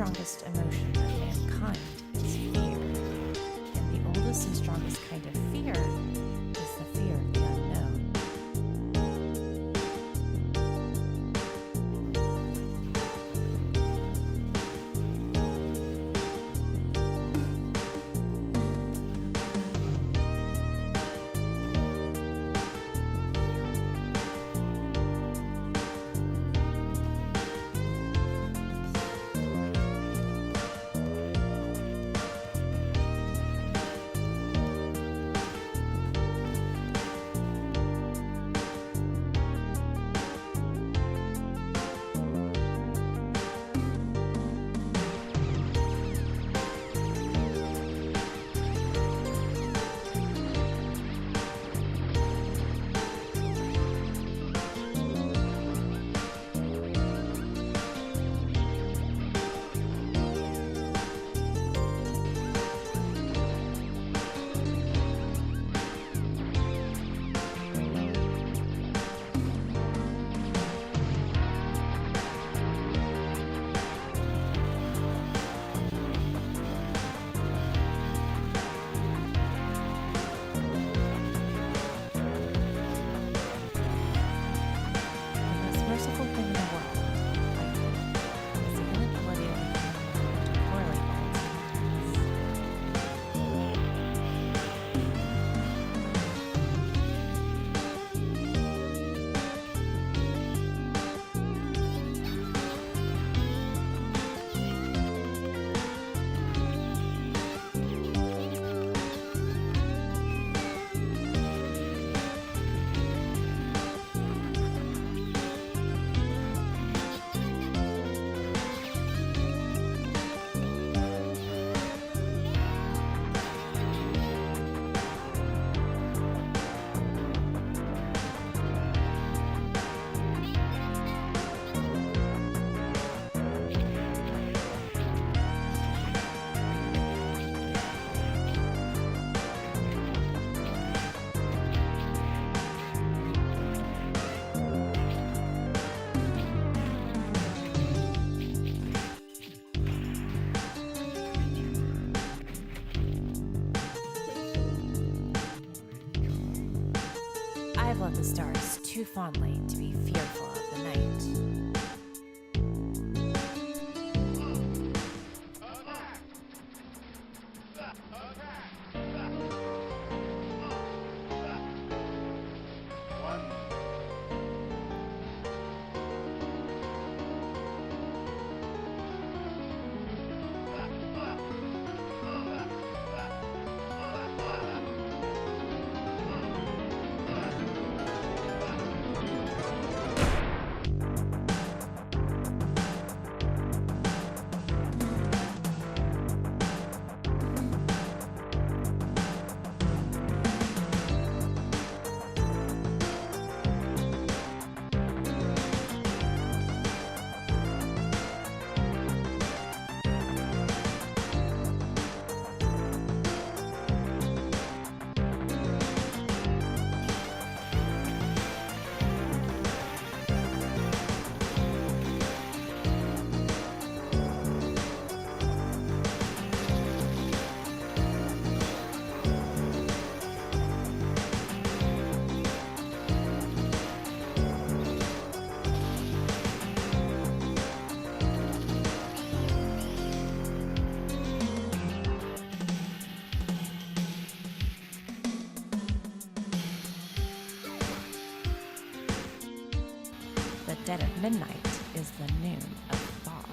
strongest emotion of mankind is fear, and the oldest and strongest kind of fear is the fear of the unknown. I've loved the stars too fondly to be fearful of the night. The dead of midnight is the noon of thought.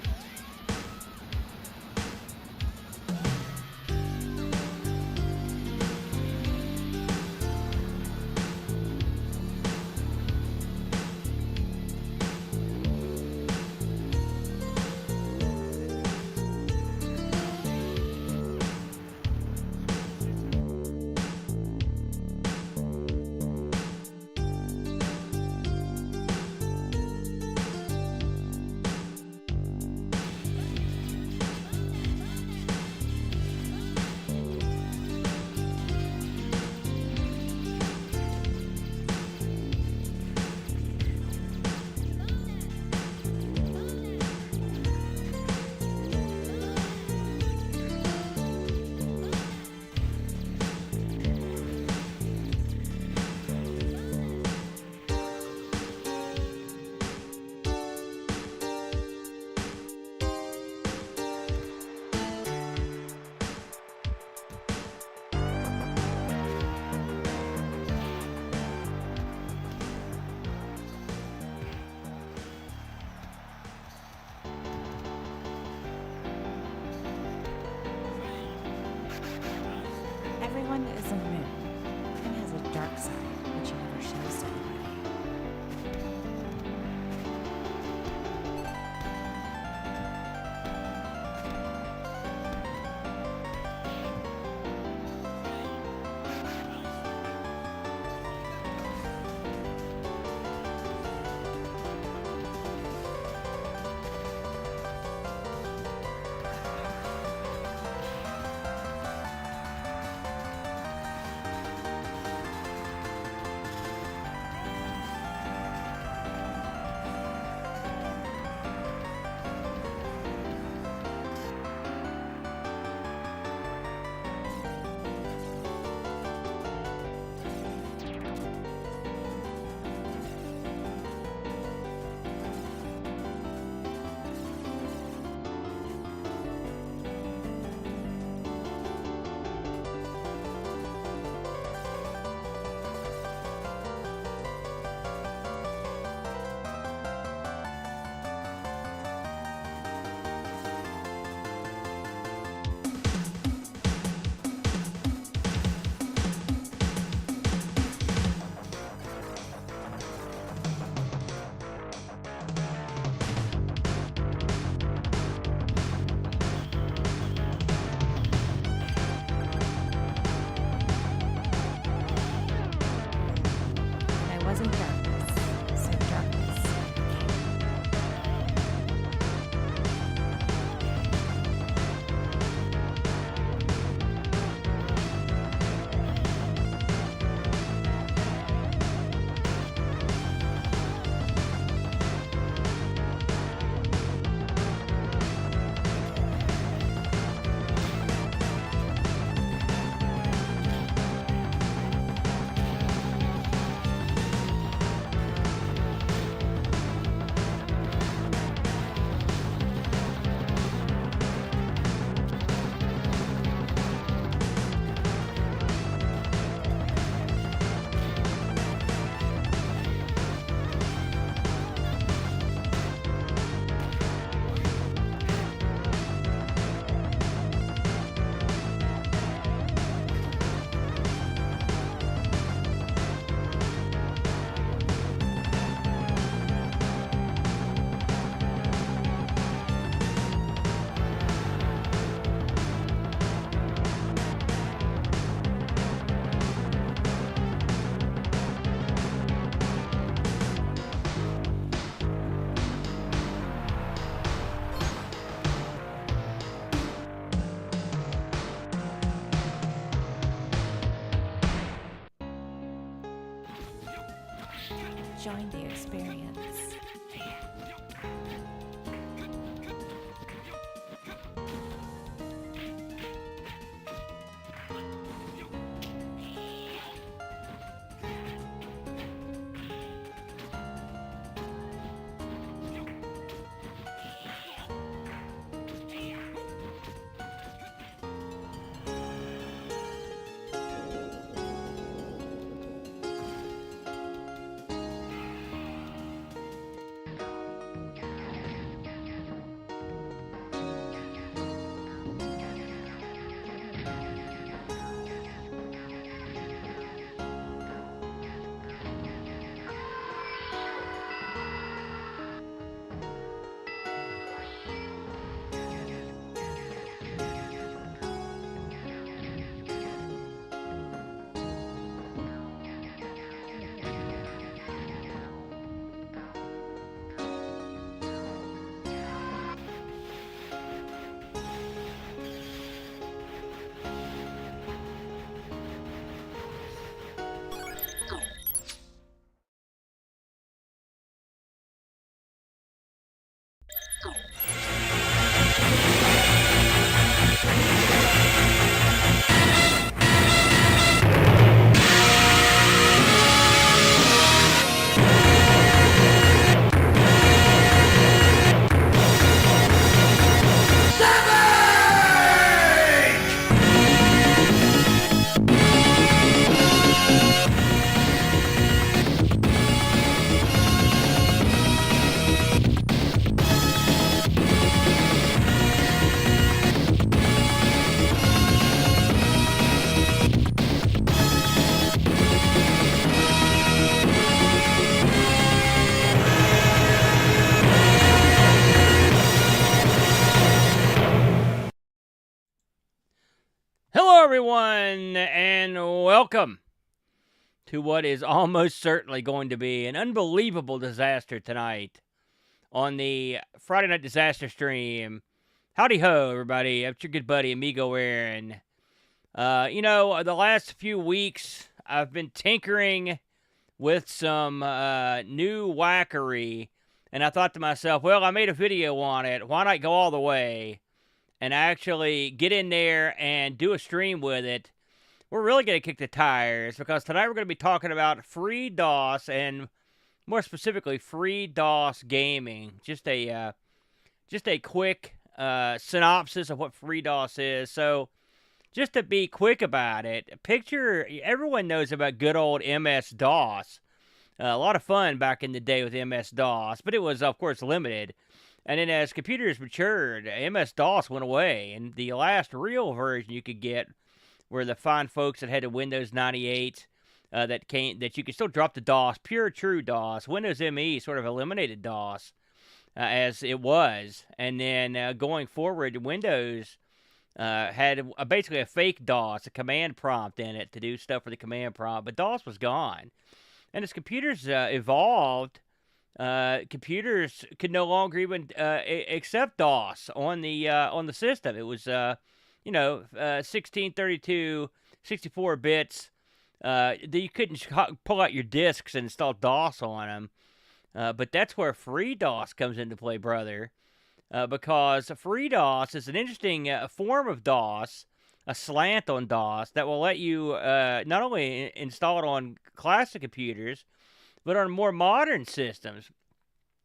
wasn't darkness, so darkness came. Join the experience. Hello, everyone, and welcome to what is almost certainly going to be an unbelievable disaster tonight on the Friday Night Disaster stream. Howdy ho, everybody. It's your good buddy, Amigo here, and, the last few weeks, I've been tinkering with some new wackery, and I thought to myself, well, I made a video on it. Why not go all the way and actually get in there and do a stream with it? We're really going to kick the tires because tonight we're going to be talking about FreeDOS and more specifically FreeDOS gaming. Just a quick synopsis of what FreeDOS is. So just to be quick about it, picture everyone knows about good old MS-DOS. A lot of fun back in the day with MS-DOS, but it was of course limited. And then as computers matured, MS-DOS went away, and the last real version you could get were the fine folks that had a Windows 98 that you could still drop the DOS, pure true DOS. Windows ME sort of eliminated DOS as it was, and then going forward, Windows had basically a fake DOS, a command prompt in it to do stuff for the command prompt, but DOS was gone. And as computers evolved, computers could no longer even accept DOS on the system. It was 16, 32, 64 bits. You couldn't pull out your disks and install DOS on them. But that's where FreeDOS comes into play, brother. Because FreeDOS is an interesting form of DOS, a slant on DOS, that will let you not only install it on classic computers, but on more modern systems,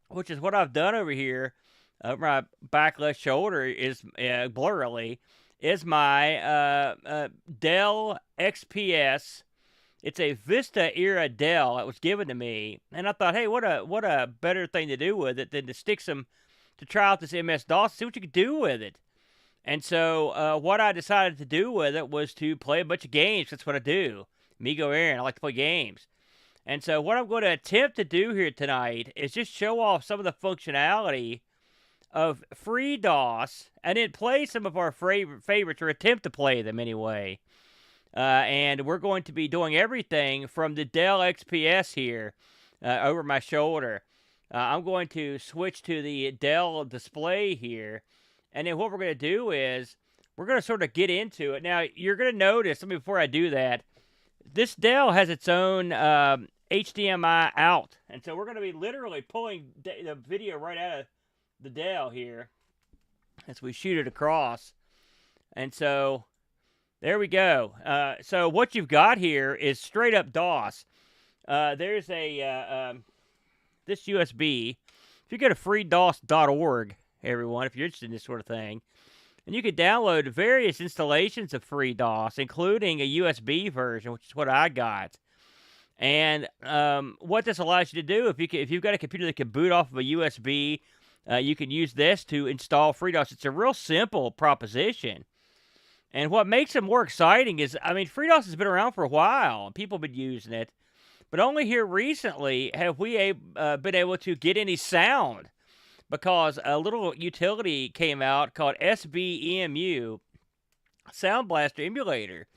which is what I've done over here. My back left shoulder is blurrily is my Dell XPS. It's a Vista era Dell that was given to me, and I thought, hey, what a better thing to do with it than to try out this MS-DOS, see what you could do with it. And so what I decided to do with it was to play a bunch of games. That's what I do. Amigo Aaron, I like to play games. And so what I'm going to attempt to do here tonight is just show off some of the functionality of FreeDOS and then play some of our favorites, or attempt to play them anyway. And we're going to be doing everything from the Dell XPS here over my shoulder. I'm going to switch to the Dell display here. And then what we're going to do is we're going to sort of get into it. Now, you're going to notice, before I do that, this Dell has its own HDMI out. And so we're going to be literally pulling the video right out of the Dell here as we shoot it across. And so there we go. So what you've got here is straight up DOS. There's this USB. If you go to freedos.org, everyone, if you're interested in this sort of thing, and you can download various installations of FreeDOS, including a USB version, which is what I got. And what this allows you to do, if you've got a computer that can boot off of a USB, you can use this to install FreeDOS. It's a real simple proposition. And what makes it more exciting is, FreeDOS has been around for a while. People have been using it. But only here recently have we been able to get any sound, because a little utility came out called SBEMU, Sound Blaster Emulator.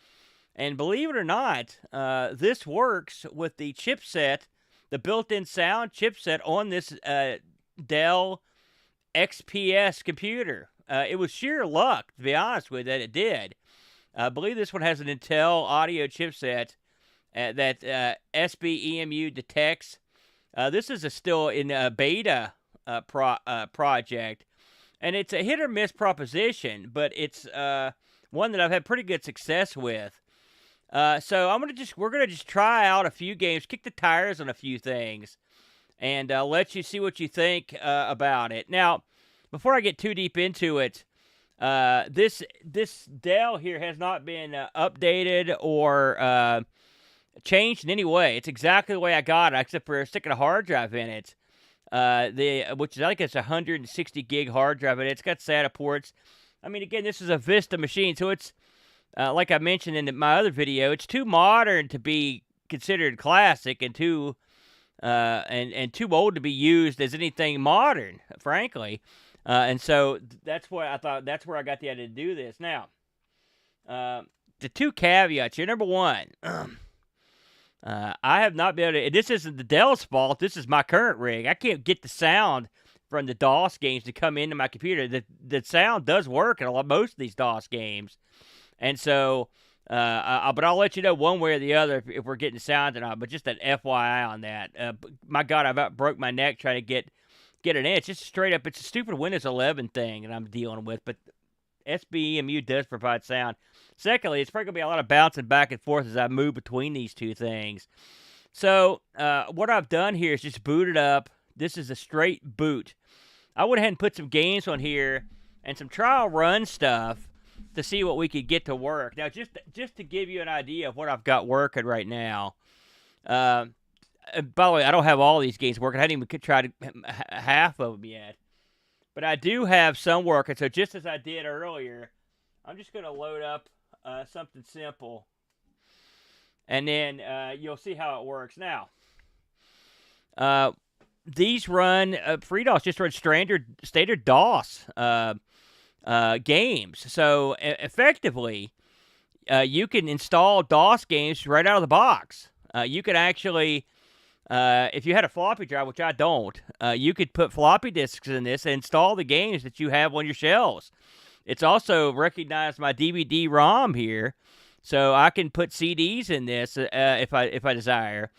And believe it or not, this works with the chipset, the built-in sound chipset on this Dell XPS computer. It was sheer luck, to be honest with you, that it did. I believe this one has an Intel audio chipset that SBEMU detects. This is still in a beta project, and it's a hit or miss proposition, but it's one that I've had pretty good success with. So we're gonna just try out a few games, kick the tires on a few things, and let you see what you think about it. Now, before I get too deep into it, this Dell here has not been updated or changed in any way. It's exactly the way I got it, except for sticking a hard drive in it. Which is, I think it's a 160 gig hard drive, and it's got SATA ports. Again, this is a Vista machine, so it's like I mentioned in my other video, it's too modern to be considered classic, and too old to be used as anything modern, frankly. And so that's why I thought that's where I got the idea to do this. Now, the two caveats here. Number one, I have not been able to, this isn't the Dell's fault, this is my current rig. I can't get the sound from the DOS games to come into my computer. The sound does work in most of these DOS games. And so, but I'll let you know one way or the other if we're getting sound or not, but just an FYI on that. My God, I about broke my neck trying to get it in. It's just straight up, it's a stupid Windows 11 thing that I'm dealing with, but SBEMU does provide sound. Secondly, it's probably going to be a lot of bouncing back and forth as I move between these two things. So what I've done here is just boot it up. This is a straight boot. I went ahead and put some games on here and some trial run stuff to see what we could get to work. Now, just to give you an idea of what I've got working right now. By the way, I don't have all these games working. I hadn't even tried half of them yet. But I do have some working, so just as I did earlier, I'm just going to load up something simple, and then you'll see how it works. Now, these run, FreeDOS just run standard DOS games. So effectively, you can install DOS games right out of the box. You can actually if you had a floppy drive, which I don't, you could put floppy disks in this and install the games that you have on your shelves. It's also recognized my DVD-ROM here, so I can put CDs in this if I desire.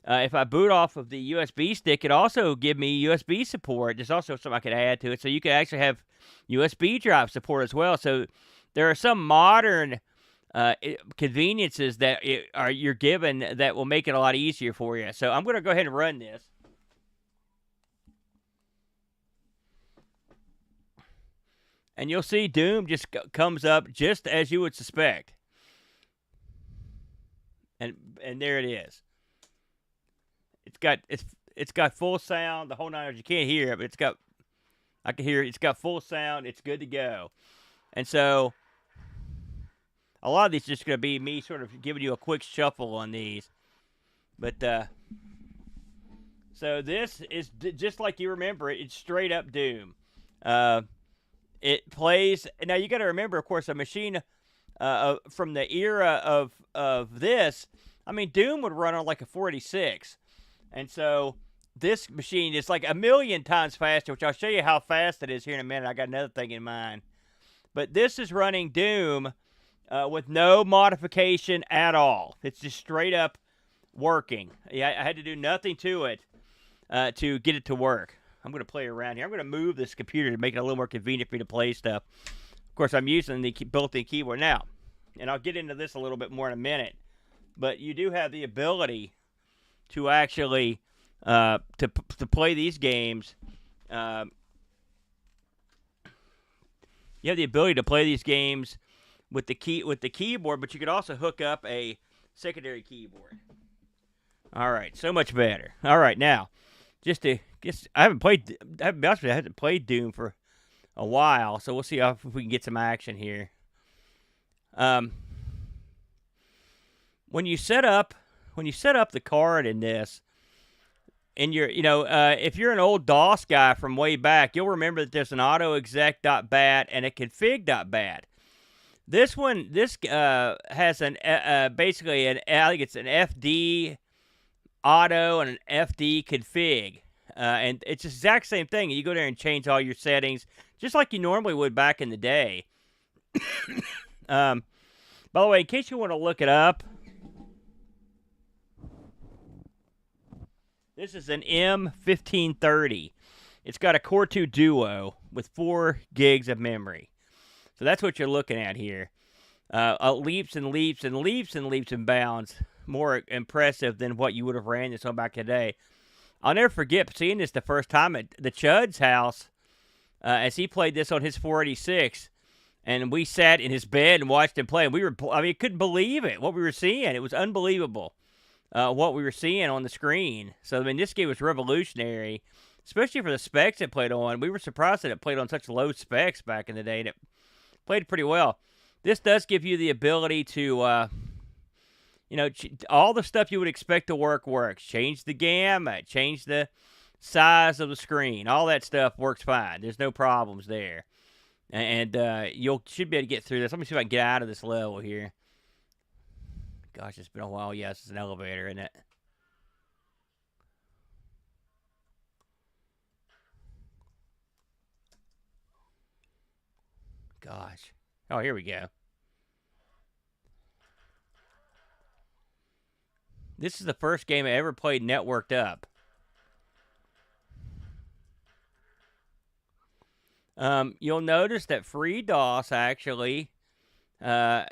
If I boot off of the USB stick, it also give me USB support. There's also something I could add to it, so you could actually have USB drive support as well. So there are some modern conveniences that you're given that will make it a lot easier for you. So I'm going to go ahead and run this. And you'll see Doom just comes up just as you would suspect. And there it is. It's got full sound, the whole nine. You can't hear it, but I can hear it. It's got full sound. It's good to go. And so a lot of these just going to be me sort of giving you a quick shuffle on these. But so this is just like you remember it. It's straight up Doom. It plays. Now you got to remember, of course, a machine from the era of this. I mean, Doom would run on like a 486. And so this machine is like 1,000,000 times faster, which I'll show you how fast it is here in a minute. I got another thing in mind. But this is running Doom with no modification at all. It's just straight up working. Yeah, I had to do nothing to it to get it to work. I'm going to play around here. I'm going to move this computer to make it a little more convenient for me to play stuff. Of course, I'm using the built-in keyboard now. And I'll get into this a little bit more in a minute. But you do have the ability to actually to play these games. You have the ability to play these games with the keyboard, but you could also hook up a secondary keyboard. All right, so much better. All right, now I haven't played Doom for a while, so we'll see if we can get some action here. When you set up the card in this, and if you're an old DOS guy from way back, you'll remember that there's an autoexec.bat and a config.bat. This has basically I think it's an FD auto and an FD config, and it's the exact same thing. You go there and change all your settings just like you normally would back in the day. By the way, in case you want to look it up. This is an M1530. It's got a Core 2 Duo with 4 gigs of memory. So that's what you're looking at here. Leaps and leaps and leaps and leaps and bounds more impressive than what you would have ran this on back today. I'll never forget seeing this the first time at the Chud's house as he played this on his 486. And we sat in his bed and watched him play. And couldn't believe it, what we were seeing. It was unbelievable. What we were seeing on the screen. So, this game was revolutionary, especially for the specs it played on. We were surprised that it played on such low specs back in the day, and it played pretty well. This does give you the ability to, all the stuff you would expect to works. Change the gamut, change the size of the screen. All that stuff works fine. There's no problems there. And you should be able to get through this. Let me see if I can get out of this level here. Gosh, it's been a while. Yes, it's an elevator, isn't it? Gosh. Oh, here we go. This is the first game I ever played networked up. You'll notice that FreeDOS actually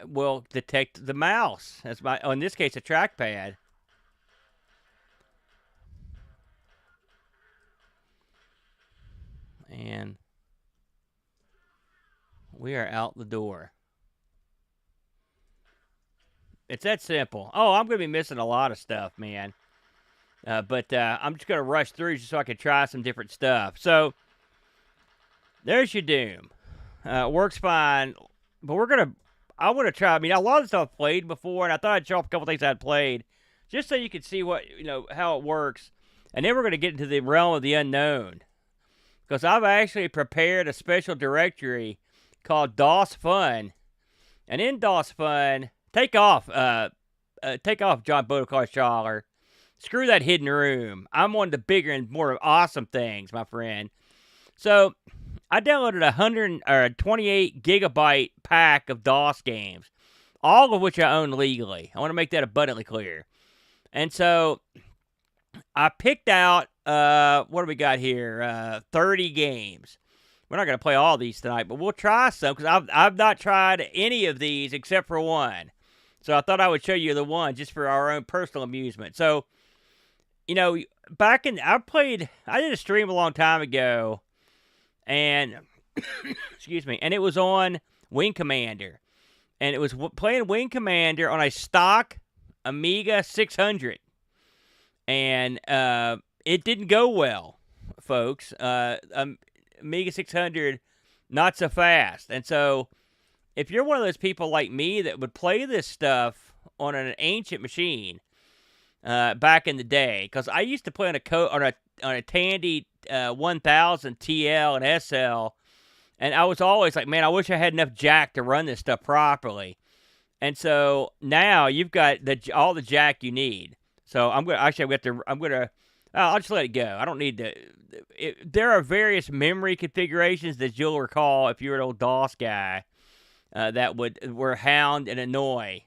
will detect the mouse. In this case, a trackpad. And we are out the door. It's that simple. Oh, I'm going to be missing a lot of stuff, man. But I'm just going to rush through just so I can try some different stuff. So, there's your Doom. Works fine. But I want to try. A lot of stuff I've played before, and I thought I'd show off a couple things I'd played, just so you could see how it works. And then we're going to get into the realm of the unknown, because I've actually prepared a special directory called DOS Fun, and in DOS Fun, take off John Bodekar Schaller, Screw that hidden room. I'm on the bigger and more awesome things, my friend. So I downloaded a 28 gigabyte pack of DOS games, all of which I own legally. I want to make that abundantly clear. And so I picked out, what do we got here? 30 games. We're not going to play all these tonight, but we'll try some because I've not tried any of these except for one. So I thought I would show you the one just for our own personal amusement. So, you know, I did a stream a long time ago, and, excuse me, and it was on Wing Commander. And it was playing Wing Commander on a stock Amiga 600. And it didn't go well, folks. Amiga 600, not so fast. And so, if you're one of those people like me that would play this stuff on an ancient machine back in the day, because I used to play on a Tandy 1000 TL and SL, and I was always like, man, I wish I had enough jack to run this stuff properly. And so now you've got all the jack you need. So I'll just let it go. I don't need to. There are various memory configurations that you'll recall if you're an old DOS guy that were hound and annoy.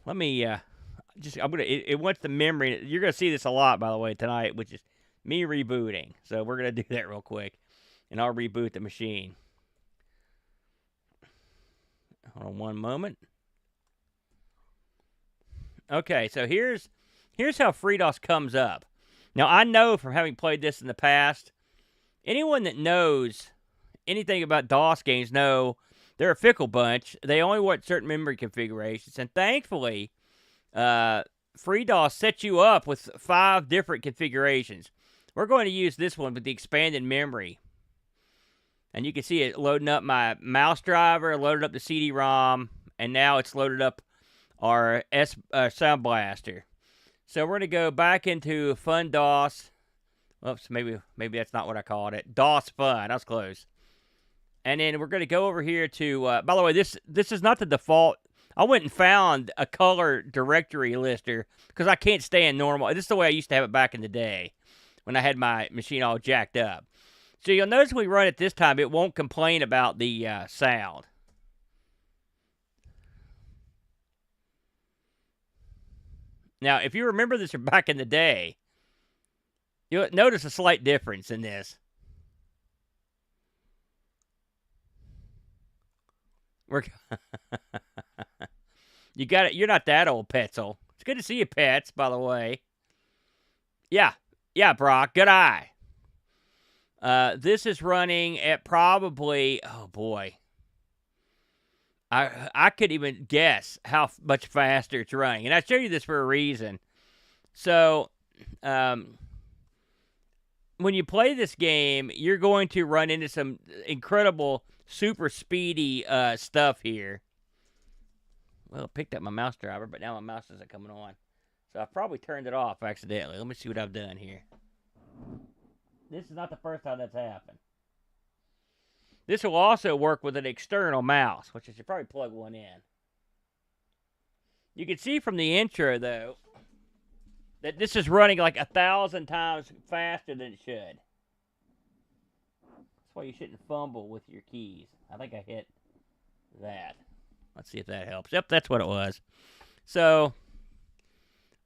Let me it wants the memory. You're gonna see this a lot, by the way, tonight, which is me rebooting. So we're gonna do that real quick, and I'll reboot the machine. Hold on one moment. Okay, so here's how FreeDOS comes up. Now, I know from having played this in the past, anyone that knows anything about DOS games know they're a fickle bunch. They only want certain memory configurations. And thankfully, FreeDOS sets you up with 5 different configurations. We're going to use this one with the expanded memory. And you can see it loading up my mouse driver, loaded up the CD-ROM, and now it's loaded up our Sound Blaster. So we're going to go back into Fun DOS. Oops, maybe that's not what I called it. DOS Fun. That was close. And then we're going to go over here to, by the way, this is not the default. I went and found a color directory lister because I can't stand normal. This is the way I used to have it back in the day when I had my machine all jacked up. So you'll notice when we run it this time, it won't complain about the sound. Now, if you remember this from back in the day, you'll notice a slight difference in this. You got it. You're not that old, Petzel. It's good to see you, Pets, by the way. Yeah, Brock. Good eye. This is running at probably, oh boy. I could even guess how much faster it's running. And I show you this for a reason. So, when you play this game, you're going to run into some incredible, super speedy stuff here. Well, I picked up my mouse driver, but now my mouse isn't coming on. So I probably turned it off accidentally. Let me see what I've done here. This is not the first time that's happened. This will also work with an external mouse, which I should probably plug one in. You can see from the intro, though, that this is running like 1,000 times faster than it should. That's why you shouldn't fumble with your keys. I think I hit that. Let's see if that helps. Yep, that's what it was. So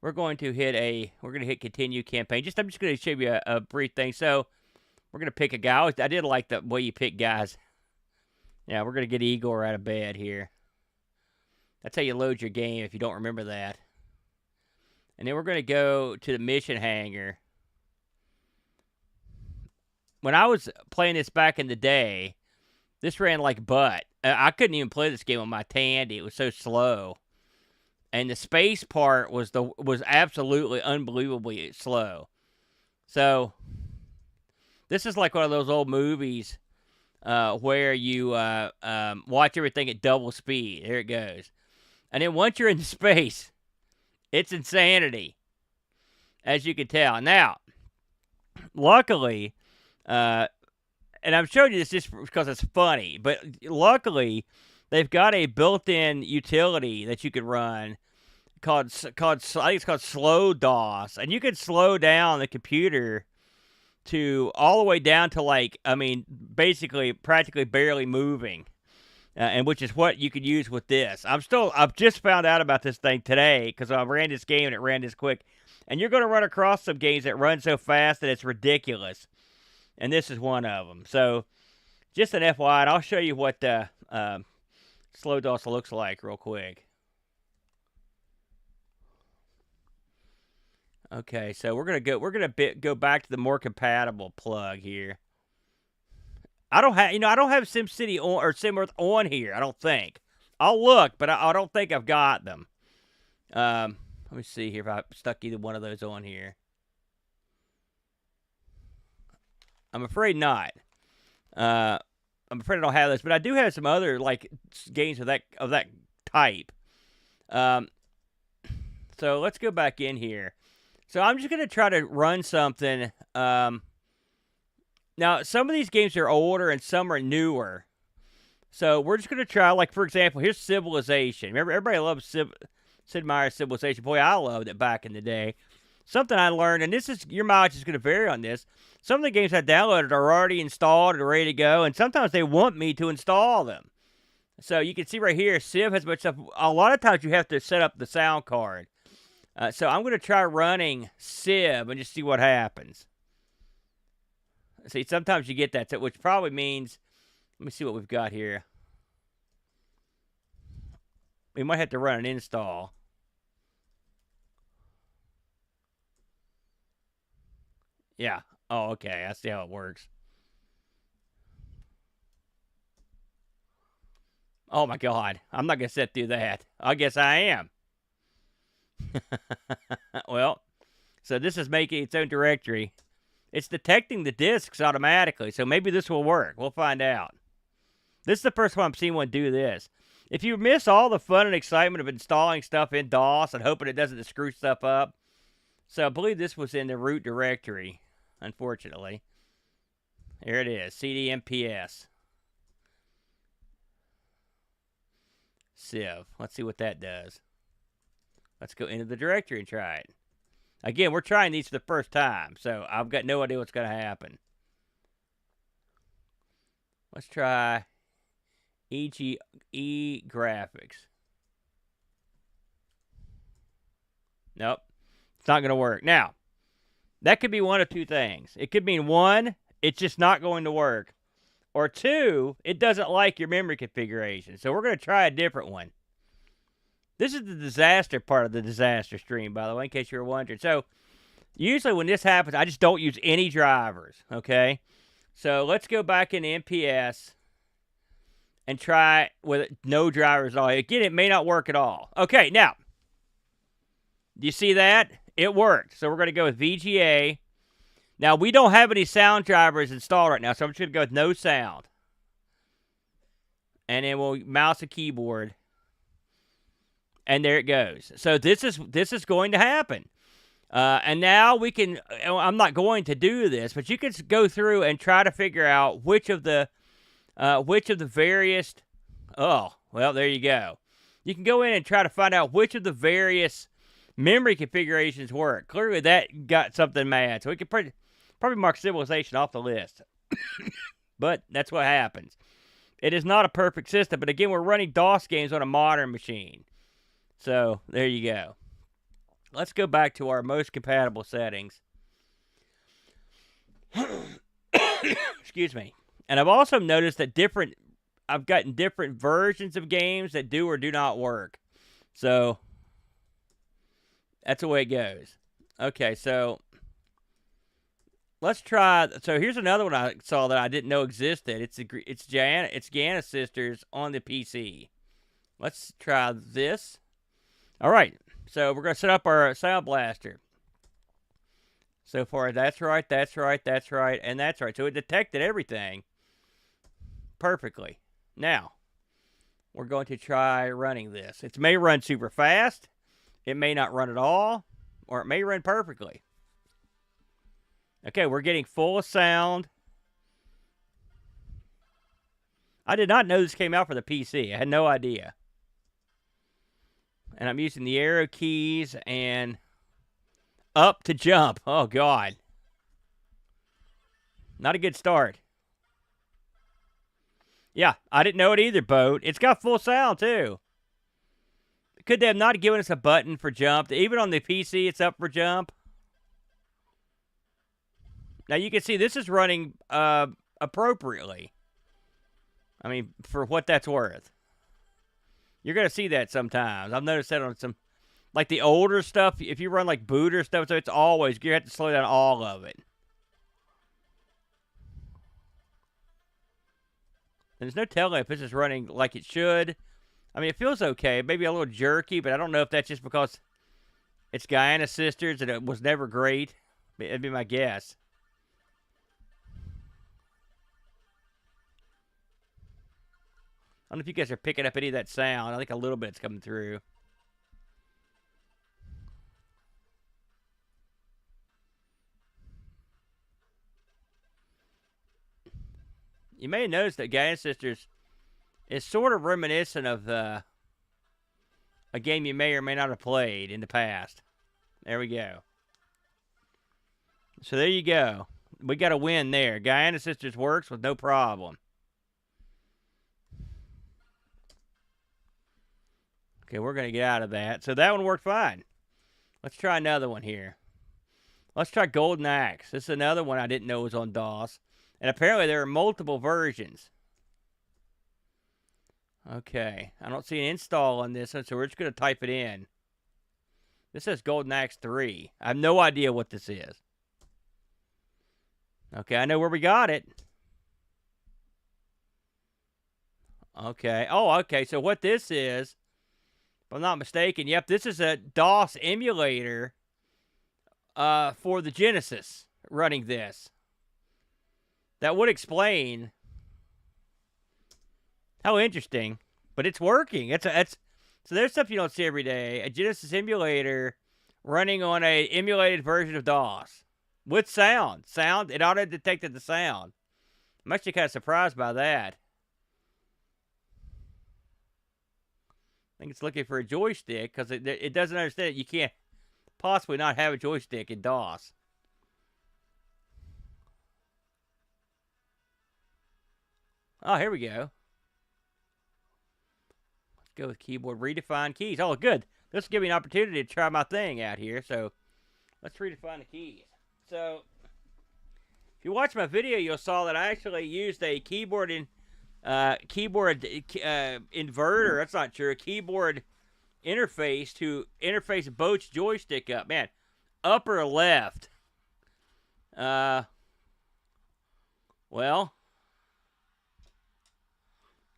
we're going to hit continue campaign. I'm just going to show you a brief thing. So we're going to pick a guy. I did like the way you pick guys. Yeah, we're going to get Igor out of bed here. That's how you load your game if you don't remember that. And then we're going to go to the mission hangar. When I was playing this back in the day, this ran like butt. I couldn't even play this game on my Tandy. It was so slow. And the space part was absolutely unbelievably slow. So this is like one of those old movies where you watch everything at double speed. Here it goes. And then once you're in space, it's insanity, as you can tell. Now, luckily, and I'm showing you this just because it's funny, but luckily, they've got a built-in utility that you can run I think it's called slow DOS, and you can slow down the computer to all the way down to like, I mean, basically practically barely moving, and which is what you could use with this. I've just found out about this thing today because I ran this game and it ran this quick, and you're going to run across some games that run so fast that it's ridiculous, and this is one of them. So just an FYI, and I'll show you what slow DOS looks like real quick. Okay, so we're gonna go back to the more compatible plug here. I don't have SimCity or SimEarth on here. I don't think. I'll look, but I don't think I've got them. Let me see here if I stuck either one of those on here. I'm afraid not. I'm afraid I don't have those, but I do have some other like games of that type. So let's go back in here. So I'm just going to try to run something. Now, some of these games are older and some are newer. So we're just going to try, like, for example, here's Civilization. Remember, everybody loves Sid Meier's Civilization. Boy, I loved it back in the day. Something I learned, and your mileage is going to vary on this. Some of the games I downloaded are already installed and ready to go, and sometimes they want me to install them. So you can see right here, Civ has much stuff. A lot of times you have to set up the sound card. So I'm going to try running Civ and just see what happens. See, sometimes you get that, which probably means, let me see what we've got here. We might have to run an install. Yeah. Oh, okay. I see how it works. Oh, my God. I'm not going to sit through that. I guess I am. Well, so this is making its own directory. It's detecting the disks automatically, so maybe this will work. We'll find out. This is the first time I've seen one do this. If you miss all the fun and excitement of installing stuff in DOS and hoping it doesn't screw stuff up, so I believe this was in the root directory, unfortunately. Here it is, cd-mps. Civ. Let's see what that does. Let's go into the directory and try it. Again, we're trying these for the first time, so I've got no idea what's going to happen. Let's try graphics. Nope. It's not going to work. Now, that could be one of two things. It could mean, one, it's just not going to work. Or two, it doesn't like your memory configuration. So we're going to try a different one. This is the disaster part of the disaster stream, by the way, in case you were wondering. So, usually when this happens, I just don't use any drivers, okay? So, let's go back into MPS and try with no drivers at all. Again, it may not work at all. Okay, now, do you see that? It worked. So, we're going to go with VGA. Now, we don't have any sound drivers installed right now, so I'm just going to go with no sound. And then we'll mouse and keyboard. And there it goes. So this is going to happen. And now we can, I'm not going to do this, but you can go through and try to figure out which of the various, oh, well, there you go. You can go in and try to find out which of the various memory configurations work. Clearly that got something mad. So we could probably mark Civilization off the list. But that's what happens. It is not a perfect system, but again, we're running DOS games on a modern machine. So, there you go. Let's go back to our most compatible settings. Excuse me. And I've also noticed that I've gotten different versions of games that do or do not work. So, that's the way it goes. Okay, so, let's try. So, here's another one I saw that I didn't know existed. It's Gianna Sisters on the PC. Let's try this. All right, so we're going to set up our Sound Blaster. So far, that's right, and that's right. So it detected everything perfectly. Now, we're going to try running this. It may run super fast, it may not run at all, or it may run perfectly. Okay, we're getting full sound. I did not know this came out for the PC. I had no idea. And I'm using the arrow keys and up to jump. Oh, God. Not a good start. Yeah, I didn't know it either, Boat. It's got full sound, too. Could they have not given us a button for jump? Even on the PC, it's up for jump. Now, you can see this is running appropriately. I mean, for what that's worth. You're going to see that sometimes. I've noticed that on some, like the older stuff. If you run like boot or stuff, so it's always, you have to slow down all of it. And there's no telling if this is running like it should. I mean, it feels okay. Maybe a little jerky, but I don't know if that's just because it's Guyana Sisters and it was never great. That'd be my guess. I don't know if you guys are picking up any of that sound. I think a little bit's coming through. You may notice that Guyana Sisters is sort of reminiscent of a game you may or may not have played in the past. There we go. So there you go. We got a win there. Guyana Sisters works with no problem. Okay, we're going to get out of that. So that one worked fine. Let's try another one here. Let's try Golden Axe. This is another one I didn't know was on DOS. And apparently there are multiple versions. Okay. I don't see an install on this one, so we're just going to type it in. This says Golden Axe 3. I have no idea what this is. Okay, I know where we got it. Okay. Oh, okay. So what this is, if I'm not mistaken, yep, this is a DOS emulator for the Genesis running this. That would explain. How interesting. But it's working. So there's stuff you don't see every day. A Genesis emulator running on a emulated version of DOS. With sound. It auto-detected the sound. I'm actually kind of surprised by that. I think it's looking for a joystick because it doesn't understand it. You can't possibly not have a joystick in DOS. Oh, here we go. Let's go with keyboard. Redefine keys. Oh, good. This will give me an opportunity to try my thing out here. So let's redefine the keys. So if you watch my video, you'll saw that I actually used a keyboard inverter. That's not true. A keyboard interface to interface Boat's joystick up. Man, upper left. Well,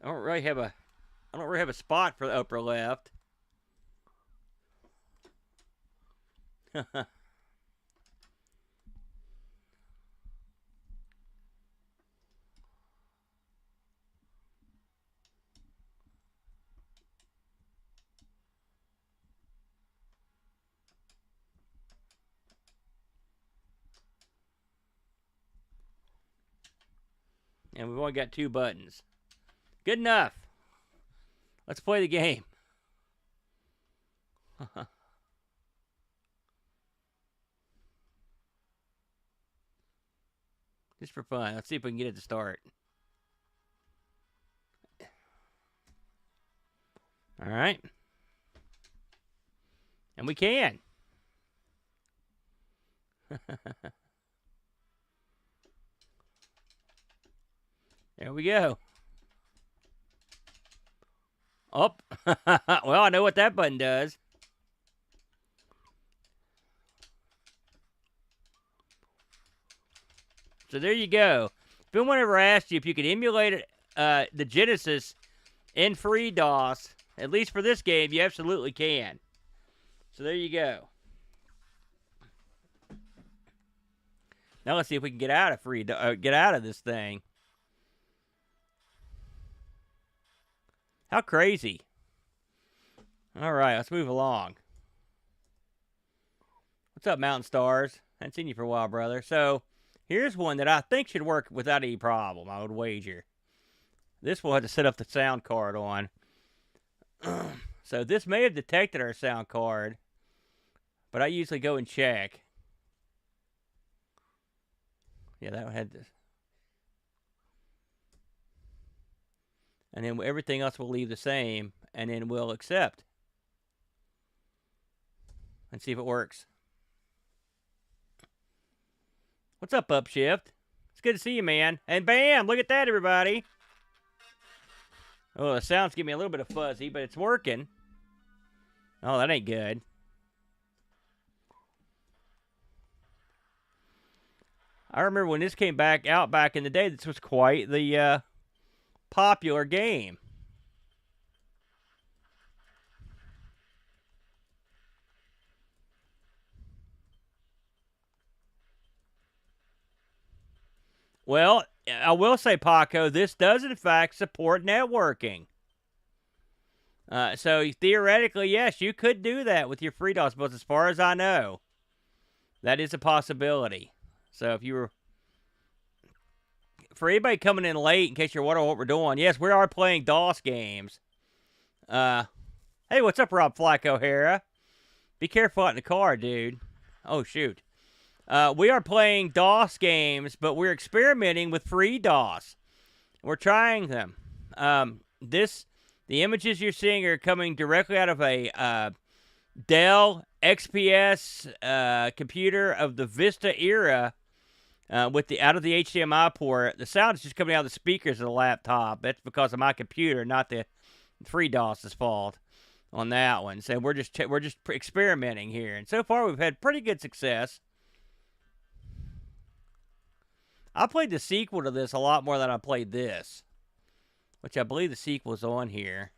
I don't really have a spot for the upper left. And we've only got 2 buttons. Good enough. Let's play the game. Just for fun. Let's see if we can get it to start. All right. And we can. There we go. Up. Well, I know what that button does. So there you go. If anyone ever asked you if you could emulate the Genesis in FreeDOS, at least for this game, you absolutely can. So there you go. Now let's see if we can get out of this thing. How crazy. All right, let's move along. What's up, Mountain Stars? I haven't seen you for a while, brother. So, here's one that I think should work without any problem, I would wager. This will have to set up the sound card on. So this may have detected our sound card, but I usually go and check. Yeah, that had this. And then everything else will leave the same, and then we'll accept. And see if it works. What's up, Upshift? It's good to see you, man. And bam! Look at that, everybody. Oh, the sound's giving me a little bit of fuzzy, but it's working. Oh, that ain't good. I remember when this came back out back in the day, this was quite the popular game. Well, I will say, Paco, this does in fact support networking. So theoretically, yes, you could do that with your FreeDOS, but as far as I know, that is a possibility. So if you were, for anybody coming in late, in case you're wondering what we're doing, yes, we are playing DOS games. Hey, what's up, Rob Flacco Hera? Be careful out in the car, dude. Oh, shoot. We are playing DOS games, but we're experimenting with FreeDOS. We're trying them. The images you're seeing are coming directly out of a Dell XPS computer of the Vista era, with out of the HDMI port. The sound is just coming out of the speakers of the laptop. That's because of my computer, not the FreeDOS's fault on that one. So we're just experimenting here, and so far we've had pretty good success. I played the sequel to this a lot more than I played this, which I believe the sequel is on here.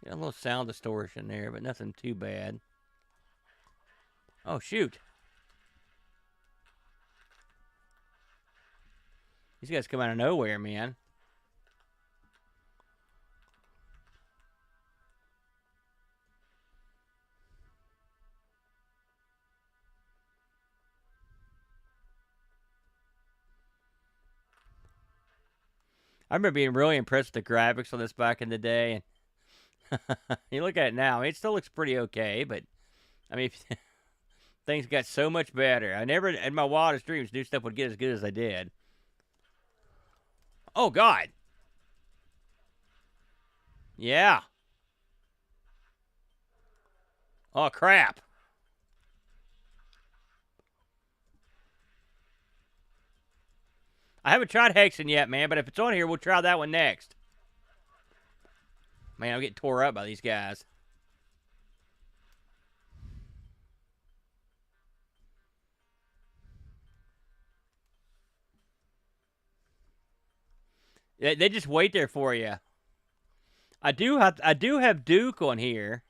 Yeah, a little sound distortion there, but nothing too bad. Oh, shoot. These guys come out of nowhere, man. I remember being really impressed with the graphics on this back in the day. And you look at it now, I mean, it still looks pretty okay, but I mean, things got so much better. I never, in my wildest dreams, knew stuff would get as good as they did. Oh, God. Yeah. Oh, crap. I haven't tried hexing yet, man, but if it's on here, we'll try that one next. Man, I'm getting tore up by these guys. They just wait there for you. I do have Duke on here.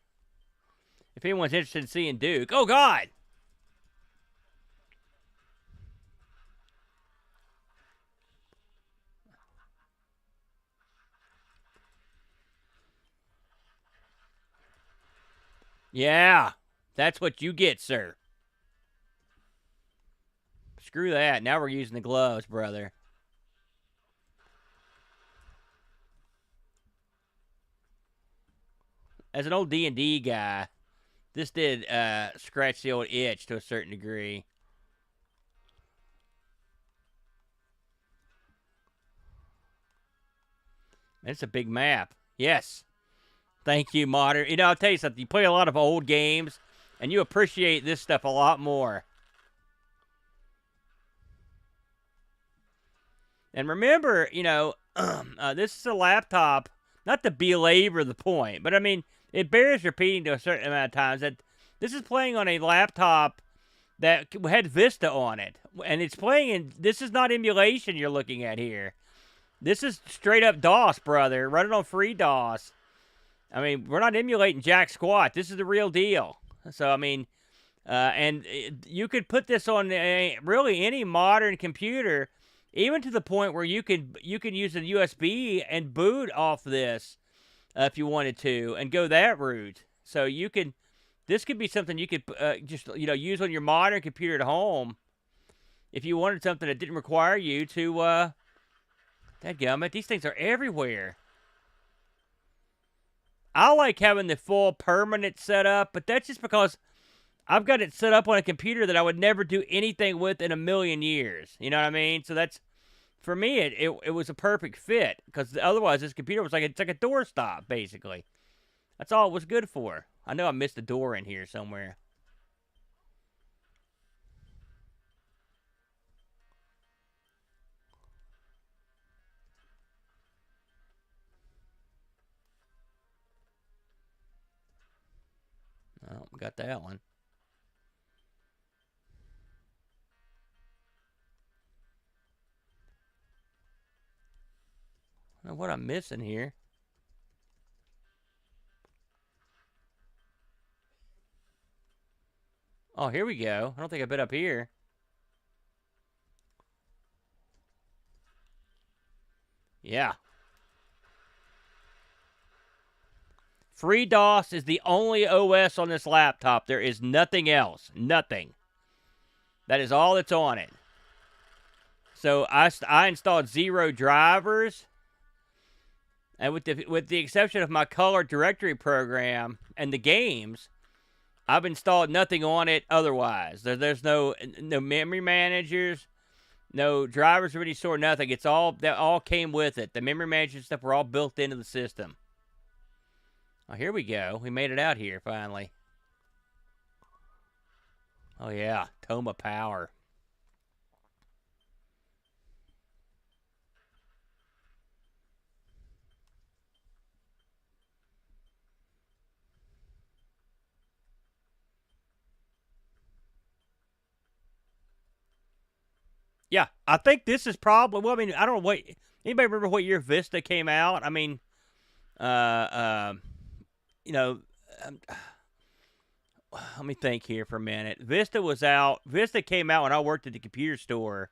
If anyone's interested in seeing Duke. Oh, God! Yeah, that's what you get, sir. Screw that. Now we're using the gloves, brother. As an old D&D guy, this did scratch the old itch to a certain degree. It's a big map. Yes. Thank you, Modern. You know, I'll tell you something. You play a lot of old games, and you appreciate this stuff a lot more. And remember, you know, this is a laptop, not to belabor the point, but I mean, it bears repeating to a certain amount of times that this is playing on a laptop that had Vista on it. And it's playing in, this is not emulation you're looking at here. This is straight up DOS, brother. Running on FreeDOS. I mean, we're not emulating jack squat. This is the real deal. So, I mean, and you could put this on really any modern computer even to the point where you can use a USB and boot off this if you wanted to, and go that route. So you can. This could be something you could just use on your modern computer at home if you wanted something that didn't require you to. Dadgummit, these things are everywhere. I like having the full permanent setup, but that's just because I've got it set up on a computer that I would never do anything with in a million years. You know what I mean? So that's, for me, it was a perfect fit, because otherwise this computer was it's like a doorstop, basically. That's all it was good for. I know I missed a door in here somewhere. Oh, got that one. I don't know what I'm missing here. Oh, here we go. I don't think I've been up here. Yeah. FreeDOS is the only OS on this laptop. There is nothing else. Nothing. That is all that's on it. So I installed 0 drivers. And with the exception of my color directory program and the games, I've installed nothing on it otherwise. There's no memory managers, no drivers of any sort, nothing. That all came with it. The memory manager stuff were all built into the system. Oh, here we go. We made it out here finally. Oh yeah, Toma Power. Yeah, I think this is probably, well, I mean, I don't know anybody remember what year Vista came out? I mean, you know, let me think here for a minute. Vista came out when I worked at the computer store.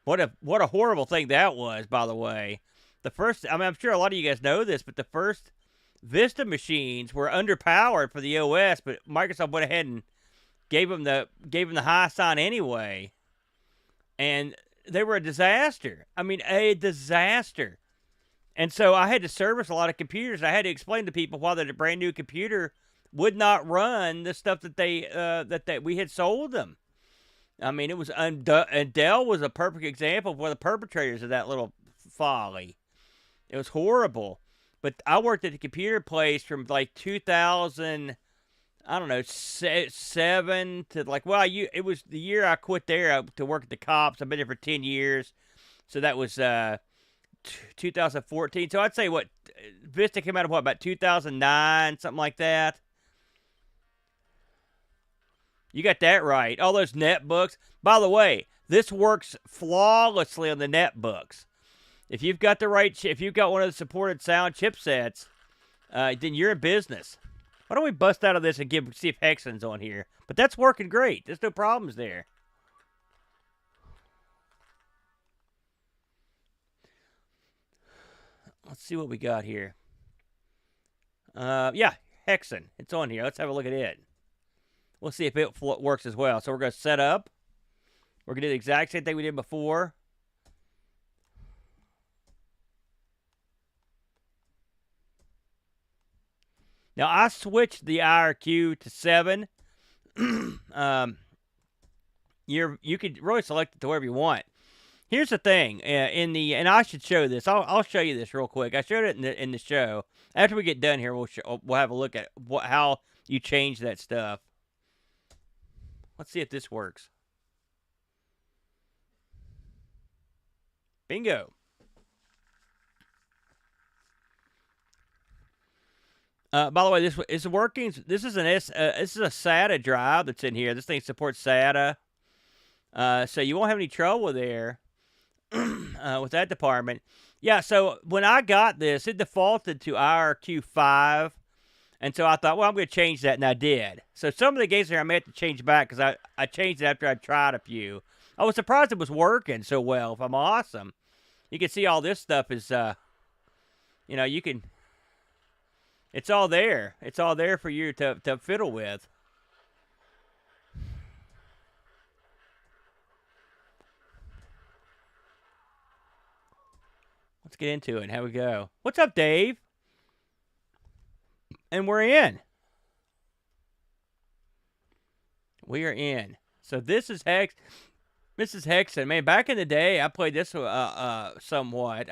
What a horrible thing that was, by the way. The first, I mean, I'm sure a lot of you guys know this, but the first Vista machines were underpowered for the OS, but Microsoft went ahead and gave them the high sign anyway. And they were a disaster. I mean, a disaster. And so I had to service a lot of computers. I had to explain to people why that a brand new computer would not run the stuff that that we had sold them. I mean, it was and Dell was a perfect example of one of the perpetrators of that little folly. It was horrible. But I worked at the computer place from like 2000. I don't know, 7 to it was the year I quit there to work at the cops. I've been there for 10 years. So that was 2014. So I'd say Vista came out of about 2009, something like that. You got that right. All those netbooks. By the way, this works flawlessly on the netbooks. If you've got if you've got one of the supported sound chipsets, then you're in business. Why don't we bust out of this and see if Hexen's on here? But that's working great. There's no problems there. Let's see what we got here. Yeah, Hexen. It's on here. Let's have a look at it. We'll see if it works as well. So we're going to set up. We're going to do the exact same thing we did before. Now, I switched the IRQ to 7. You could really select it to wherever you want. Here's the thing. And I should show this. I'll show you this real quick. I showed it in the show. After we get done here, we'll have a look at how you change that stuff. Let's see if this works. Bingo. By the way, this is working. This is this is a SATA drive that's in here. This thing supports SATA, so you won't have any trouble there with that department. Yeah. So when I got this, it defaulted to IRQ5, and so I thought, well, I'm going to change that, and I did. So some of the games here I may have to change back because I changed it after I tried a few. I was surprised it was working so well. If I'm awesome, you can see all this stuff is, you know, you can. It's all there. It's all there for you to fiddle with. Let's get into it. Here we go. What's up, Dave? And we're in. We are in. So this is Hex. This is Hexen. Man, back in the day, I played this somewhat.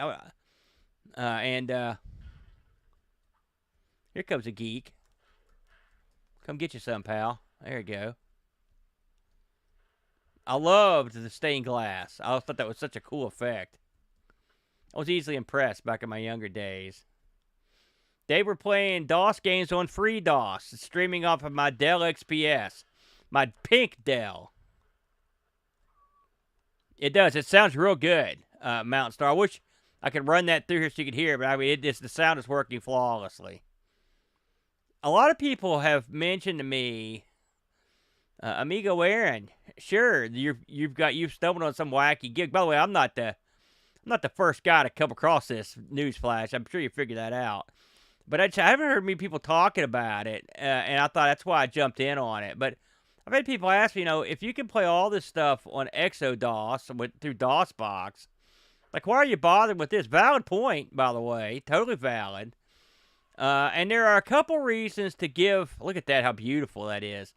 And here comes a geek. Come get you some, pal. There you go. I loved the stained glass. I thought that was such a cool effect. I was easily impressed back in my younger days. They were playing DOS games on FreeDOS, streaming off of my Dell XPS, my pink Dell. It does. It sounds real good, Mountain Star. I wish I could run that through here so you could hear it, but I mean, the sound is working flawlessly. A lot of people have mentioned to me, Amigo Aaron, sure, you've stumbled on some wacky gig. By the way, I'm not the first guy to come across this newsflash. I'm sure you figured that out. But I haven't heard many people talking about it, and I thought that's why I jumped in on it. But I've had people ask me, you know, if you can play all this stuff on ExoDOS through DOSBox, like, why are you bothering with this? Valid point, by the way. Totally valid. And there are a couple reasons to give. Look at that, how beautiful that is.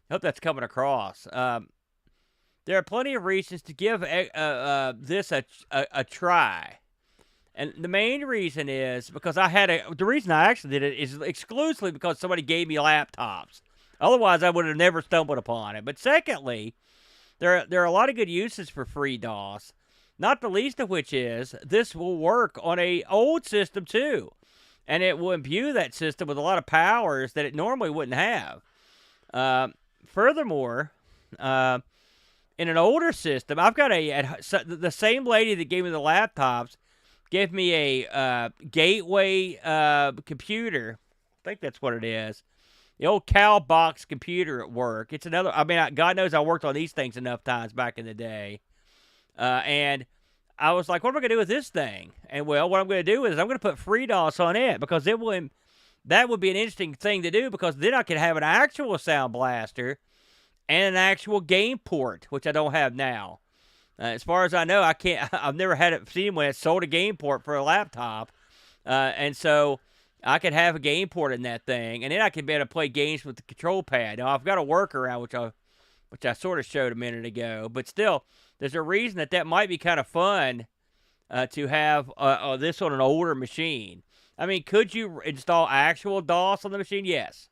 I hope that's coming across. There are plenty of reasons to give this a try. And the main reason is because the reason I actually did it is exclusively because somebody gave me laptops. Otherwise, I would have never stumbled upon it. But secondly, there are a lot of good uses for FreeDOS, not the least of which is this will work on an old system too. And it will imbue that system with a lot of powers that it normally wouldn't have. Furthermore, in an older system, I've got the same lady that gave me the laptops gave me a gateway computer. I think that's what it is. The old cow box computer at work. It's another. I mean, God knows I worked on these things enough times back in the day, and I was like, "What am I going to do with this thing?" And well, what I'm going to do is I'm going to put FreeDOS on it because that would be an interesting thing to do because then I could have an actual sound blaster and an actual game port, which I don't have now. As far as I know, I can't. I've never seen when it sold a game port for a laptop, and so I could have a game port in that thing, and then I could be able to play games with the control pad. Now I've got a workaround, which I sort of showed a minute ago, but still, there's a reason that might be kind of fun to have this on an older machine. I mean, could you install actual DOS on the machine? Yes,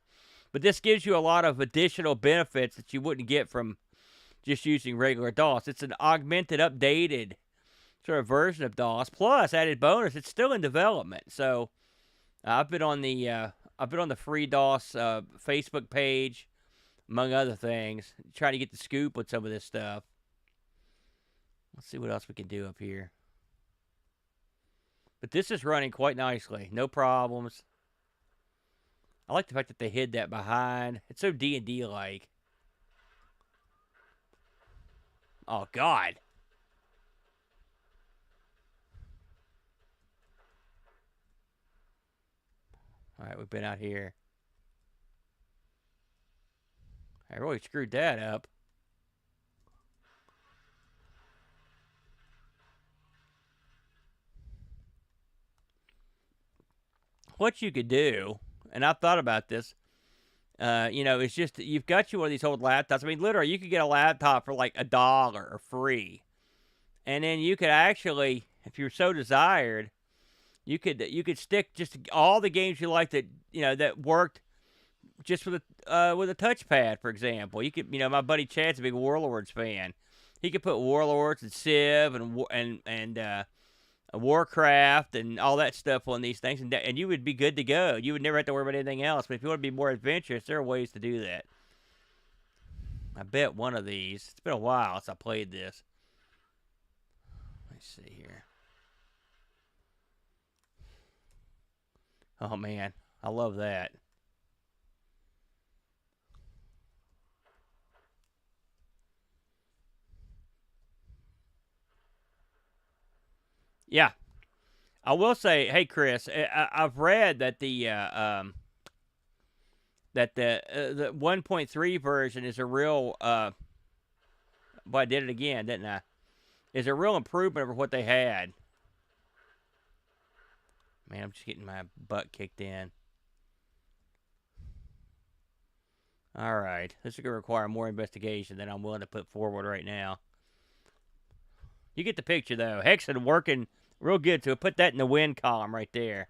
but this gives you a lot of additional benefits that you wouldn't get from just using regular DOS. It's an augmented, updated sort of version of DOS. Plus, added bonus, it's still in development. So, I've been on the FreeDOS Facebook page, among other things, trying to get the scoop with some of this stuff. Let's see what else we can do up here. But this is running quite nicely, no problems. I like the fact that they hid that behind. It's so D&D like. Oh, God. All right, we've been out here. I really screwed that up. What you could do, and I've thought about this, it's just you've got one of these old laptops. I mean, literally, you could get a laptop for like $1 or free, and then you could actually, if you're so desired, you could stick just all the games you like that worked just with a touchpad, for example. You could, my buddy Chad's a big Warlords fan. He could put Warlords and Civ and Warcraft and all that stuff on these things, and you would be good to go. You would never have to worry about anything else. But if you want to be more adventurous, there are ways to do that. I bet one of these. It's been a while since I played this. Let's see here. Oh man, I love that. Yeah. I will say, hey, Chris, I've read that the 1.3 version is a real, well, I did it again, didn't I? Is a real improvement over what they had. Man, I'm just getting my butt kicked in. All right. This is going to require more investigation than I'm willing to put forward right now. You get the picture, though. Hexen working real good, so put that in the win column right there.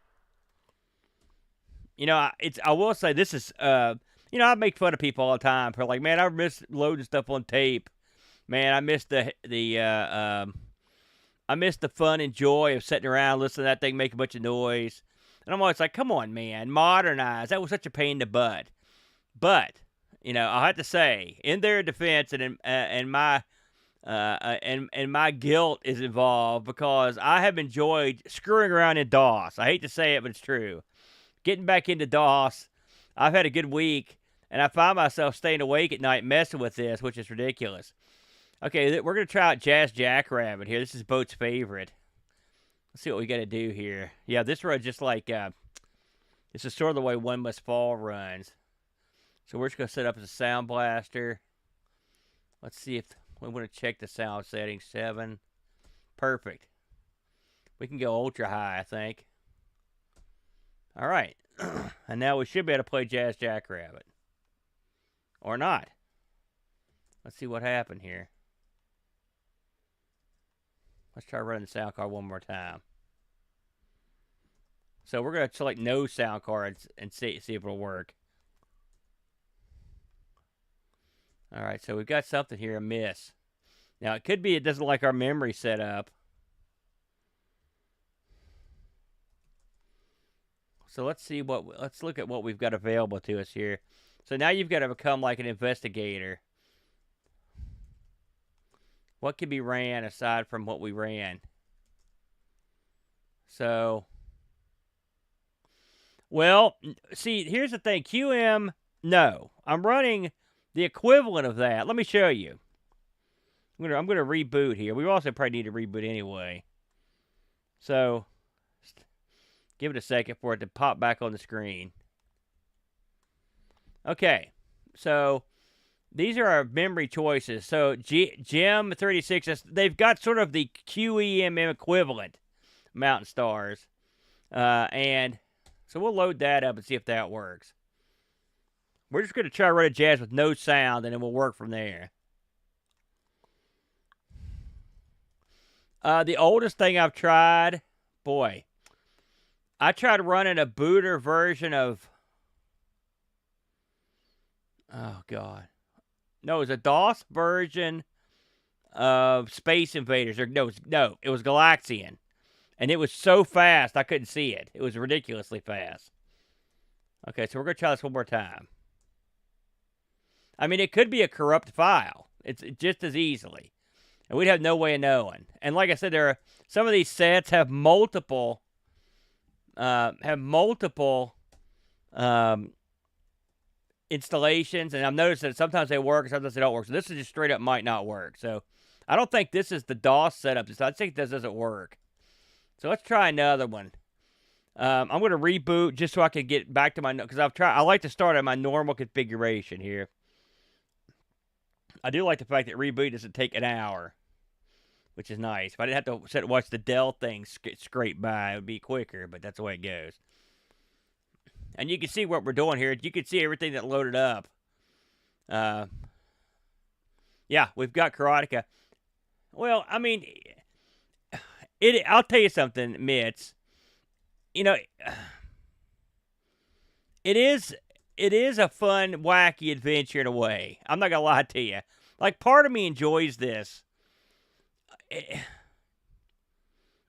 You know, I will say this is, you know, I make fun of people all the time for like, man, I miss loading stuff on tape. Man, I miss I miss the fun and joy of sitting around listening to that thing make a bunch of noise. And I'm always like, come on, man, modernize. That was such a pain in the butt. But, you know, I have to say, in their defense and my guilt is involved because I have enjoyed screwing around in DOS. I hate to say it, but it's true. Getting back into DOS, I've had a good week, and I find myself staying awake at night messing with this, which is ridiculous. Okay, we're going to try out Jazz Jackrabbit here. This is Boat's favorite. Let's see what we got to do here. Yeah, this runs just like, this is sort of the way One Must Fall runs. So we're just going to set up as a sound blaster. Let's see if we want to check the sound settings. 7. Perfect. We can go ultra high, I think. All right. And now we should be able to play Jazz Jackrabbit. Or not. Let's see what happened here. Let's try running the sound card one more time. So we're going to select no sound cards and see if it'll work. All right, so we've got something here amiss. Now, it could be it doesn't like our memory set up. So let's look at what we've got available to us here. So now you've got to become like an investigator. What could be ran aside from what we ran? So, well, see, here's the thing. QM, no. I'm running the equivalent of that. Let me show you. I'm gonna reboot here. We also probably need to reboot anyway. So, give it a second for it to pop back on the screen. Okay, so these are our memory choices. So GEM36, they've got sort of the QEMM equivalent, Mountain Stars. And so we'll load that up and see if that works. We're just going to try to run a Jazz with no sound, and then we'll work from there. The oldest thing I've tried, boy, I tried running a booter version of, oh, God. No, it was a DOS version of Space Invaders. No, it was Galaxian. And it was so fast, I couldn't see it. It was ridiculously fast. Okay, so we're going to try this one more time. I mean, it could be a corrupt file. It's just as easily. And we'd have no way of knowing. And like I said, some of these sets have multiple installations, and I've noticed that sometimes they work, sometimes they don't work. So this is just straight up might not work. So I don't think this is the DOS setup. I think this doesn't work. So let's try another one. I'm going to reboot just so I can get back to my, because I like to start at my normal configuration here. I do like the fact that reboot doesn't take an hour, which is nice. If I didn't have to sit and watch the Dell thing scrape by, it would be quicker, but that's the way it goes. And you can see what we're doing here. You can see everything that loaded up. Yeah, we've got Karateka. Well, I mean, I'll tell you something, Mitz. You know, it is a fun, wacky adventure in a way. I'm not going to lie to you. Like, part of me enjoys this.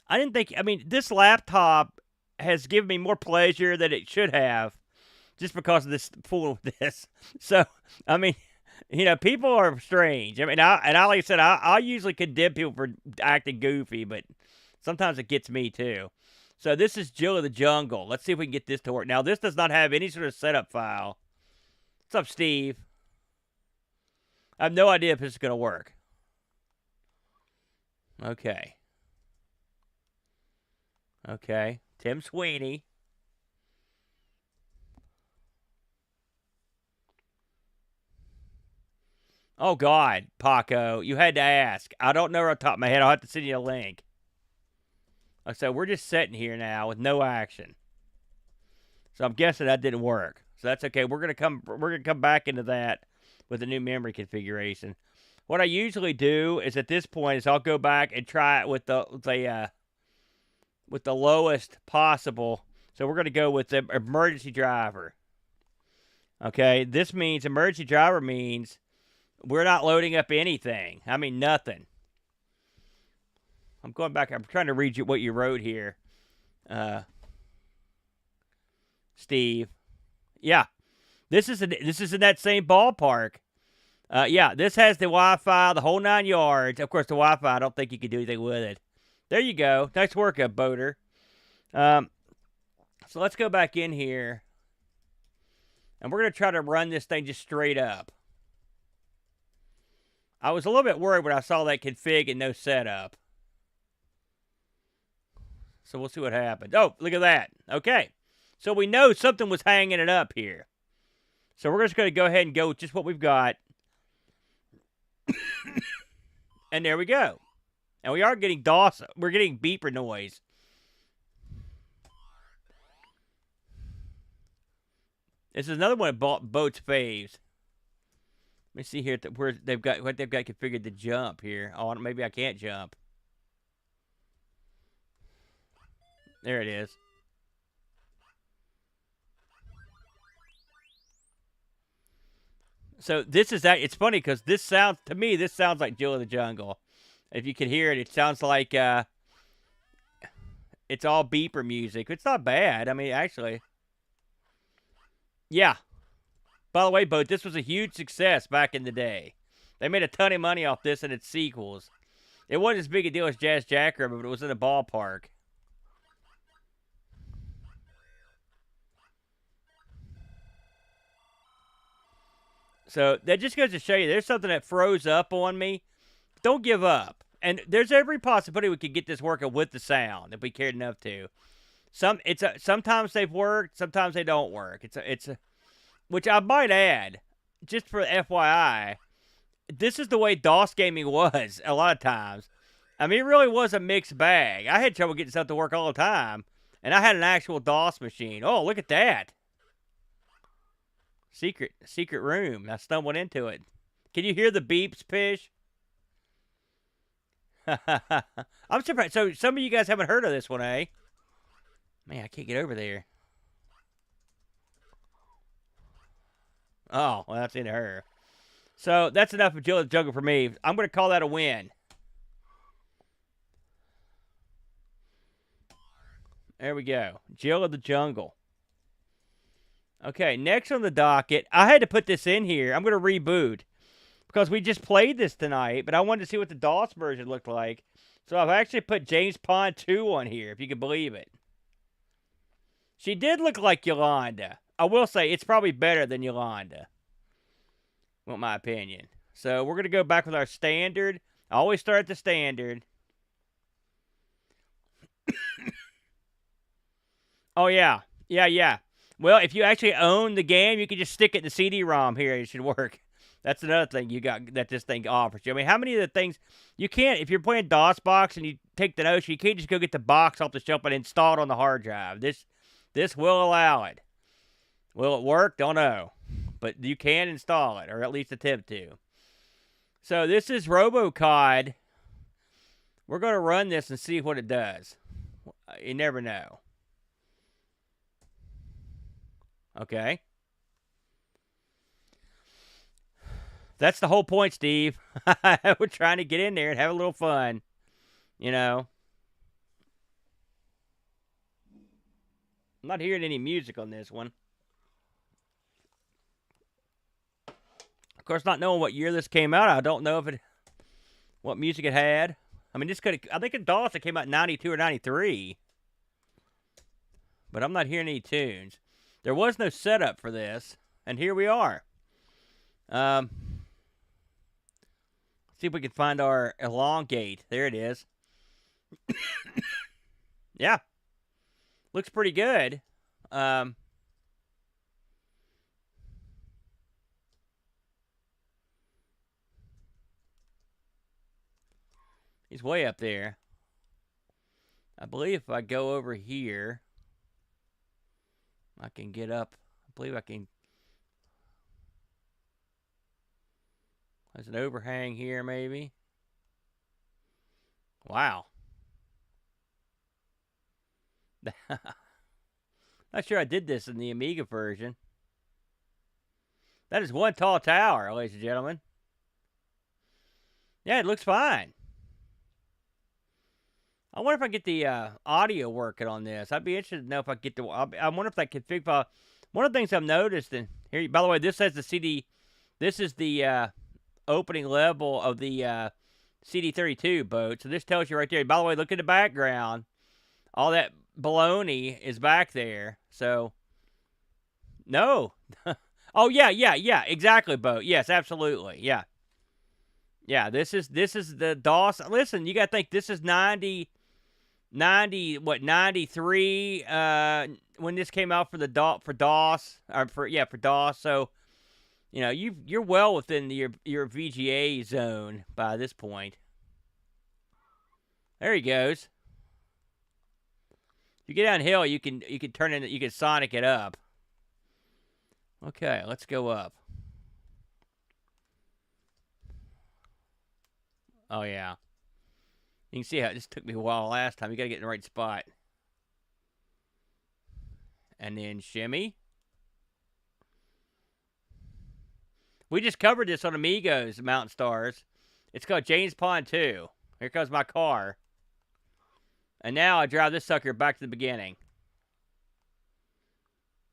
I didn't think, I mean, this laptop has given me more pleasure than it should have just because of this fool with this. So, I mean, you know, people are strange. I mean, like I said, I usually condemn people for acting goofy, but sometimes it gets me too. So this is Jill of the Jungle. Let's see if we can get this to work. Now, this does not have any sort of setup file. What's up, Steve? I have no idea if this is going to work. Okay. Okay. Tim Sweeney. Oh, God, Paco, you had to ask. I don't know off the top of my head. I'll have to send you a link. Like I said, we're just sitting here now with no action. So I'm guessing that didn't work. So that's okay. We're gonna come back into that with the new memory configuration. What I usually do is at this point is I'll go back and try it with the lowest possible. So we're gonna go with the emergency driver. Okay, this means emergency driver means we're not loading up anything. I mean nothing. I'm going back. I'm trying to read you what you wrote here, Steve. Yeah, this is in that same ballpark. Yeah, this has the Wi-Fi, the whole 9 yards. Of course, the Wi-Fi, I don't think you can do anything with it. There you go. Nice work, Boater. So let's go back in here. And we're going to try to run this thing just straight up. I was a little bit worried when I saw that config and no setup. So we'll see what happens. Oh, look at that. Okay. So we know something was hanging it up here. So we're just going to go ahead and go with just what we've got. And there we go. And we are getting DOS. We're getting beeper noise. This is another one of Boat's faves. Let me see here where they've got configured to jump here. Oh, maybe I can't jump. There it is. So this is that. It's funny because this sounds like Jill of the Jungle. If you can hear it, it sounds like it's all beeper music. It's not bad. I mean, actually, yeah. By the way, Boat, this was a huge success back in the day. They made a ton of money off this and its sequels. It wasn't as big a deal as Jazz Jackrabbit, but it was in the ballpark. So that just goes to show you there's something that froze up on me. Don't give up. And there's every possibility we could get this working with the sound if we cared enough to. Sometimes they've worked, sometimes they don't work. Which I might add, just for FYI, this is the way DOS gaming was a lot of times. I mean, it really was a mixed bag. I had trouble getting stuff to work all the time, and I had an actual DOS machine. Oh, look at that. Secret room. I stumbled into it. Can you hear the beeps, Pish? I'm surprised. So some of you guys haven't heard of this one, eh? Man, I can't get over there. Oh, well, that's into her. So that's enough of Jill of the Jungle for me. I'm going to call that a win. There we go. Jill of the Jungle. Okay, next on the docket, I had to put this in here. I'm going to reboot because we just played this tonight, but I wanted to see what the DOS version looked like. So I've actually put James Pond 2 on here, if you can believe it. She did look like Yolanda. I will say, it's probably better than Yolanda. Well, my opinion. So we're going to go back with our standard. I always start at the standard. Oh, yeah. Yeah. Well, if you actually own the game, you can just stick it in the CD-ROM here. It should work. That's another thing you got that this thing offers you. I mean, how many of the things you can't, if you're playing DOSBox and you take the notion, you can't just go get the box off the shelf and install it on the hard drive. This will allow it. Will it work? Don't know. But you can install it, or at least attempt to. So this is RoboCod. We're going to run this and see what it does. You never know. Okay. That's the whole point, Steve. We're trying to get in there and have a little fun. You know. I'm not hearing any music on this one. Of course, not knowing what year this came out, I don't know what music it had. I mean, I think in DOS it came out in 92 or 93. But I'm not hearing any tunes. There was no setup for this, and here we are. See if we can find our elongate. There it is. Yeah. looks pretty good. He's way up there. I believe if I go over here, I can get up. I believe I can. There's an overhang here, maybe. Wow. Not sure I did this in the Amiga version. That is one tall tower, ladies and gentlemen. Yeah, it looks fine. I wonder if I get the audio working on this. I'd be interested to know if I get the. I wonder if that config file. One of the things I've noticed, and here, by the way, this has the CD. This is the opening level of the CD32 boat. So this tells you right there. By the way, look at the background. All that baloney is back there. So, no. Oh yeah, exactly, boat. Yes, absolutely, yeah. Yeah, this is the DOS. Listen, you got to think this is 93 when this came out for DOS for DOS. So, you know, you're well within your VGA zone by this point. There he goes. If you get downhill, you can turn in, you can sonic it up. Okay, let's go up. Oh, yeah. You can see how this took me a while last time. You got to get in the right spot. And then shimmy. We just covered this on Amigos, Mountain Stars. It's called James Pond 2. Here comes my car. And now I drive this sucker back to the beginning.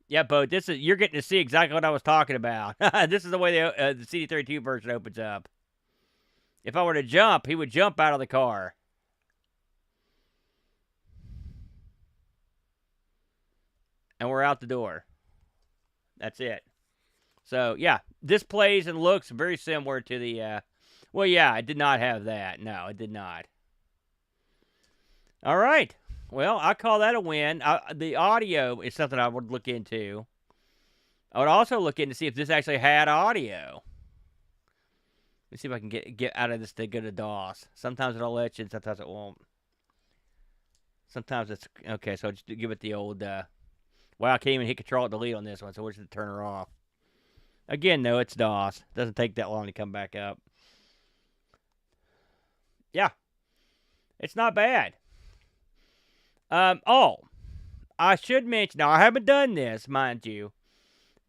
Yeah, Bo, you're getting to see exactly what I was talking about. This is the way the CD32 version opens up. If I were to jump, he would jump out of the car. And we're out the door. That's it. So, yeah, this plays and looks very similar to the... well, yeah, I did not have that. No, it did not. All right. Well, I call that a win. The audio is something I would look into. I would also look in to see if this actually had audio. Let me see if I can get out of this to go to DOS. Sometimes it'll let you, and sometimes it won't. Sometimes it's... Okay, so I'll just give it the old... Wow, I can't even hit Control-Delete on this one, so we're just going to turn her off. Again, no, it's DOS. It doesn't take that long to come back up. Yeah. It's not bad. Oh, I should mention... Now, I haven't done this, mind you.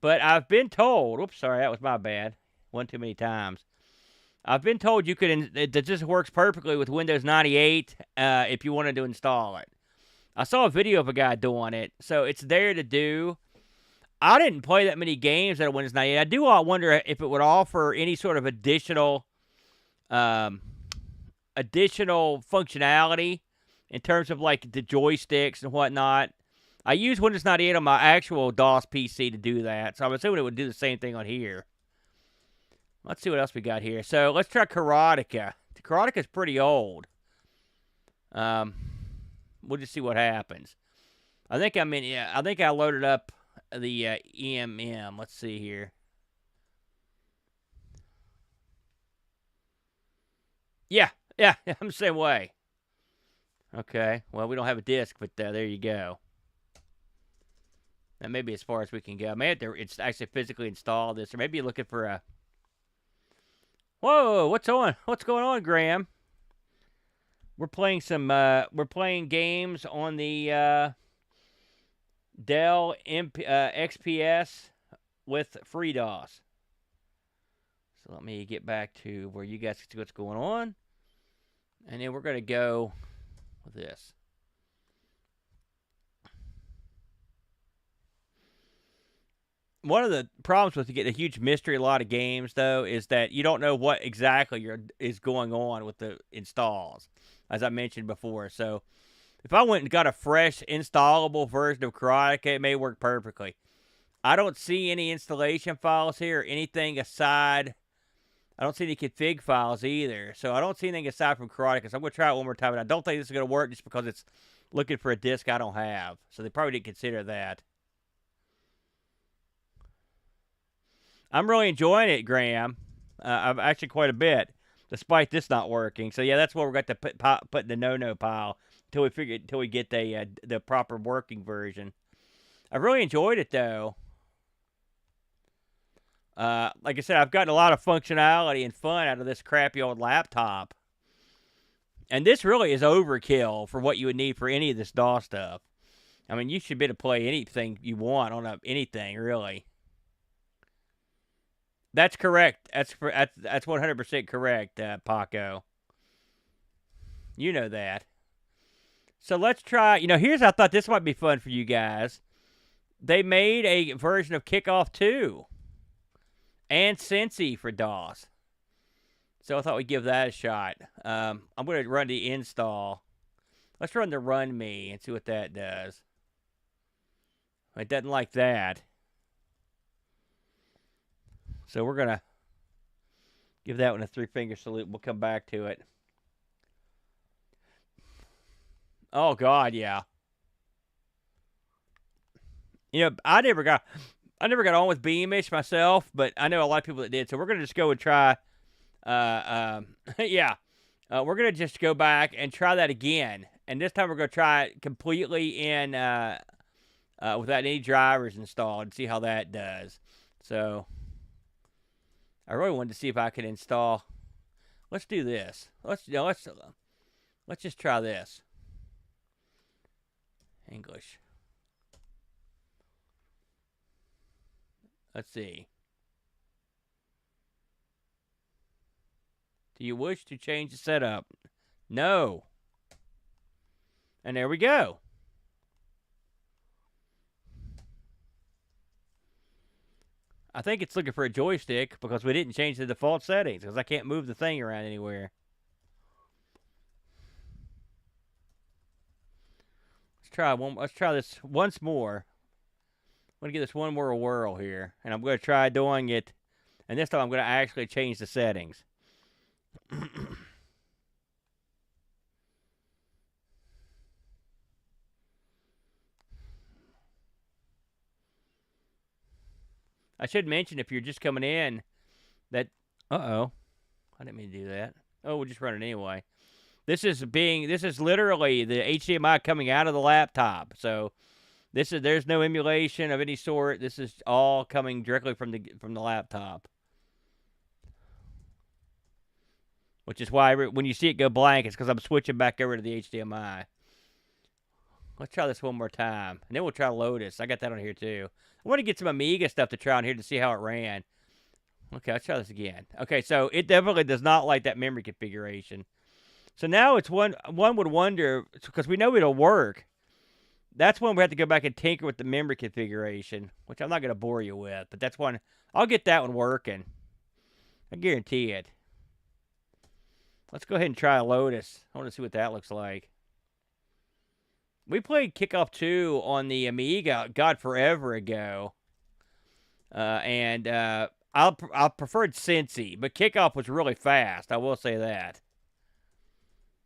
But I've been told... Oops, sorry, that was my bad. One too many times. I've been told you could... That this works perfectly with Windows 98 if you wanted to install it. I saw a video of a guy doing it, so it's there to do. I didn't play that many games out of Windows 98. I do wonder if it would offer any sort of additional functionality in terms of like the joysticks and whatnot. I use Windows 98 on my actual DOS PC to do that, so I'm assuming it would do the same thing on here. Let's see what else we got here. So let's try Karateka. Karateka's pretty old. We'll just see what happens. I think I think I loaded up the EMM. Let's see here. Yeah, I'm the same way. Okay, well, we don't have a disc, but there you go. That may be as far as we can go. Maybe it's actually physically installed this, or maybe you're looking for a... Whoa, what's on? What's going on, Graham? We're playing games on the Dell XPS with FreeDOS. So let me get back to where you guys can see what's going on. And then we're going to go with this. One of the problems with getting a huge mystery, a lot of games, though, is that you don't know what exactly is going on with the installs, as I mentioned before. So if I went and got a fresh installable version of Karateka, it may work perfectly. I don't see any installation files here or anything aside I don't see any config files either. So I don't see anything aside from Karate. So I'm going to try it one more time. And I don't think this is going to work just because it's looking for a disk I don't have. So they probably didn't consider that. I'm really enjoying it, Graham. I'm actually quite a bit, despite this not working. So yeah, that's what we're going to put in the no-no pile until we get the proper working version. I really enjoyed it though. Like I said, I've gotten a lot of functionality and fun out of this crappy old laptop. And this really is overkill for what you would need for any of this DOS stuff. I mean, you should be able to play anything you want on anything, really. That's correct. That's 100% correct, Paco. You know that. So let's try. I thought this might be fun for you guys. They made a version of Kickoff 2 and Cincy for DOS. So I thought we'd give that a shot. I'm going to run the install. Let's run the run me and see what that does. It doesn't like that. So we're going to give that one a 3-finger salute. We'll come back to it. Oh, God, yeah. I never got on with Beamish myself, but I know a lot of people that did. So we're going to just go and try. Yeah. We're going to just go back and try that again. And this time we're going to try it completely in without any drivers installed and see how that does. So I really wanted to see if I could install. Let's do this. Let's just try this. English. Let's see. Do you wish to change the setup? No. And there we go. I think it's looking for a joystick because we didn't change the default settings because I can't move the thing around anywhere. Let's try this once more. I'm going to give this one more whirl here. And I'm going to try doing it. And this time I'm going to actually change the settings. I should mention if you're just coming in that... Uh-oh. I didn't mean to do that. Oh, we'll just run it anyway. This is literally the HDMI coming out of the laptop. So there's no emulation of any sort. This is all coming directly from the laptop. Which is why when you see it go blank, it's because I'm switching back over to the HDMI. Let's try this one more time. And then we'll try Lotus. I got that on here too. I want to get some Amiga stuff to try on here to see how it ran. Okay, let's try this again. Okay, so it definitely does not like that memory configuration. So now it's one would wonder, because we know it'll work. That's when we have to go back and tinker with the memory configuration, which I'm not going to bore you with. But that's one. I'll get that one working. I guarantee it. Let's go ahead and try a Lotus. I want to see what that looks like. We played Kickoff 2 on the Amiga, God, forever ago. I preferred Cincy, but Kickoff was really fast. I will say that.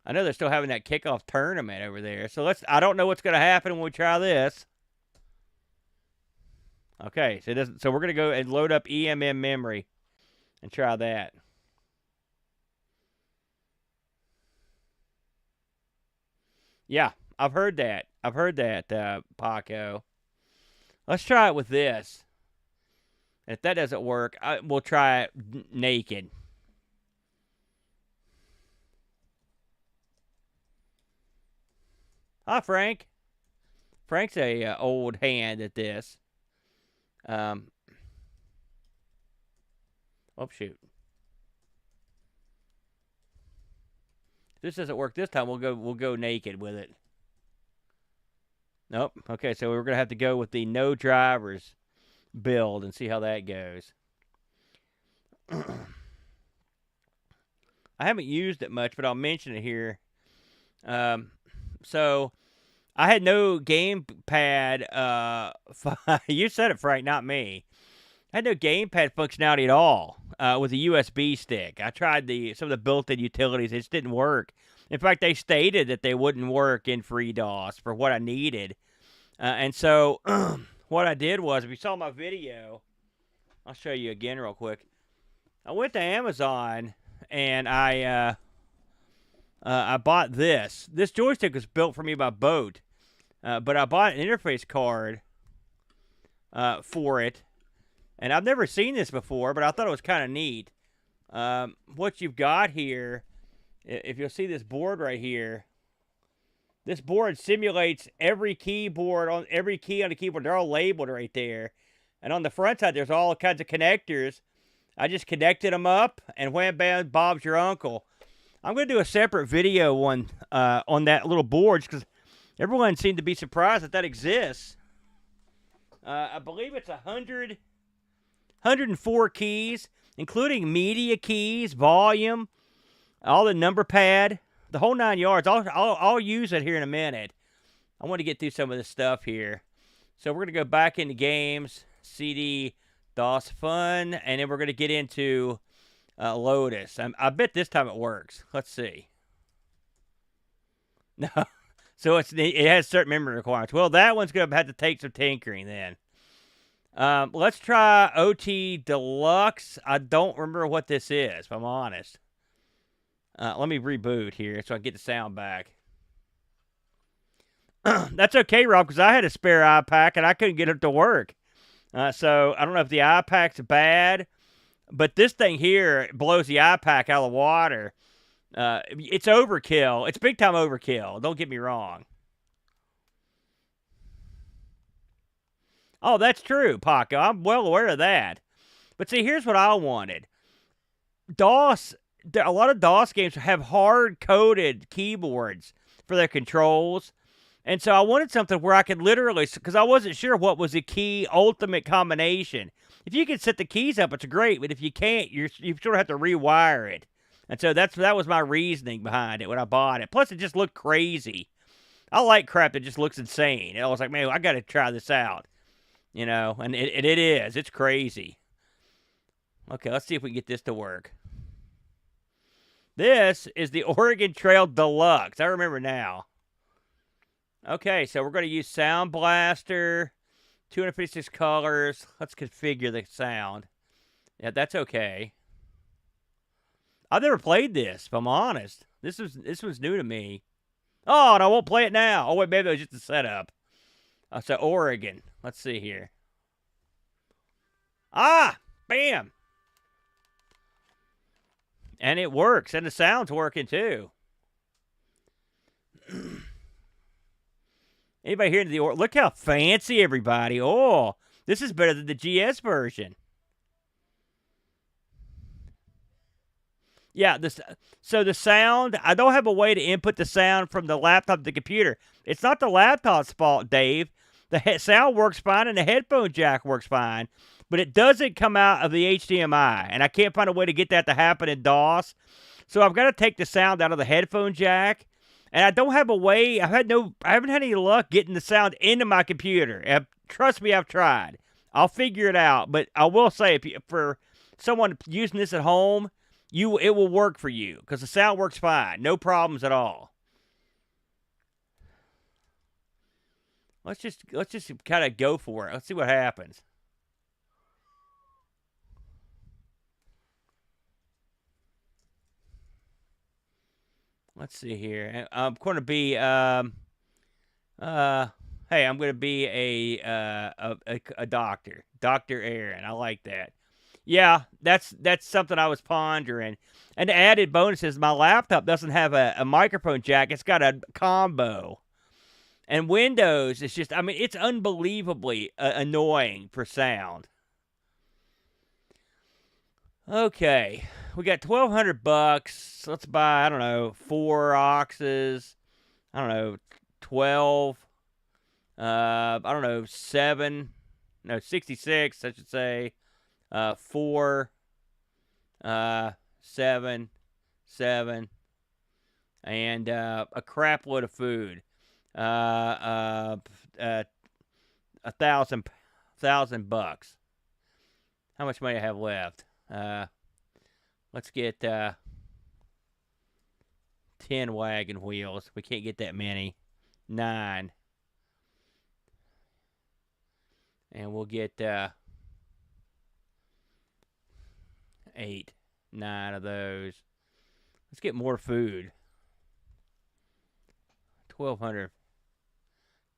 I know they're still having that Kickoff tournament over there. So I don't know what's going to happen when we try this. Okay, so we're going to go and load up EMM memory and try that. Yeah, I've heard that. Paco. Let's try it with this. If that doesn't work, we'll try it naked. Hi, Frank. Frank's a old hand at this. Oh, shoot. If this doesn't work this time, we'll go naked with it. Nope. Okay, so we're gonna have to go with the no drivers build and see how that goes. I haven't used it much, but I'll mention it here. So I had no gamepad. You said it, Frank, not me. I had no gamepad functionality at all with a USB stick. I tried some of the built-in utilities. It just didn't work. In fact, they stated that they wouldn't work in FreeDOS for what I needed. And so what I did was, if you saw my video, I'll show you again real quick. I went to Amazon and I bought this. This joystick was built for me by Boat, but I bought an interface card for it. And I've never seen this before, but I thought it was kind of neat. What you've got here, if you'll see this board right here, this board simulates every keyboard on every key on the keyboard. They're all labeled right there. And on the front side, there's all kinds of connectors. I just connected them up, and wham, bam, Bob's your uncle. I'm going to do a separate video on that little board because everyone seemed to be surprised that exists. I believe it's 104 keys, including media keys, volume, all the number pad, the whole 9 yards. I'll use it here in a minute. I want to get through some of this stuff here. So we're going to go back into games, CD, DOS Fun, and then we're going to get into Lotus. I bet this time it works. Let's see. No. So it has certain memory requirements. Well, that one's going to have to take some tinkering then. Let's try OT Deluxe. I don't remember what this is, if I'm honest. Let me reboot here so I can get the sound back. That's okay, Rob, because I had a spare iPack and I couldn't get it to work. So I don't know if the iPack's bad, but this thing here blows the iPack out of the water. It's overkill. It's big time overkill. Don't get me wrong. Oh, that's true, Paco. I'm well aware of that. But see, here's what I wanted. DOS, a lot of DOS games have hard-coded keyboards for their controls. And so I wanted something where I could literally, because I wasn't sure what was the key ultimate combination. If you can set the keys up, it's great. But if you can't, you sort of have to rewire it. And so that was my reasoning behind it when I bought it. Plus, it just looked crazy. I like crap that just looks insane. I was like, man, I got to try this out. You know, and it is. It's crazy. Okay, let's see if we can get this to work. This is the Oregon Trail Deluxe. I remember now. Okay, so we're going to use Sound Blaster, 256 colors. Let's configure the sound. Yeah, that's okay. I've never played this, if I'm honest. This was new to me. Oh, and I won't play it now. Oh, wait, maybe it was just a setup. So Oregon. Let's see here. Ah! Bam! And it works. And the sound's working, too. Anybody here in the... Look how fancy, everybody. Oh, this is better than the GS version. Yeah, so the sound... I don't have a way to input the sound from the laptop to the computer. It's not the laptop's fault, Dave. The sound works fine and the headphone jack works fine, but it doesn't come out of the HDMI, and I can't find a way to get that to happen in DOS. So I've got to take the sound out of the headphone jack, and I don't have a way. I haven't had any luck getting the sound into my computer. Trust me, I've tried. I'll figure it out, but I will say, for someone using this at home, it will work for you because the sound works fine, no problems at all. Let's just kind of go for it. Let's see what happens. Let's see here. I'm going to be hey, I'm going to be a doctor, Dr. Aaron. I like that. Yeah, that's something I was pondering. And the added bonus is my laptop doesn't have a microphone jack. It's got a combo. And Windows, it's just, I mean, it's unbelievably annoying for sound. Okay, we got $1,200. Let's buy, I don't know, 4 auxes. I don't know, 12. I don't know, 66, I should say. 4, 7, and a crap load of food. $1,000 bucks. How much money I have left? Let's get 10 wagon wheels. We can't get that many. 9. And we'll get 8, 9 of those. Let's get more food. 1,200.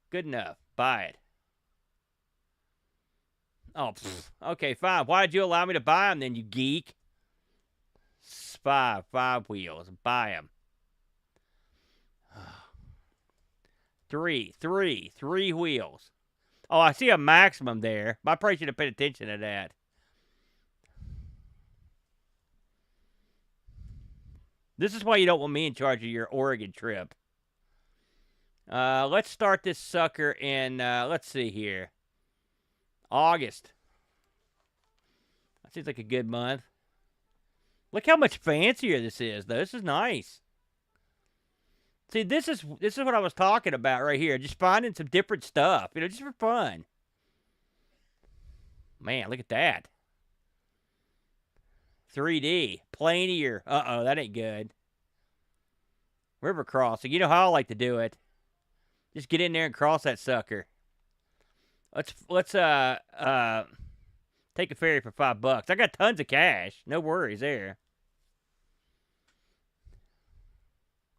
Good enough. Buy it. Oh, okay, fine. Why did you allow me to buy them then, you geek? 5 wheels. Buy them. 3 wheels. Oh, I see a maximum there. I probably should have paid attention to that. This is why you don't want me in charge of your Oregon trip. Let's start this sucker in, let's see here. August. That seems like a good month. Look how much fancier this is, though. This is nice. See, this is what I was talking about right here. Just finding some different stuff, just for fun. Man, look at that. 3D. Plainier. Uh-oh, that ain't good. River crossing. You know how I like to do it. Just get in there and cross that sucker. Let's take a ferry for $5. I got tons of cash. No worries there.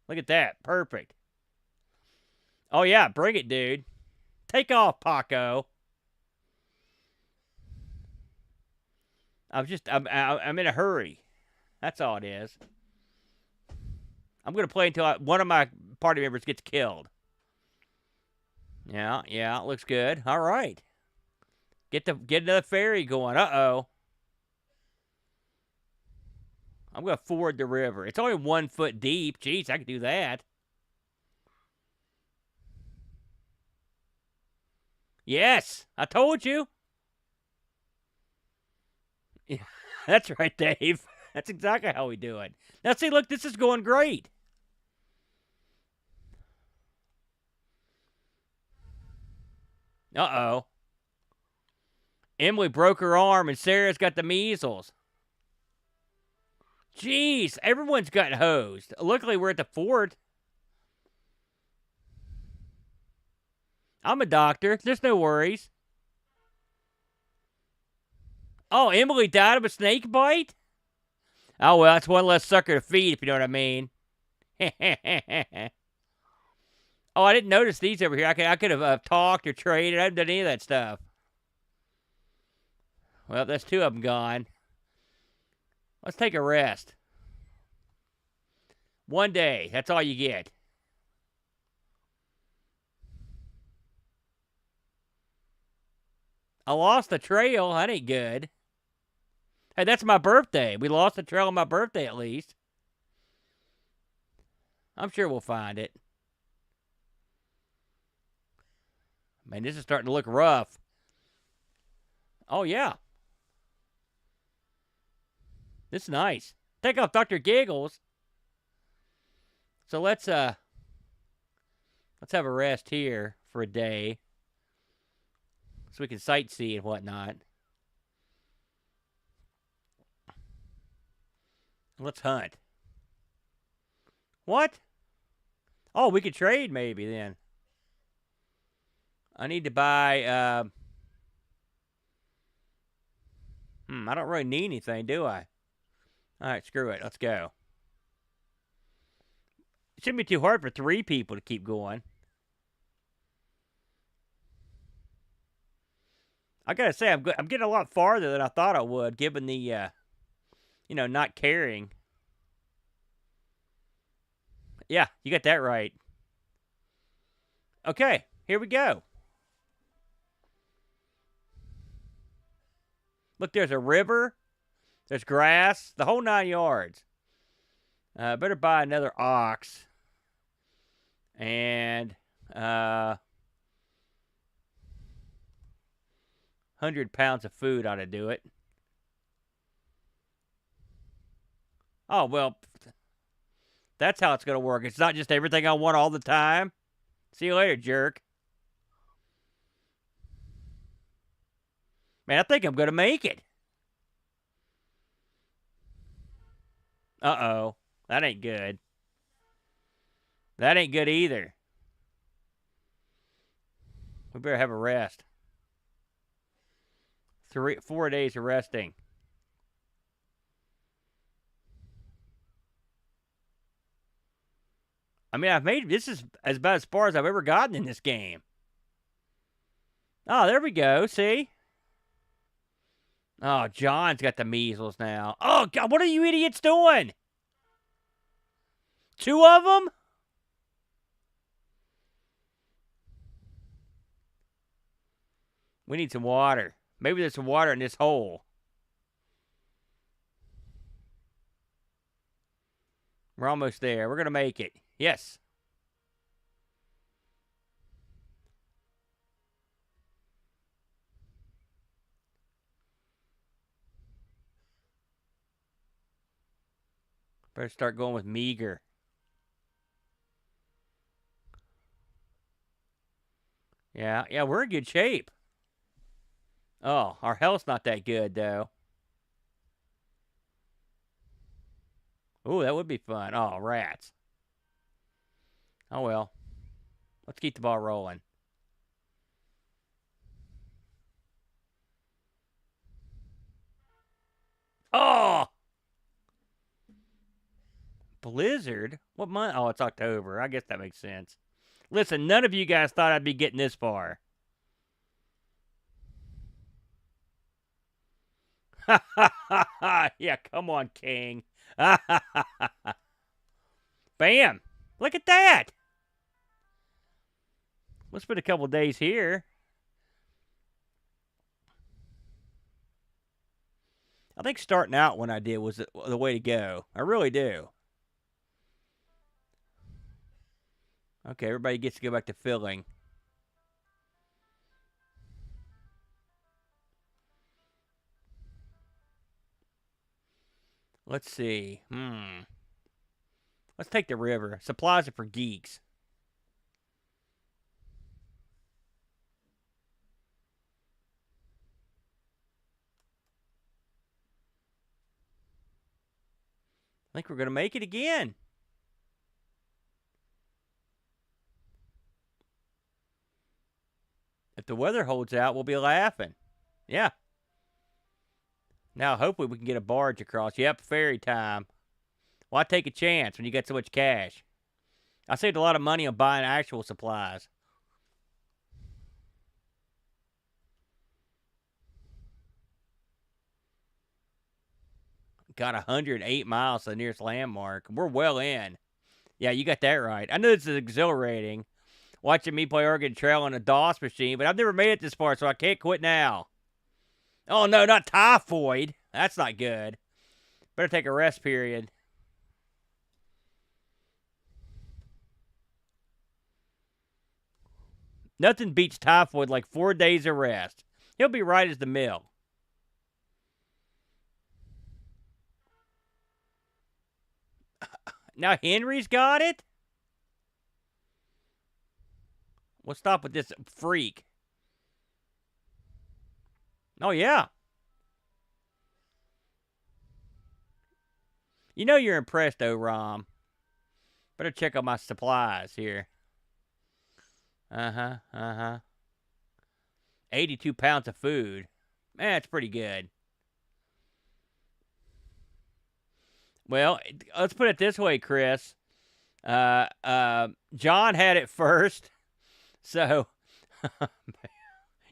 Look at that. Perfect. Oh, yeah. Bring it, dude. Take off, Paco. I'm in a hurry. That's all it is. I'm going to play until one of my party members gets killed. Yeah, it looks good. All right. Get another ferry going. Uh-oh. I'm going to ford the river. It's only 1 foot deep. Jeez, I could do that. Yes, I told you. Yeah, that's right, Dave. That's exactly how we do it. Now, see, look, this is going great. Uh-oh. Emily broke her arm, and Sarah's got the measles. Jeez, everyone's gotten hosed. Luckily, we're at the fort. I'm a doctor. There's no worries. Oh, Emily died of a snake bite? Oh, well, that's one less sucker to feed, if you know what I mean. Oh, I didn't notice these over here. I could have talked or traded. I haven't done any of that stuff. Well, that's 2 of them gone. Let's take a rest. 1 day. That's all you get. I lost the trail. That ain't good. Hey, that's my birthday. We lost the trail on my birthday, at least. I'm sure we'll find it. Man, this is starting to look rough. Oh, yeah. This is nice. Take off Dr. Giggles. So let's have a rest here for a day. So we can sightsee and whatnot. Let's hunt. What? Oh, we could trade maybe then. I need to buy, I don't really need anything, do I? All right, screw it. Let's go. It shouldn't be too hard for 3 people to keep going. I gotta say, I'm getting a lot farther than I thought I would, given the, not carrying. Yeah, you got that right. Okay, here we go. Look, there's a river. There's grass. The whole 9 yards. Better buy another ox. And 100 pounds of food ought to do it. Oh, well, that's how it's going to work. It's not just everything I want all the time. See you later, jerk. Man, I think I'm going to make it. Uh-oh. That ain't good. That ain't good either. We better have a rest. 4 days of resting. I mean, this is about as far as I've ever gotten in this game. Oh, there we go. See? Oh, John's got the measles now. Oh, God, what are you idiots doing? 2 of them? We need some water. Maybe there's some water in this hole. We're almost there. We're going to make it. Yes. Better start going with meager. Yeah, we're in good shape. Oh, our health's not that good, though. Ooh, that would be fun. Oh, rats. Oh, well. Let's keep the ball rolling. Oh! Blizzard? What month? Oh, it's October. I guess that makes sense. Listen, none of you guys thought I'd be getting this far. Ha ha ha ha! Yeah, come on, King. Bam! Look at that! Let's spend a couple days here. I think starting out when I did was the way to go. I really do. Okay, everybody gets to go back to filling. Let's see. Let's take the river. Supplies are for geeks. I think we're going to make it again. If the weather holds out, we'll be laughing. Yeah. Now, hopefully we can get a barge across. Yep, ferry time. Why take a chance when you got so much cash? I saved a lot of money on buying actual supplies. Got 108 miles to the nearest landmark. We're well in. Yeah, you got that right. I know this is exhilarating, watching me play Oregon Trail on a DOS machine, but I've never made it this far, so I can't quit now. Oh, no, not typhoid. That's not good. Better take a rest period. Nothing beats typhoid like 4 days of rest. He'll be right as the mill. Now Henry's got it? We'll stop with this freak. Oh, yeah. You know you're impressed, though, Rom. Better check out my supplies here. 82 pounds of food. Man, that's pretty good. Well, let's put it this way, Chris. John had it first. So,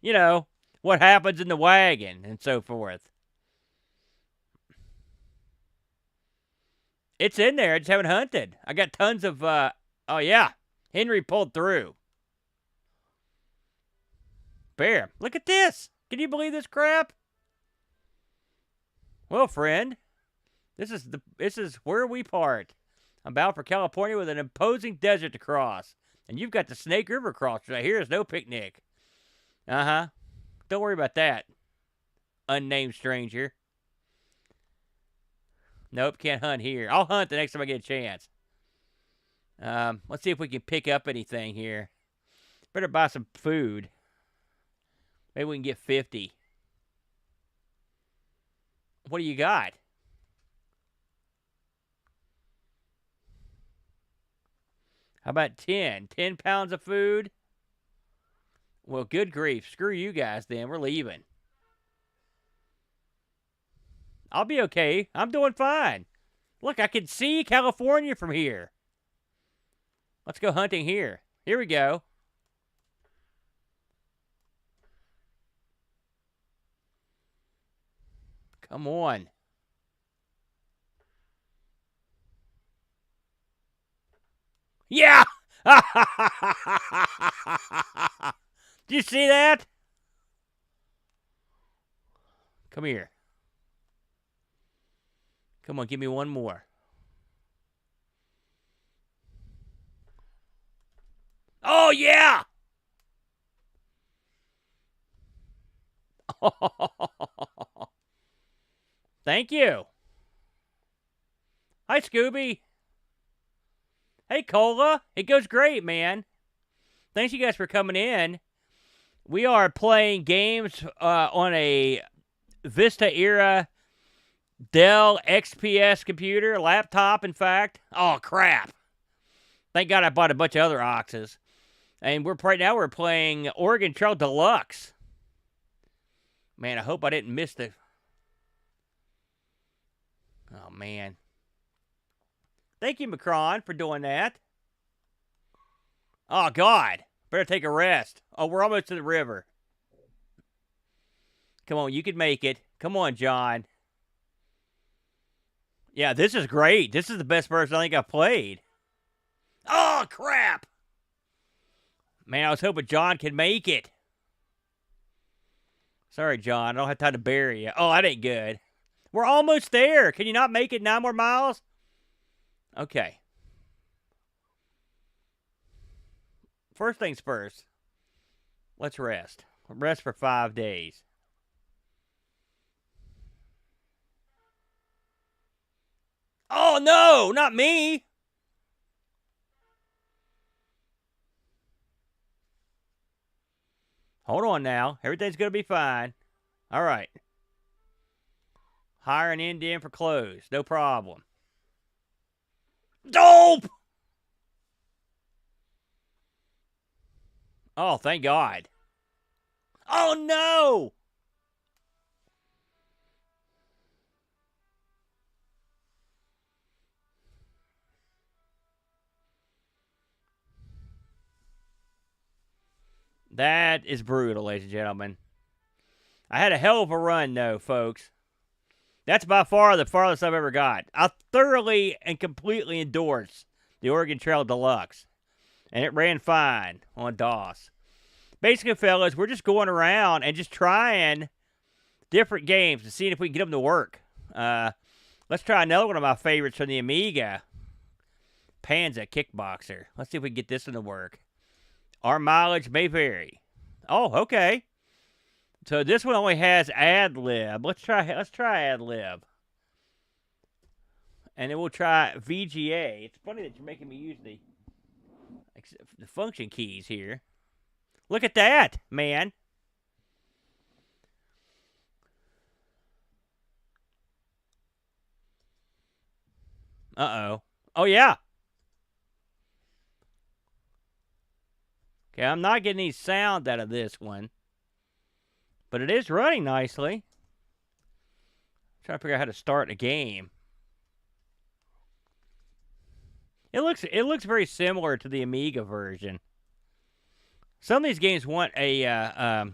you know, what happens in the wagon and so forth. It's in there. I just haven't hunted. I got tons of, oh, yeah. Henry pulled through. Bear, look at this. Can you believe this crap? Well, friend, this is where we part. I'm bound for California with an imposing desert to cross. And you've got the Snake River crossing right here. It's no picnic. Don't worry about that, unnamed stranger. Nope, can't hunt here. I'll hunt the next time I get a chance. Let's see if we can pick up anything here. Better buy some food. Maybe we can get 50. What do you got? How about 10? 10 pounds of food? Well, good grief. Screw you guys then. We're leaving. I'll be okay. I'm doing fine. Look, I can see California from here. Let's go hunting here. Here we go. Come on. Yeah! Did you see that? Come here. Come on, give me one more. Oh, yeah! Thank you. Hi, Scooby. Hey, Cola. It goes great, man. Thanks you guys for coming in. We are playing games on a Vista era Dell XPS computer, laptop, in fact. Oh, crap. Thank God I bought a bunch of other Oxes. And right now we're playing Oregon Trail Deluxe. Man, I hope I didn't miss the... Oh, man. Thank you, Macron, for doing that. Oh, God. Better take a rest. Oh, we're almost to the river. Come on, you can make it. Come on, John. Yeah, this is great. This is the best version I think I've played. Oh, crap. Man, I was hoping John could make it. Sorry, John. I don't have time to bury you. Oh, that ain't good. We're almost there. Can you not make it 9 more miles? Okay. First things first. Let's rest. Rest for 5 days. Oh, no! Not me! Hold on now. Everything's going to be fine. All right. Hire an Indian for clothes. No problem. Dope! Oh, thank God. Oh, no! That is brutal, ladies and gentlemen. I had a hell of a run, though, folks. That's by far the farthest I've ever got. I thoroughly and completely endorse the Oregon Trail Deluxe. And it ran fine on DOS. Basically, fellas, we're just going around and just trying different games and seeing if we can get them to work. Let's try another one of my favorites from the Amiga. Panza Kickboxer. Let's see if we can get this one to work. Our mileage may vary. Oh, okay. So this one only has ad lib. Let's try ad lib. And then we'll try VGA. It's funny that you're making me use the function keys here. Look at that, man. Uh-oh. Oh, yeah. Okay, I'm not getting any sound out of this one. But it is running nicely. I'm trying to figure out how to start a game. It looks very similar to the Amiga version. Some of these games want a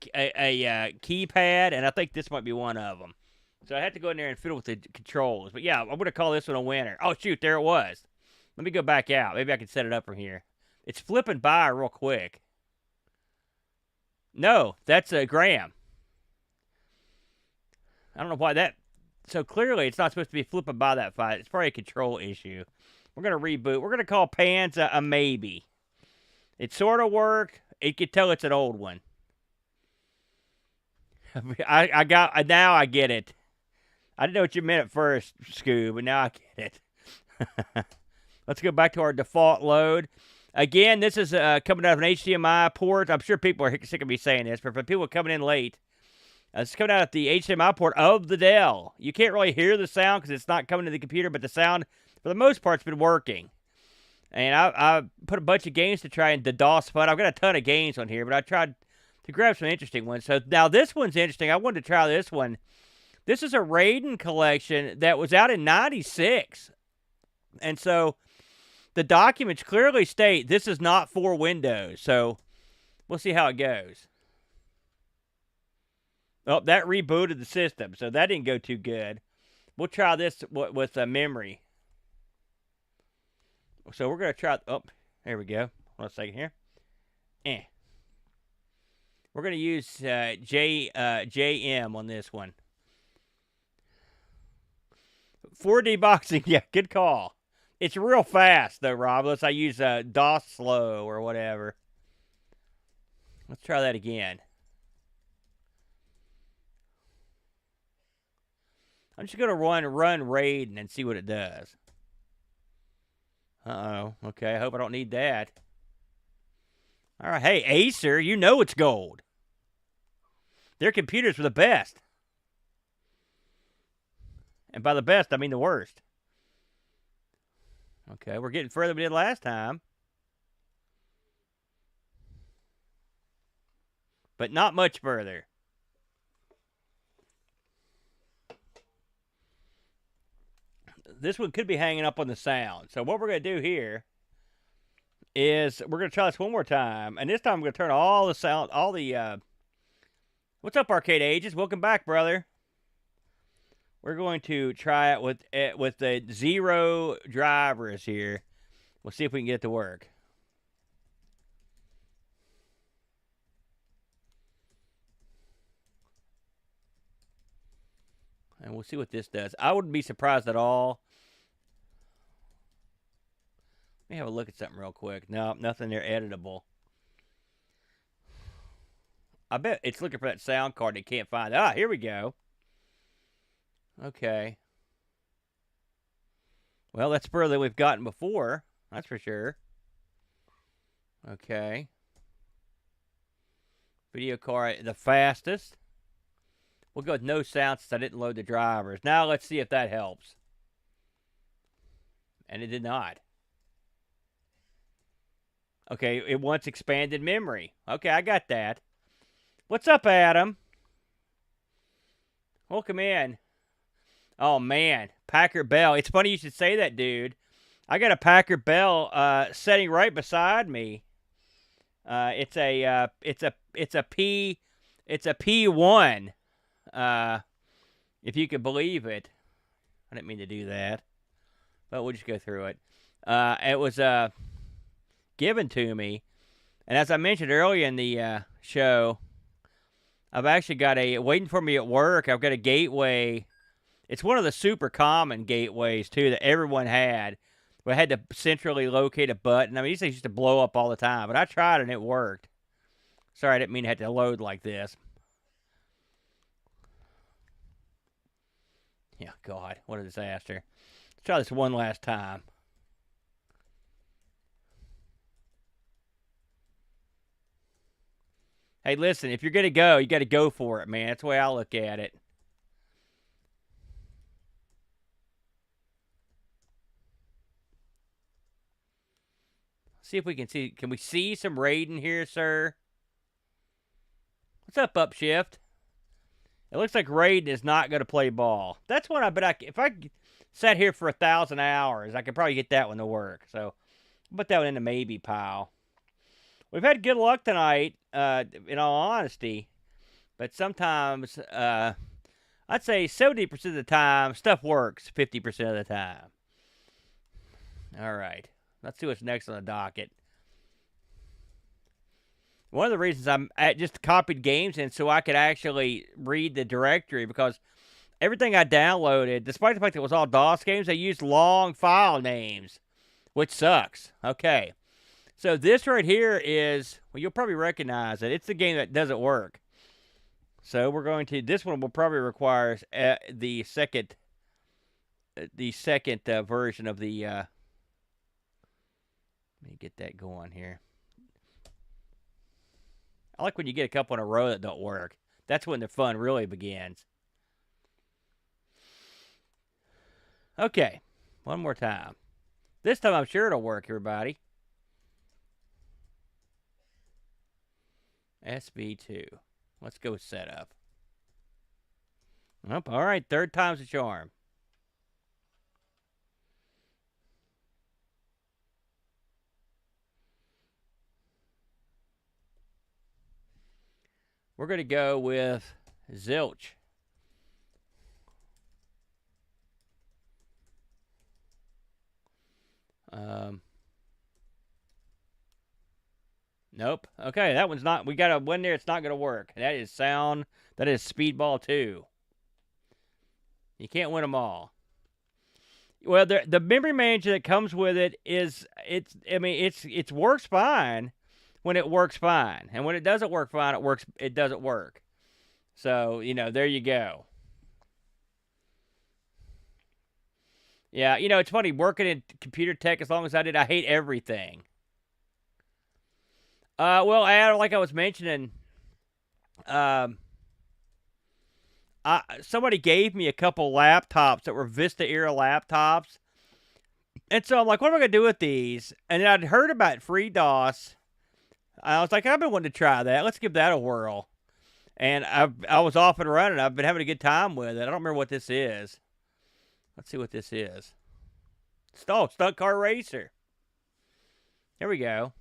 keypad, and I think this might be one of them. So I have to go in there and fiddle with the controls. But yeah, I'm going to call this one a winner. Oh, shoot, there it was. Let me go back out. Maybe I can set it up from here. It's flipping by real quick. No, that's Graham. I don't know why that... So clearly it's not supposed to be flipping by that fight. It's probably a control issue. We're going to reboot. We're going to call Panza a maybe. It sort of worked. You could tell it's an old one. Now I get it. I didn't know what you meant at first, Scoob, but now I get it. Let's go back to our default load. Again, this is coming out of an HDMI port. I'm sure people are sick of me saying this, but for people coming in late, it's coming out of the HDMI port of the Dell. You can't really hear the sound because it's not coming to the computer, but the sound for the most part, it's been working. And I put a bunch of games to try and DDoS fun. I've got a ton of games on here, but I tried to grab some interesting ones. So now this one's interesting. I wanted to try this one. This is a Raiden collection that was out in '96. And so the documents clearly state this is not for Windows. So we'll see how it goes. Oh, that rebooted the system, so that didn't go too good. We'll try this with memory. So we're going to try... Oh, there we go. Hold on a second here. We're going to use JM on this one. 4D boxing, yeah, good call. It's real fast, though, Rob. Unless I use DOS slow or whatever. Let's try that again. I'm just going to run Raiden and see what it does. Uh-oh. Okay, I hope I don't need that. All right. Hey, Acer, you know it's gold. Their computers were the best. And by the best, I mean the worst. Okay, we're getting further than we did last time. But not much further. This one could be hanging up on the sound. So what we're going to do here is we're going to try this one more time. And this time I'm going to turn all the sound, all the... What's up, Arcade Ages? Welcome back, brother. We're going to try it with the 0 drivers here. We'll see if we can get it to work. And we'll see what this does. I wouldn't be surprised at all. Let me have a look at something real quick. No, nothing there editable. I bet it's looking for that sound card it can't find. Ah, here we go. Okay. Well, that's further than we've gotten before. That's for sure. Okay. Video card, the fastest. We'll go with no sound since I didn't load the drivers. Now let's see if that helps. And it did not. Okay, it wants expanded memory. Okay, I got that. What's up, Adam? Welcome in. Oh, man. Packard Bell. It's funny you should say that, dude. I got a Packard Bell sitting right beside me. It's a P1. If you could believe it. I didn't mean to do that. But we'll just go through it. It was given to me. And as I mentioned earlier in the show, I've actually got waiting for me at work, I've got a gateway. It's one of the super common gateways, too, that everyone had. We had to centrally locate a button. I mean, these things used to blow up all the time, but I tried and it worked. Sorry, I didn't mean to have to load like this. Yeah, God, what a disaster. Let's try this one last time. Hey, listen, if you're going to go, you got to go for it, man. That's the way I look at it. See if we can see. Can we see some Raiden here, sir? What's up, Upshift? It looks like Raiden is not going to play ball. That's one I bet if I sat here for 1,000 hours, I could probably get that one to work. So, I'll put that one in the maybe pile. We've had good luck tonight, in all honesty. But sometimes, I'd say 70% of the time, stuff works 50% of the time. All right. Let's see what's next on the docket. One of the reasons I just copied games in so I could actually read the directory, because everything I downloaded, despite the fact that it was all DOS games, they used long file names, which sucks. Okay. So this right here is, well, you'll probably recognize it. It's the game that doesn't work. So we're going to, this one will probably require the second version of the, let me get that going here. I like when you get a couple in a row that don't work. That's when the fun really begins. Okay. One more time. This time I'm sure it'll work, everybody. SB2. Let's go setup. Oh, all right, third time's a charm. We're going to go with Zilch. Nope. Okay, that one's not. We got a one there. It's not going to work. That is sound. That is Speedball 2. You can't win them all. Well, the memory manager that comes with it is it works fine when it works fine, and when it doesn't work fine, it doesn't work. So there you go. Yeah, it's funny working in computer tech. As long as I did, I hate everything. Well, like I was mentioning, somebody gave me a couple laptops that were Vista era laptops, and so I'm like, what am I gonna do with these? And then I'd heard about FreeDOS. I was like, I've been wanting to try that. Let's give that a whirl. And I was off and running. I've been having a good time with it. I don't remember what this is. Let's see what this is. Stunt Car Racer. Here we go.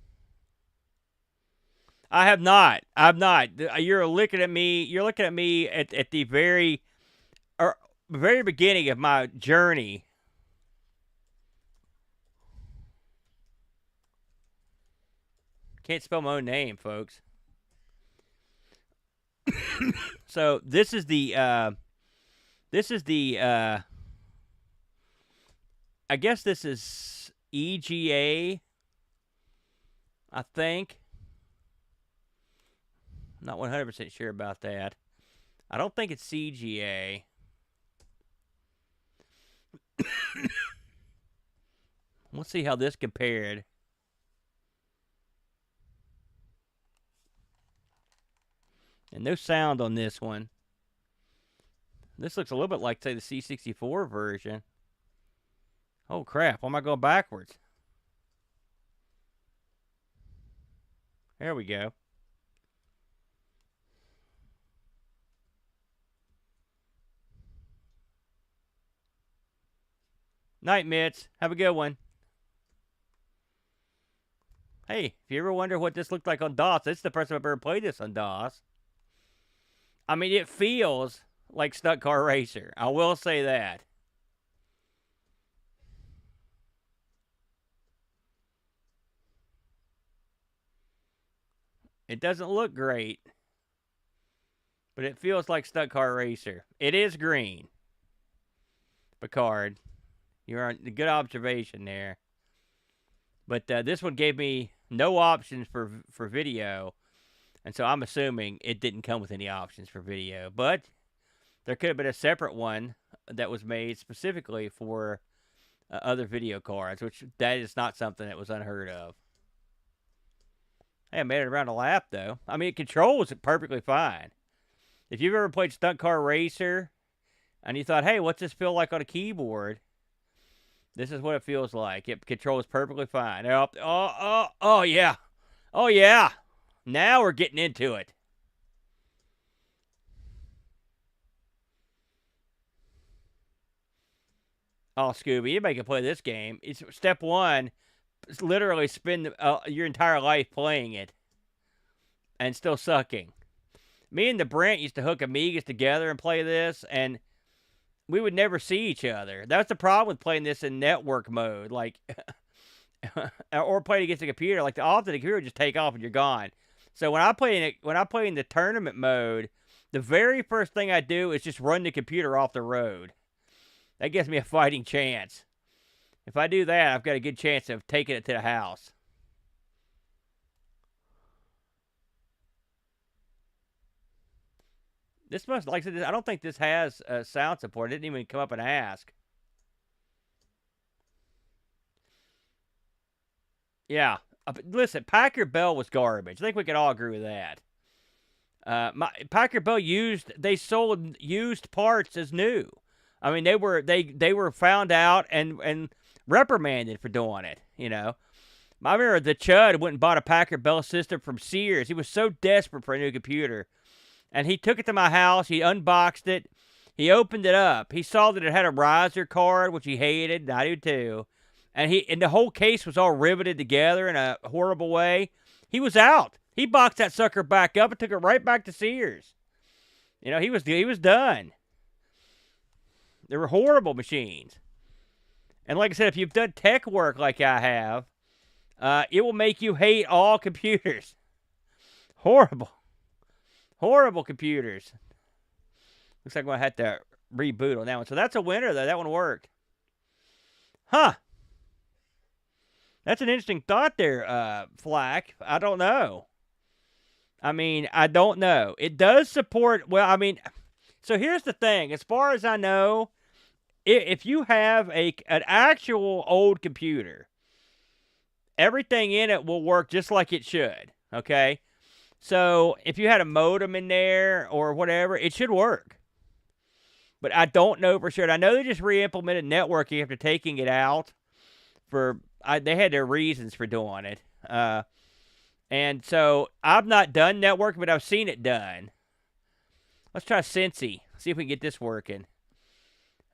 I have not. I'm not. You're looking at me. You're looking at me at the very beginning of my journey. Can't spell my own name, folks. So this is the. I guess this is EGA. I think. Not 100% sure about that. I don't think it's CGA. Let's see how this compared. And no sound on this one. This looks a little bit like, say, the C64 version. Oh, crap. Why am I going backwards? There we go. Night, Mitts. Have a good one. Hey, if you ever wonder what this looked like on DOS, this is the first time I've ever played this on DOS. I mean, it feels like Stunt Car Racer. I will say that. It doesn't look great, but it feels like Stunt Car Racer. It is green. Picard. You're on a good observation there. But this one gave me no options for video. And so I'm assuming it didn't come with any options for video. But there could have been a separate one that was made specifically for other video cards, which that is not something that was unheard of. Hey, I made it around a lap, though. I mean, it controls it perfectly fine. If you've ever played Stunt Car Racer and you thought, hey, what's this feel like on a keyboard? This is what it feels like. It controls perfectly fine. Oh, yeah. Oh, yeah. Now we're getting into it. Oh, Scooby, anybody can play this game. It's step one. It's literally spend your entire life playing it and still sucking. Me and the Brent used to hook Amigas together and play this, and we would never see each other. That's the problem with playing this in network mode, like, or playing against a computer. Like, often the computer would just take off and you're gone. So when I play in the tournament mode, the very first thing I do is just run the computer off the road. That gives me a fighting chance. If I do that, I've got a good chance of taking it to the house. This must, like I said, I don't think this has sound support. It didn't even come up and ask. Yeah. Listen, Packard Bell was garbage. I think we can all agree with that. Packard Bell they sold used parts as new. I mean, they were found out and reprimanded for doing it. You know, I remember the Chud went and bought a Packard Bell system from Sears. He was so desperate for a new computer, and he took it to my house. He unboxed it. He opened it up. He saw that it had a riser card, which he hated, and I do too. And the whole case was all riveted together in a horrible way. He was out. He boxed that sucker back up and took it right back to Sears. You know, he was done. They were horrible machines. And like I said, if you've done tech work like I have, it will make you hate all computers. Horrible. Horrible computers. Looks like I'm going to have to reboot on that one. So that's a winner, though. That one worked. Huh. That's an interesting thought there, Flack. I don't know. I mean, I don't know. It does support, well, I mean, so here's the thing. As far as I know, if you have an actual old computer, everything in it will work just like it should, okay? So if you had a modem in there or whatever, it should work. But I don't know for sure. And I know they just re-implemented networking after taking it out. They had their reasons for doing it. And so I've not done networking, but I've seen it done. Let's try Cincy. See if we can get this working.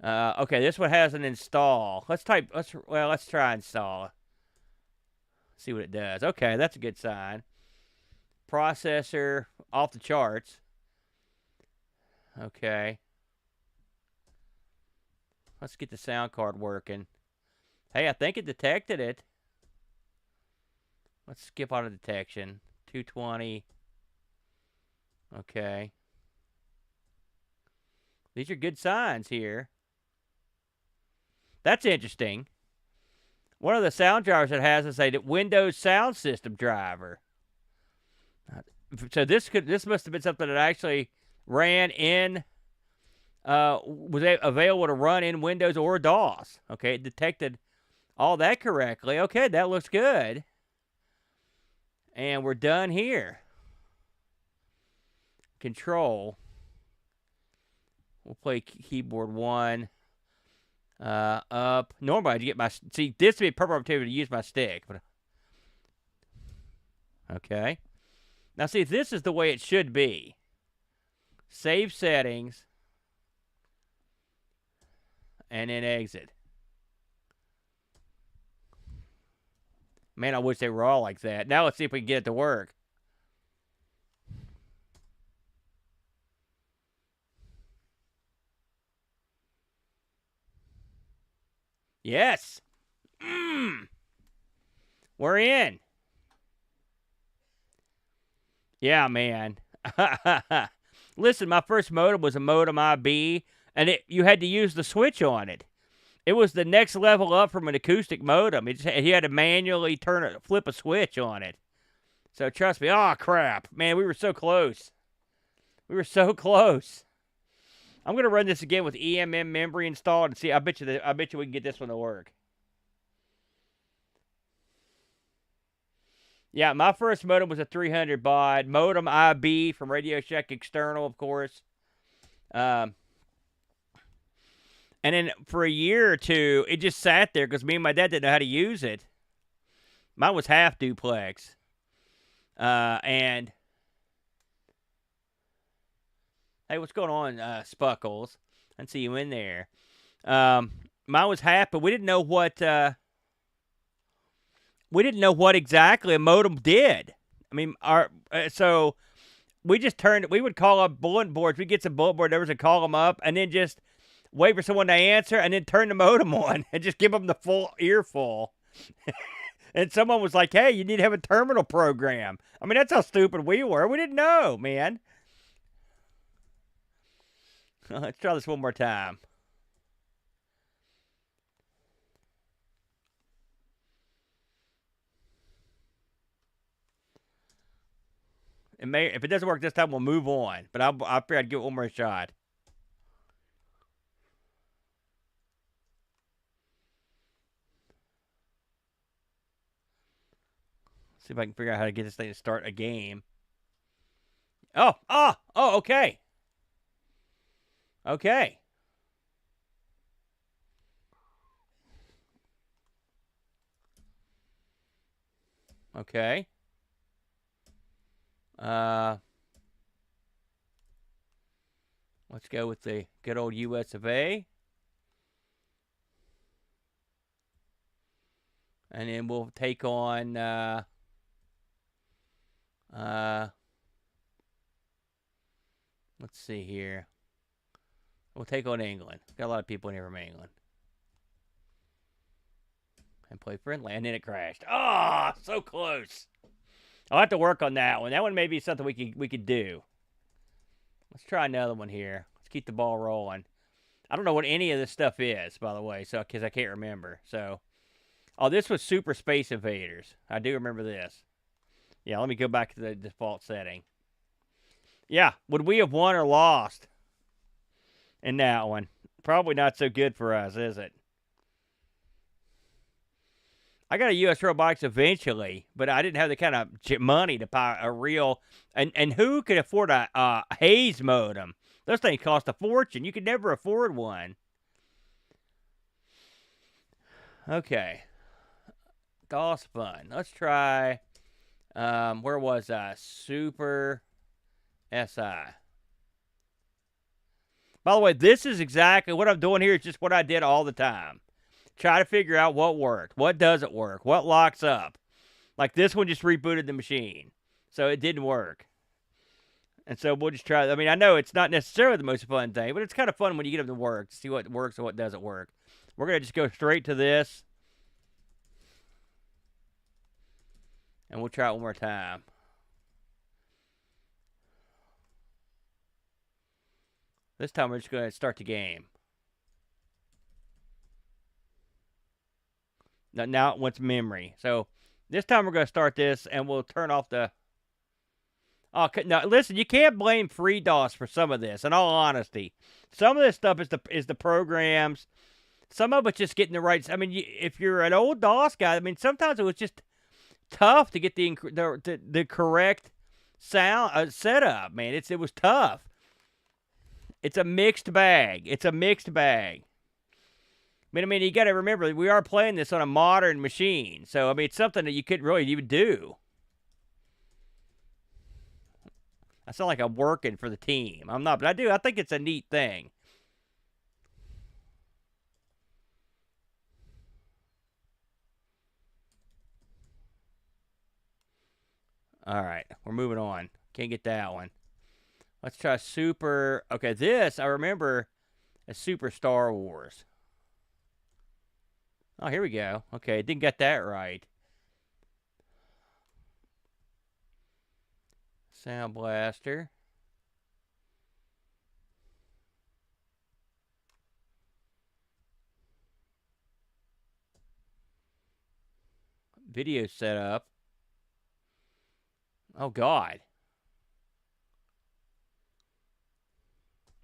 Okay, this one has an install. Let's try install. See what it does. Okay, that's a good sign. Processor off the charts. Okay. Let's get the sound card working. Hey, I think it detected it. Let's skip auto detection. 220. Okay. These are good signs here. That's interesting. One of the sound drivers it has is a Windows sound system driver. So this must have been something that actually ran in, was available to run in Windows or DOS. Okay, it detected all that correctly. Okay, that looks good. And we're done here. Control. We'll play keyboard 1. Up. Normally I'd get my... See, this would be a perfect opportunity to use my stick. But, okay. Now, see, this is the way it should be. Save settings. And then exit. Man, I wish they were all like that. Now let's see if we can get it to work. Yes. We're in. Yeah, man. Listen, my first modem was a modem IB, and you had to use the switch on it. It was the next level up from an acoustic modem. He had to manually flip a switch on it. So trust me. Oh, crap. Man, we were so close. We were so close. I'm going to run this again with EMM memory installed and see. I bet you we can get this one to work. Yeah, my first modem was a 300 baud. Modem IB from Radio Shack External, of course. And then for a year or two, it just sat there because me and my dad didn't know how to use it. Mine was half duplex. And hey, what's going on, Spuckles? I didn't see you in there. Mine was half, but we didn't know what exactly a modem did. I mean, so we just we would call up bulletin boards. We'd get some bulletin board numbers and call them up, and then just wait for someone to answer, and then turn the modem on and just give them the full earful. And someone was like, hey, you need to have a terminal program. I mean, that's how stupid we were. We didn't know, man. Let's try this one more time. If it doesn't work this time, we'll move on. But I figured I'd give it one more shot. See if I can figure out how to get this thing to start a game. Oh, okay. Okay. Okay. Let's go with the good old US of A. And then we'll take on let's see here. We'll take on England. Got a lot of people in here from England. And play friendly. And then it crashed. Oh, so close. I'll have to work on that one. That one may be something we could do. Let's try another one here. Let's keep the ball rolling. I don't know what any of this stuff is, by the way, so because I can't remember. So, oh, this was Super Space Invaders. I do remember this. Yeah, let me go back to the default setting. Yeah, would we have won or lost in that one? Probably not so good for us, is it? I got a US Robotics eventually, but I didn't have the kind of money to buy a real. And who could afford a Hayes modem? Those things cost a fortune. You could never afford one. Okay. DOS fun. Let's try. Where was I? Super SI. By the way, this is exactly what I'm doing here. Is just what I did all the time. Try to figure out what worked, what doesn't work, what locks up. Like this one just rebooted the machine, so it didn't work. And so we'll just try. I mean, I know it's not necessarily the most fun thing, but it's kind of fun when you get them to work to see what works and what doesn't work. We're going to just go straight to this. And we'll try it one more time. This time we're just going to start the game. Now it wants memory. So this time we're going to start this and we'll turn off the... Oh, now listen, you can't blame FreeDOS for some of this, in all honesty. Some of this stuff is the programs. Some of it's just getting the right... I mean, if you're an old DOS guy, I mean, sometimes it was just tough to get the correct sound setup, man. It was tough. It's a mixed bag. It's a mixed bag. I mean, you got to remember, we are playing this on a modern machine. So, I mean, it's something that you couldn't really even do. I sound like I'm working for the team. I'm not, but I do. I think it's a neat thing. All right, we're moving on. Can't get that one. Let's try Super. Okay, this I remember as Super Star Wars. Oh, here we go. Okay, didn't get that right. Sound Blaster. Video setup. Oh, God.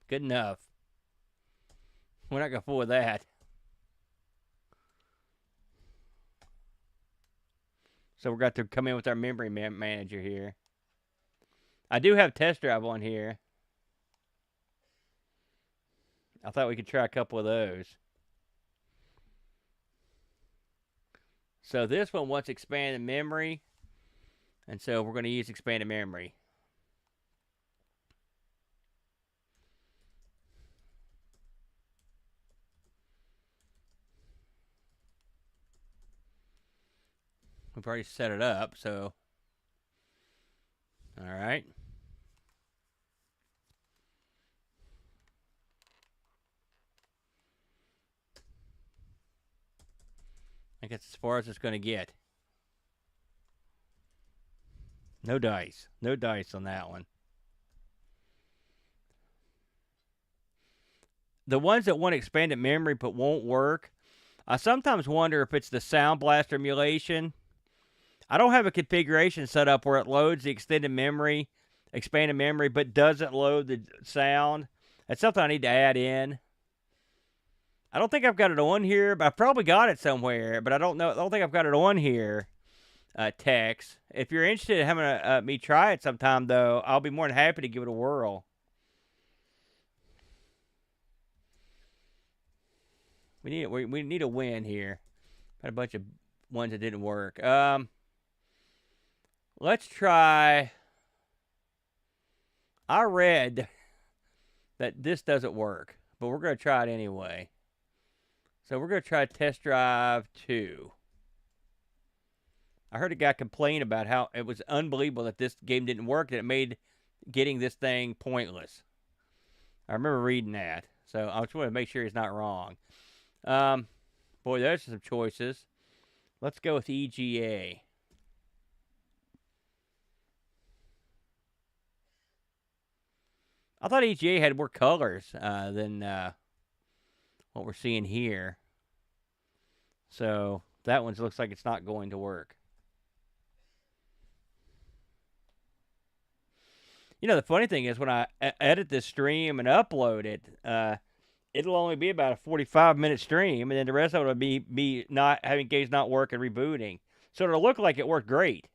Good enough. We're not going to fool with that. So we're got to come in with our memory manager here. I do have test drive on here. I thought we could try a couple of those. So this one wants expanded memory. And so we're going to use expanded memory. We've already set it up, so. All right. I guess as far as it's going to get. No dice. No dice on that one. The ones that want expanded memory but won't work, I sometimes wonder if it's the Sound Blaster emulation. I don't have a configuration set up where it loads the extended memory, expanded memory, but doesn't load the sound. That's something I need to add in. I don't think I've got it on here, but I probably got it somewhere, but I don't know. I don't think I've got it on here. Text. If you're interested in having me try it sometime, though, I'll be more than happy to give it a whirl. We need a win here. Got a bunch of ones that didn't work. let's try. I read that this doesn't work, but we're going to try it anyway. So we're going to try Test Drive 2. I heard a guy complain about how it was unbelievable that this game didn't work, that it made getting this thing pointless. I remember reading that. So I just want to make sure he's not wrong. Boy, there's some choices. Let's go with EGA. I thought EGA had more colors than what we're seeing here. So that one looks like it's not going to work. You know, the funny thing is when I edit this stream and upload it, it'll only be about a 45-minute stream, and then the rest of it will be not having games not work and rebooting. So it'll look like it worked great.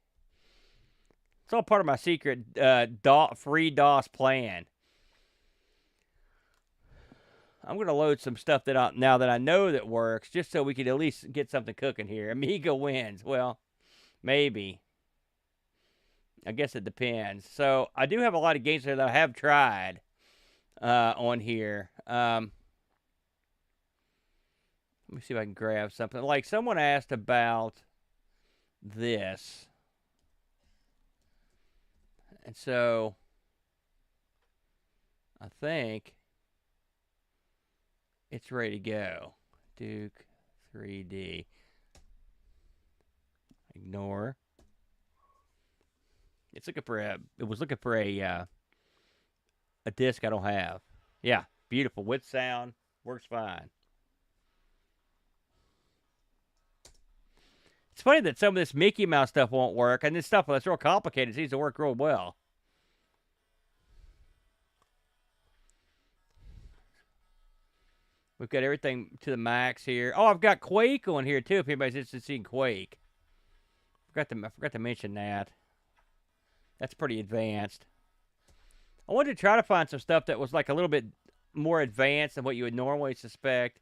It's all part of my secret FreeDOS plan. I'm going to load some stuff now that I know that works, just so we can at least get something cooking here. Amiga wins. Well, maybe. I guess it depends. So I do have a lot of games there that I have tried on here. Let me see if I can grab something. Like someone asked about this. And so I think it's ready to go. Duke 3D. Ignore. It's looking for a. It was looking for a disc I don't have. Yeah, beautiful with sound, works fine. It's funny that some of this Mickey Mouse stuff won't work, and this stuff that's real complicated seems to work real well. We've got everything to the max here. Oh, I've got Quake on here too. If anybody's interested in seeing Quake, I forgot to mention that. That's pretty advanced. I wanted to try to find some stuff that was like a little bit more advanced than what you would normally suspect.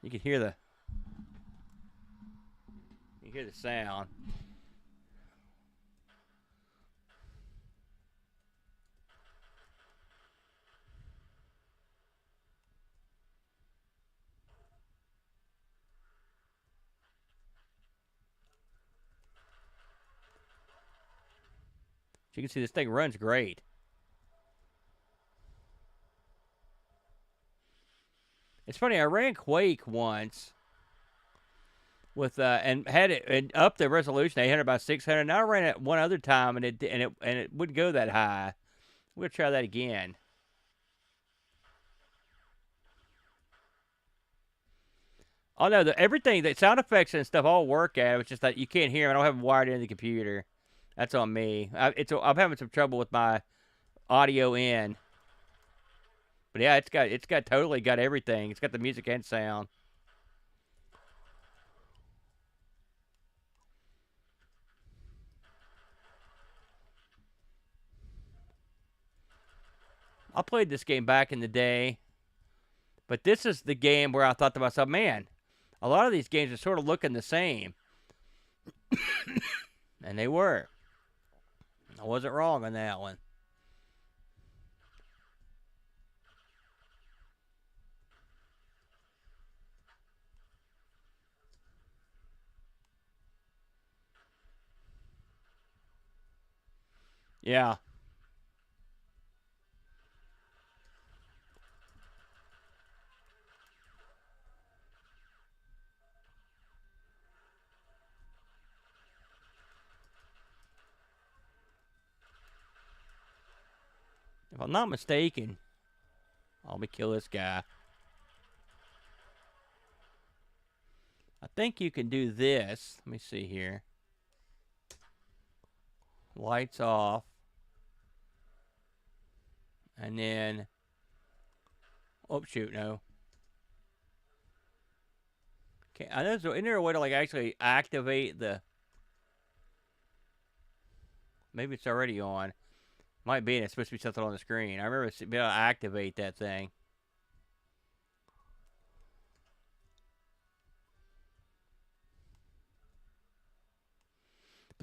You can hear the sound. You can see this thing runs great. It's funny, I ran Quake once with and had it and up the resolution 800 by 600. Now I ran it one other time and it wouldn't go that high. We'll try that again. Oh no, everything, the sound effects and stuff all work at it. It's just that you can't hear them. I don't have them wired into the computer. That's on me. I'm having some trouble with my audio in. But yeah, it's got totally got everything. It's got the music and sound. I played this game back in the day, but this is the game where I thought to myself, man, a lot of these games are sort of looking the same. And they were. I wasn't wrong on that one. Yeah. If I'm not mistaken, I'll be kill this guy. I think you can do this. Let me see here. Lights off. And then... Oh, shoot, no. Okay, I know, isn't there a way to, like, actually activate the... Maybe it's already on. Might be, and it's supposed to be something on the screen. I remember being able to activate that thing.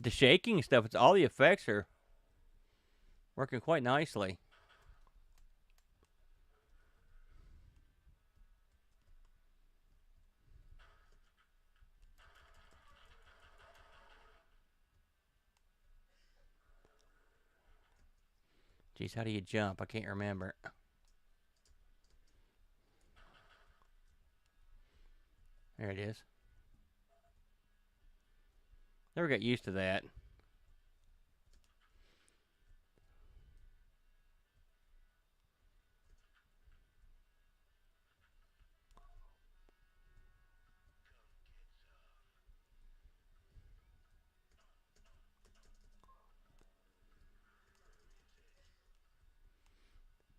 the shaking and stuff, it's all the effects are working quite nicely. Geez, how do you jump? I can't remember. There it is. Never got used to that.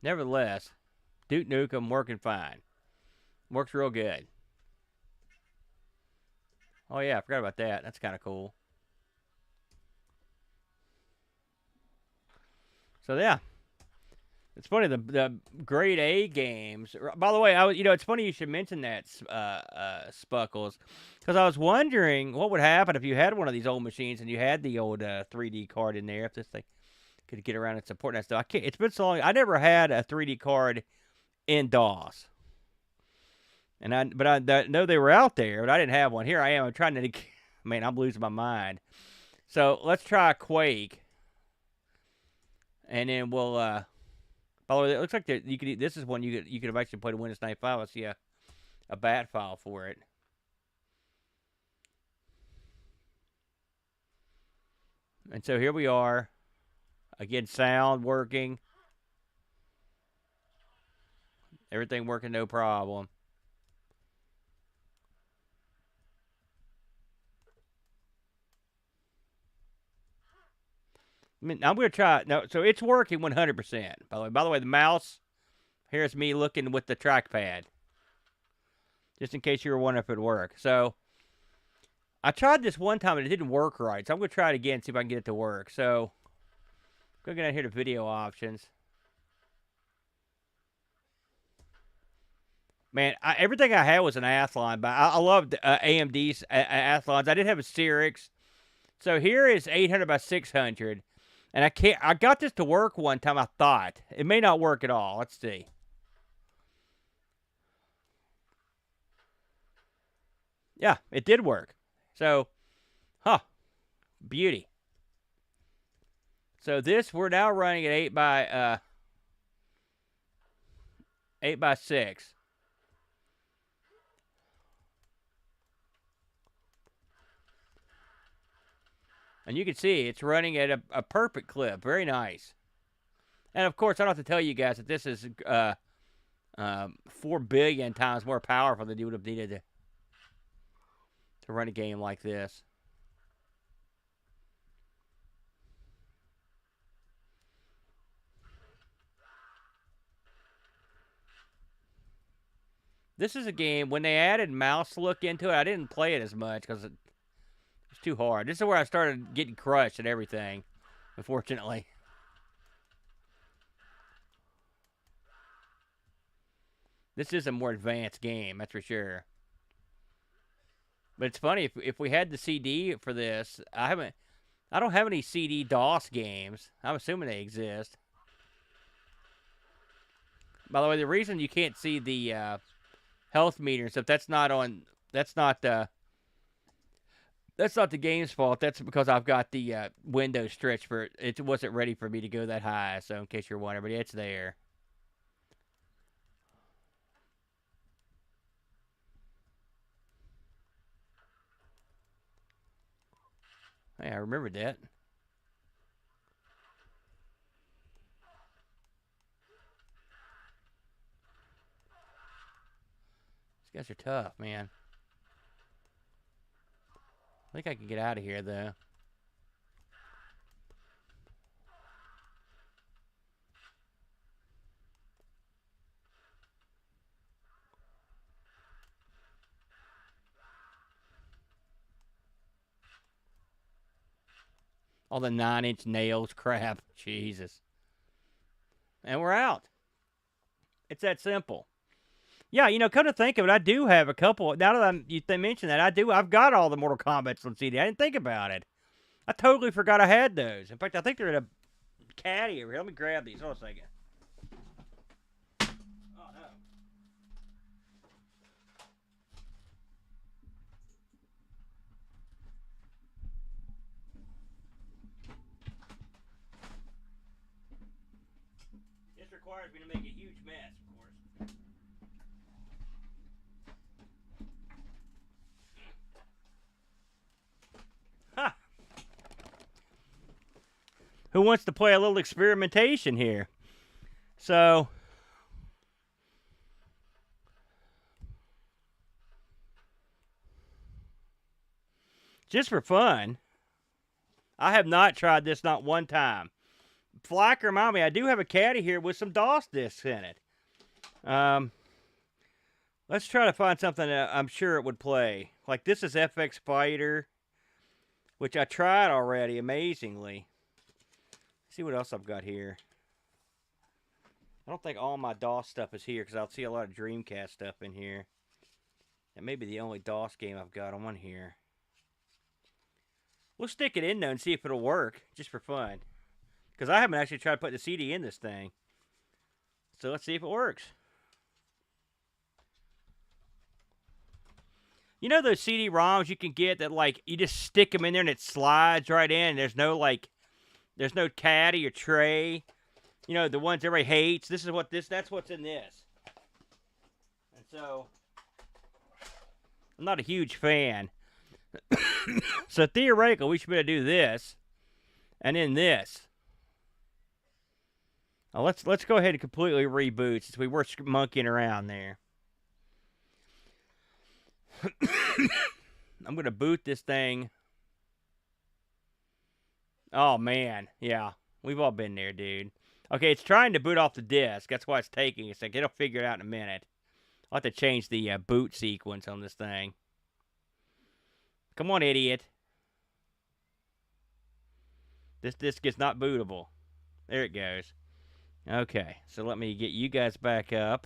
Nevertheless, Duke Nukem working fine. Works real good. Oh yeah, I forgot about that. That's kind of cool. So yeah, it's funny the grade A games. By the way, it's funny you should mention that, Spuckles, because I was wondering what would happen if you had one of these old machines and you had the old 3D card in there. If this thing could get around and support that stuff. I can't. It's been so long. I never had a 3D card in DOS, and I know they were out there, but I didn't have one. Here I am. I'm trying to. Man, I'm losing my mind. So let's try Quake, and then we'll. By the way, it looks like you could. This is one you could have actually played a Windows 95. I see a bat file for it. And so here we are. Again, sound working. Everything working, no problem. I mean, I'm going to try. No, so it's working 100%. By the way, the mouse. Here's me looking with the trackpad. Just in case you were wondering if it would work. So, I tried this one time and it didn't work right. So I'm going to try it again, see if I can get it to work. So, go down here to video options. Man, everything I had was an Athlon, but I loved AMD's Athlons. I did have a Cyrix. So here is 800 by 600. And I got this to work one time, I thought. It may not work at all. Let's see. Yeah, it did work. So, beauty. So this, we're now running at 8 by 6. And you can see it's running at a perfect clip. Very nice. And of course, I don't have to tell you guys that this is 4 billion times more powerful than you would have needed to run a game like this. This is a game, when they added mouse look into it, I didn't play it as much because it's too hard. This is where I started getting crushed at everything, unfortunately. This is a more advanced game, that's for sure. But it's funny, if we had the CD for this, I don't have any CD DOS games. I'm assuming they exist. By the way, the reason you can't see the health meter and stuff, that's not the game's fault. That's because I've got the window stretched for it wasn't ready for me to go that high. So in case you're wondering, but it's there. Hey, I remembered that. These guys are tough, man. I think I can get out of here, though. All the 9-inch nails crap. Jesus. And we're out. It's that simple. Yeah, come to think of it, I do have a couple. Now that you mention that, I've got all the Mortal Kombat's on CD. I didn't think about it. I totally forgot I had those. In fact, I think they're in a caddy over here. Let me grab these. Hold on a second. Oh, no. This requires me to make a huge mess, of course. Ha! Who wants to play a little experimentation here? So, just for fun, I have not tried this not one time. Flack remind me, I do have a caddy here with some DOS discs in it. Let's try to find something that I'm sure it would play. Like this is FX Fighter, which I tried already, amazingly. Let's see what else I've got here. I don't think all my DOS stuff is here because I'll see a lot of Dreamcast stuff in here. That may be the only DOS game I've got on here. We'll stick it in though and see if it'll work, just for fun. Because I haven't actually tried to put the CD in this thing. So let's see if it works. You know those CD-ROMs you can get that, like, you just stick them in there and it slides right in. And there's no caddy or tray. You know, the ones everybody hates. That's what's in this. And so, I'm not a huge fan. So theoretically, we should be able to do this, and then this. Now let's go ahead and completely reboot since we were monkeying around there. I'm gonna boot this thing. Oh man, yeah, we've all been there, dude. Okay, it's trying to boot off the disk. That's why it's taking a second. It'll figure it out in a minute. I'll have to change the boot sequence on this thing. Come on, idiot. This disk is not bootable. There it goes. Okay, so let me get you guys back up.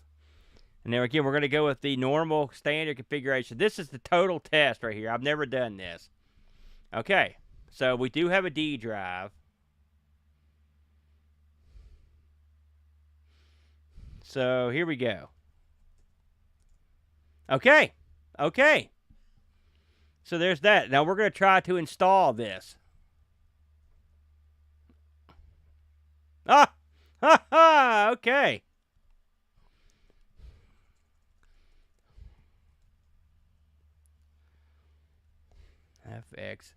And there again, we're going to go with the normal standard configuration. This is the total test right here. I've never done this. Okay, so we do have a D drive. So here we go. Okay, okay. So there's that. Now we're going to try to install this. Ah! Ha ha! Okay. FX.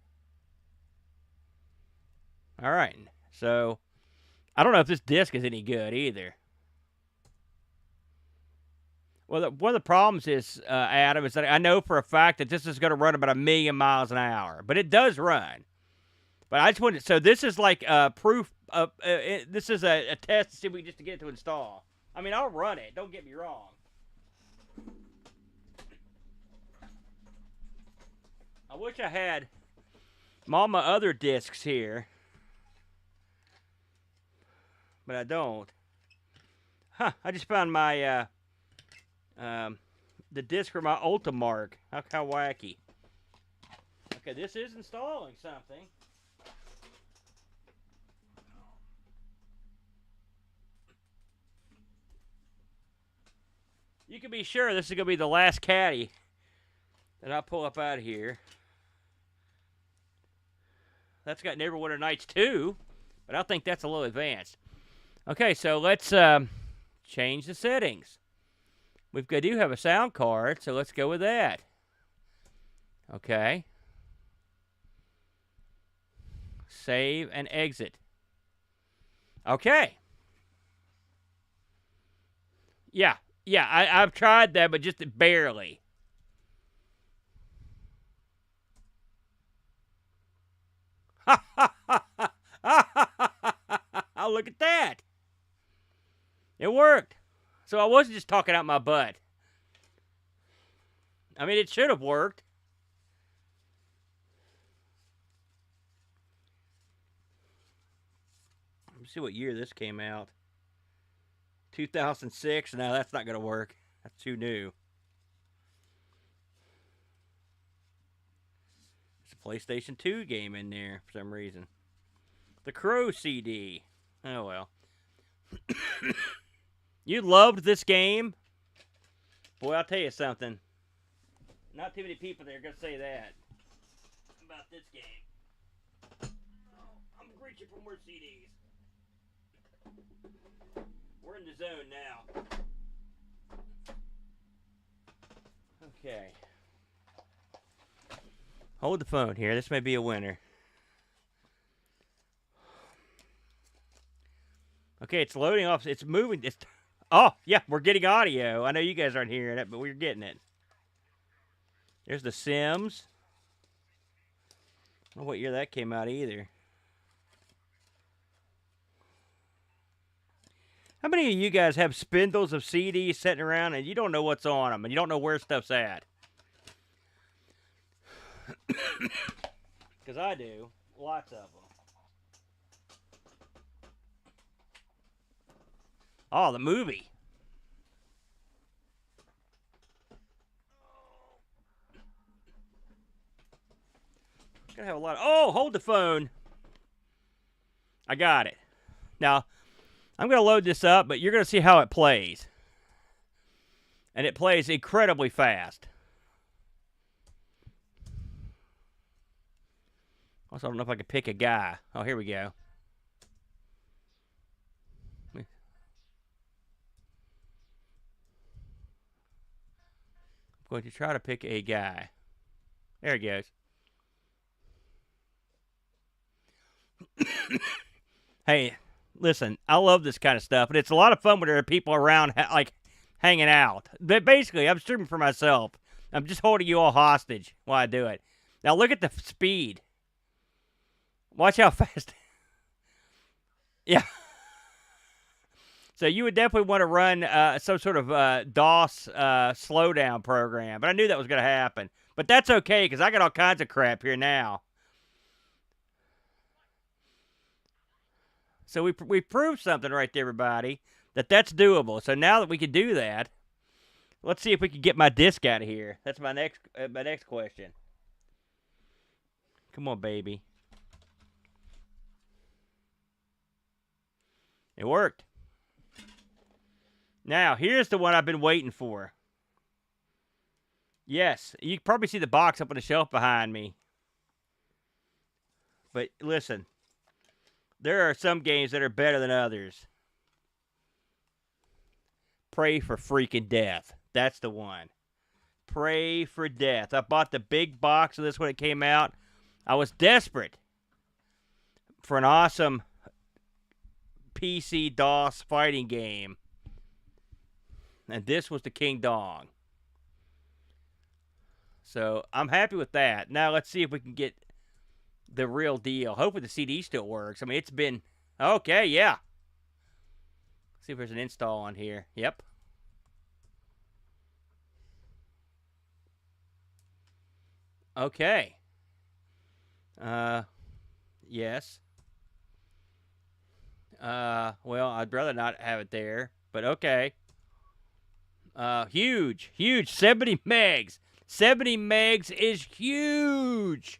All right. So, I don't know if this disc is any good either. Well, one of the problems is, Adam, is that I know for a fact that this is going to run about 1,000,000 miles an hour. But it does run. But I just wanted, so this is like proof of, this is a test to see if we just to get it to install. I mean, I'll run it, don't get me wrong. I wish I had all my other discs here. But I don't. Huh, I just found my, the disc for my Ultimark. How wacky. Okay, this is installing something. You can be sure this is going to be the last caddy that I pull up out of here. That's got Neverwinter Nights 2, but I think that's a little advanced. Okay, so let's change the settings. We do have a sound card, so let's go with that. Okay. Save and exit. Okay. Yeah. Yeah, I've tried that, but just barely. Oh, look at that. It worked. So I wasn't just talking out my butt. I mean, it should have worked. Let me see what year this came out. 2006. No, that's not going to work. That's too new. PlayStation 2 game in there for some reason. The Crow CD. Oh, well. You loved this game? Boy, I'll tell you something. Not too many people there are going to say that about this game. Oh, I'm reaching for more CDs. We're in the zone now. Okay. Hold the phone here. This may be a winner. Okay, it's loading off. It's moving. Oh, yeah, we're getting audio. I know you guys aren't hearing it, but we're getting it. There's The Sims. I don't know what year that came out either. How many of you guys have spindles of CDs sitting around and you don't know what's on them and you don't know where stuff's at? Because I do. Lots of them. Oh, the movie. Gonna have a lot of... Oh, hold the phone. I got it. Now, I'm going to load this up, but you're going to see how it plays. And it plays incredibly fast. Also, I don't know if I can pick a guy. Oh, here we go. I'm going to try to pick a guy. There he goes. Hey, listen, I love this kind of stuff, and it's a lot of fun when there are people around, like, hanging out. But basically, I'm streaming for myself. I'm just holding you all hostage while I do it. Now, look at the speed. Watch how fast. Yeah. So you would definitely want to run some sort of DOS slowdown program. But I knew that was going to happen. But that's okay, because I got all kinds of crap here now. So we proved something right there, everybody, that's doable. So now that we can do that, let's see if we can get my disk out of here. That's my next question. Come on, baby. It worked. Now, here's the one I've been waiting for. Yes, you can probably see the box up on the shelf behind me. But listen, there are some games that are better than others. Pray for freaking death. That's the one. Pray for death. I bought the big box of this when it came out. I was desperate for an awesome PC DOS fighting game. And this was the King Dong. So I'm happy with that. Now let's see if we can get the real deal. Hopefully the CD still works. I mean, it's been... Okay, yeah. See if there's an install on here. Yep. Okay. Yes. Well, I'd rather not have it there, but okay. Huge. 70 megs. 70 megs is huge.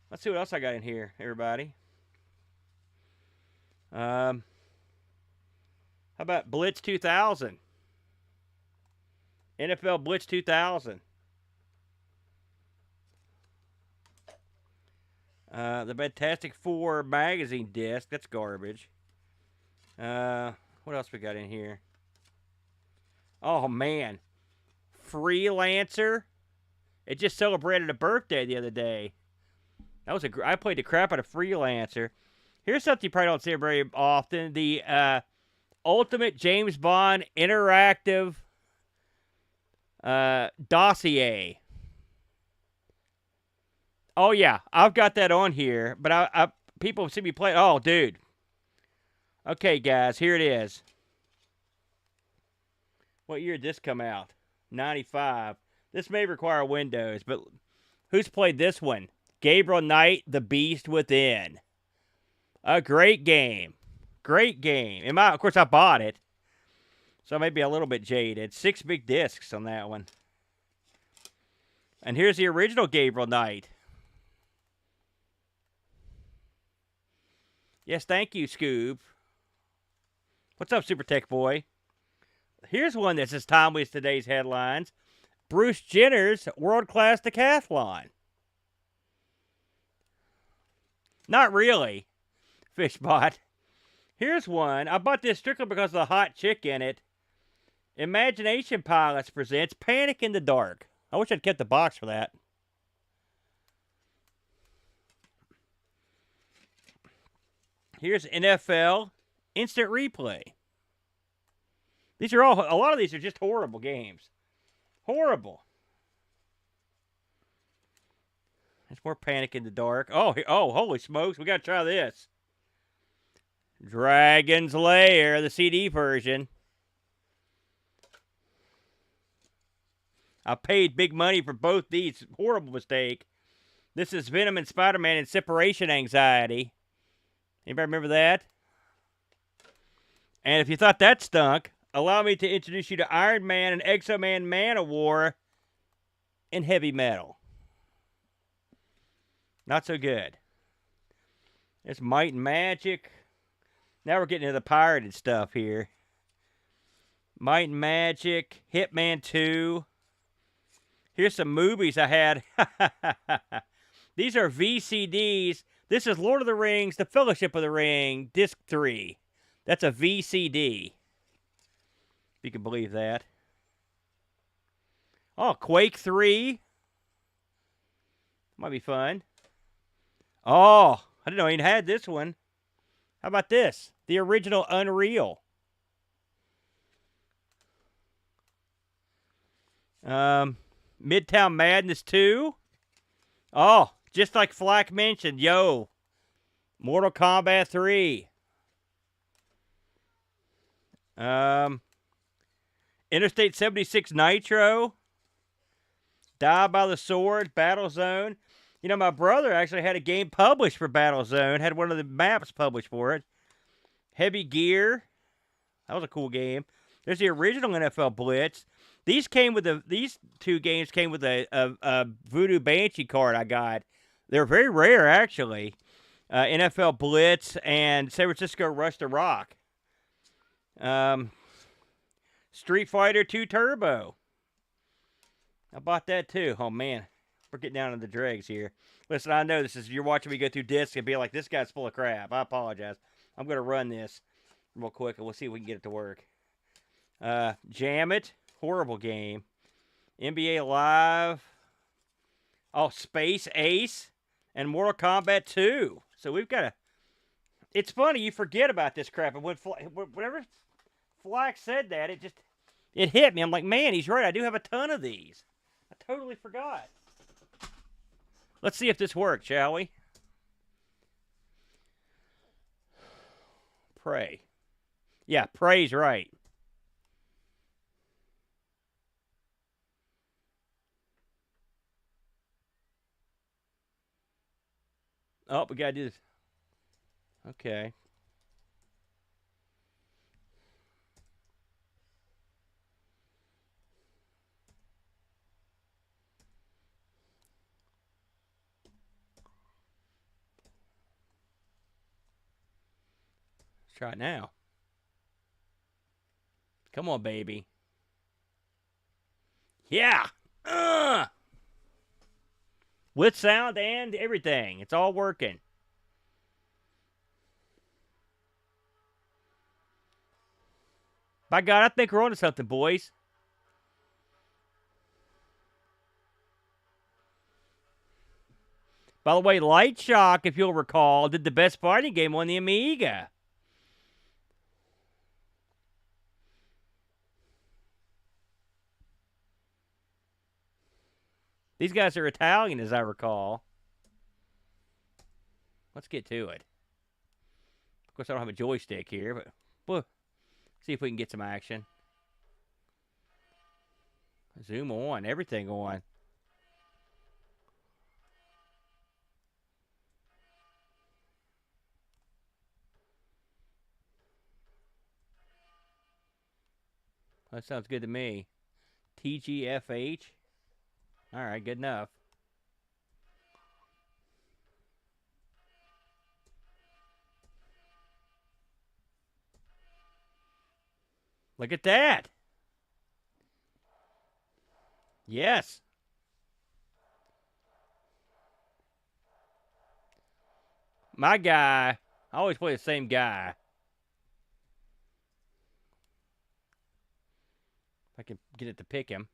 Let's see what else I got in here, everybody. How about Blitz 2000? NFL Blitz 2000. The Fantastic Four magazine disc. That's garbage. What else we got in here? Oh, man. Freelancer. It just celebrated a birthday the other day. I played the crap out of Freelancer. Here's something you probably don't see very often. The Ultimate James Bond Interactive Dossier. Oh, yeah. I've got that on here. But people see me play. Oh, dude. Okay, guys. Here it is. What year did this come out? 95. This may require Windows, but who's played this one? Gabriel Knight, The Beast Within. A great game. Great game. Of course, I bought it, so I may be a little bit jaded. 6 big discs on that one. And here's the original Gabriel Knight. Yes, thank you, Scoob. What's up, Super Tech Boy? Here's one that's as timely as today's headlines. Bruce Jenner's world-class decathlon. Not really, Fishbot. Here's one. I bought this strictly because of the hot chick in it. Imagination Pilots presents Panic in the Dark. I wish I'd kept the box for that. Here's NFL Instant Replay. These are all, a lot of these are just horrible games. Horrible. There's more Panic in the Dark. Oh, holy smokes. We got to try this. Dragon's Lair, the CD version. I paid big money for both these. Horrible mistake. This is Venom and Spider-Man and Separation Anxiety. Anybody remember that? And if you thought that stunk, allow me to introduce you to Iron Man and Exo-Man Man-O-War in heavy metal. Not so good. There's Might and Magic. Now we're getting into the pirated stuff here. Might and Magic, Hitman 2. Here's some movies I had. These are VCDs. This is Lord of the Rings, The Fellowship of the Ring, Disc 3. That's a VCD. If you can believe that. Oh, Quake 3. Might be fun. Oh, I didn't know I even had this one. How about this? The original Unreal. Midtown Madness 2. Oh, just like Flack mentioned, yo. Mortal Kombat 3. Interstate 76 Nitro. Die by the Sword, Battlezone. You know, my brother actually had a game published for Battlezone. Had one of the maps published for it. Heavy Gear. That was a cool game. There's the original NFL Blitz. These two games came with a Voodoo Banshee card I got. They're very rare, actually. NFL Blitz and San Francisco Rush to Rock. Street Fighter 2 Turbo. I bought that too. Oh, man. We're getting down to the dregs here. Listen, I know this is, you're watching me go through discs and be like, this guy's full of crap. I apologize. I'm going to run this real quick and we'll see if we can get it to work. Jam It. Horrible game. NBA Live. Oh, Space Ace. And Mortal Kombat 2. So we've got a... It's funny, you forget about this crap. And whenever Flack said that, it hit me. I'm like, man, he's right. I do have a ton of these. I totally forgot. Let's see if this works, shall we? Pray. Yeah, pray's right. Oh, we gotta do this. Okay. Let's try it now. Come on, baby. Yeah. With sound and everything. It's all working. By God, I think we're onto something, boys. By the way, Light Shock, if you'll recall, did the best fighting game on the Amiga. These guys are Italian, as I recall. Let's get to it. Of course, I don't have a joystick here, but we'll see if we can get some action. Zoom on, everything on. That sounds good to me. TGFH. All right, good enough. Look at that. Yes. My guy, I always play the same guy. If I can get it to pick him.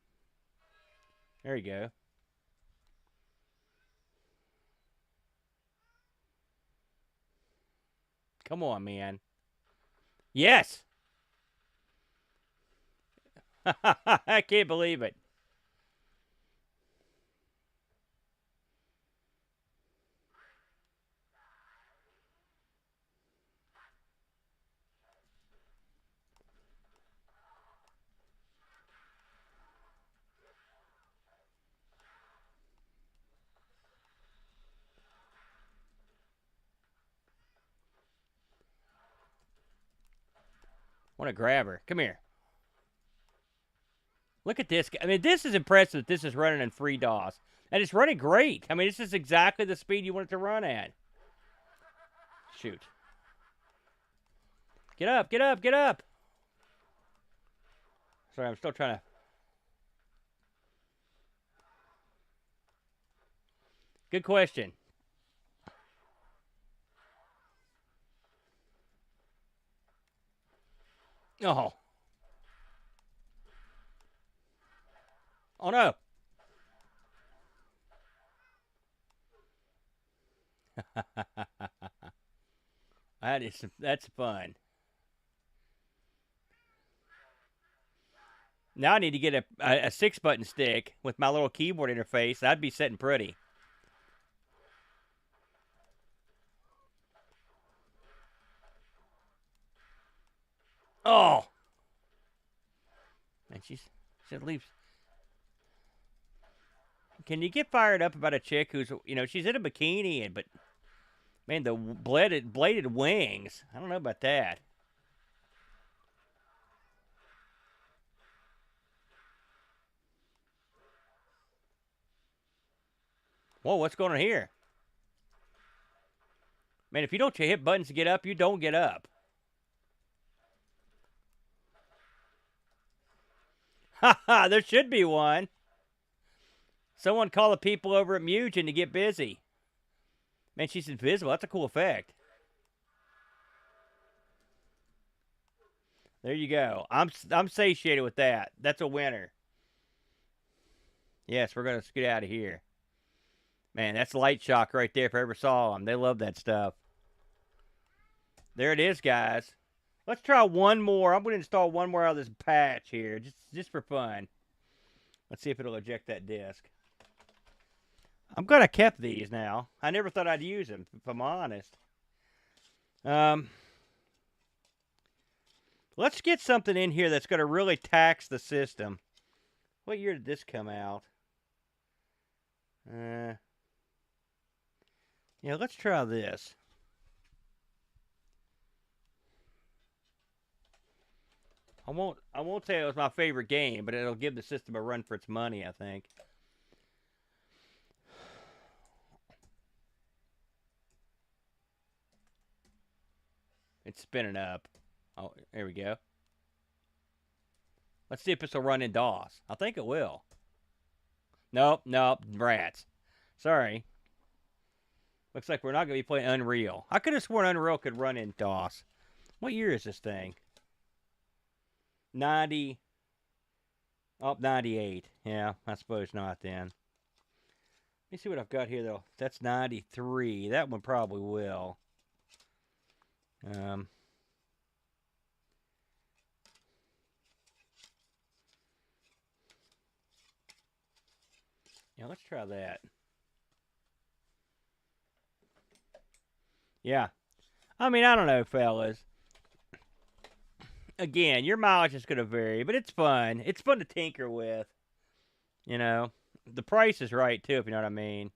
There you go. Come on, man. Yes. I can't believe it. I want to grab her. Come here. Look at this. I mean, this is impressive that this is running in FreeDOS. And it's running great. I mean, this is exactly the speed you want it to run at. Shoot. Get up, get up, get up. Sorry, I'm still trying to... Good question. Oh. Oh, no. That's fun. Now I need to get a 6-button stick with my little keyboard interface. That'd be sitting pretty. Oh. And she leaves. Can you get fired up about a chick who's, she's in a bikini, but, man, the bladed wings. I don't know about that. Whoa, what's going on here? Man, if you don't hit buttons to get up, you don't get up. Ha ha, there should be one. Someone call the people over at Mugen to get busy. Man, she's invisible. That's a cool effect. There you go. I'm satiated with that. That's a winner. Yes, we're going to get out of here. Man, that's Light Shock right there if I ever saw them. They love that stuff. There it is, guys. Let's try one more. I'm going to install one more out of this patch here, just for fun. Let's see if it'll eject that disk. I'm glad I kept these now. I never thought I'd use them, if I'm honest. Let's get something in here that's going to really tax the system. What year did this come out? Yeah, let's try this. I won't say it was my favorite game, but it'll give the system a run for its money, I think. It's spinning up. Oh, there we go. Let's see if this will run in DOS. I think it will. Nope, rats. Sorry. Looks like we're not going to be playing Unreal. I could have sworn Unreal could run in DOS. What year is this thing? 90. Oh, 98. Yeah, I suppose not then. Let me see what I've got here, though. That's 93. That one probably will. Yeah, let's try that. Yeah. I mean, I don't know, fellas. Again, your mileage is going to vary, but it's fun. It's fun to tinker with. The price is right, too, if you know what I mean.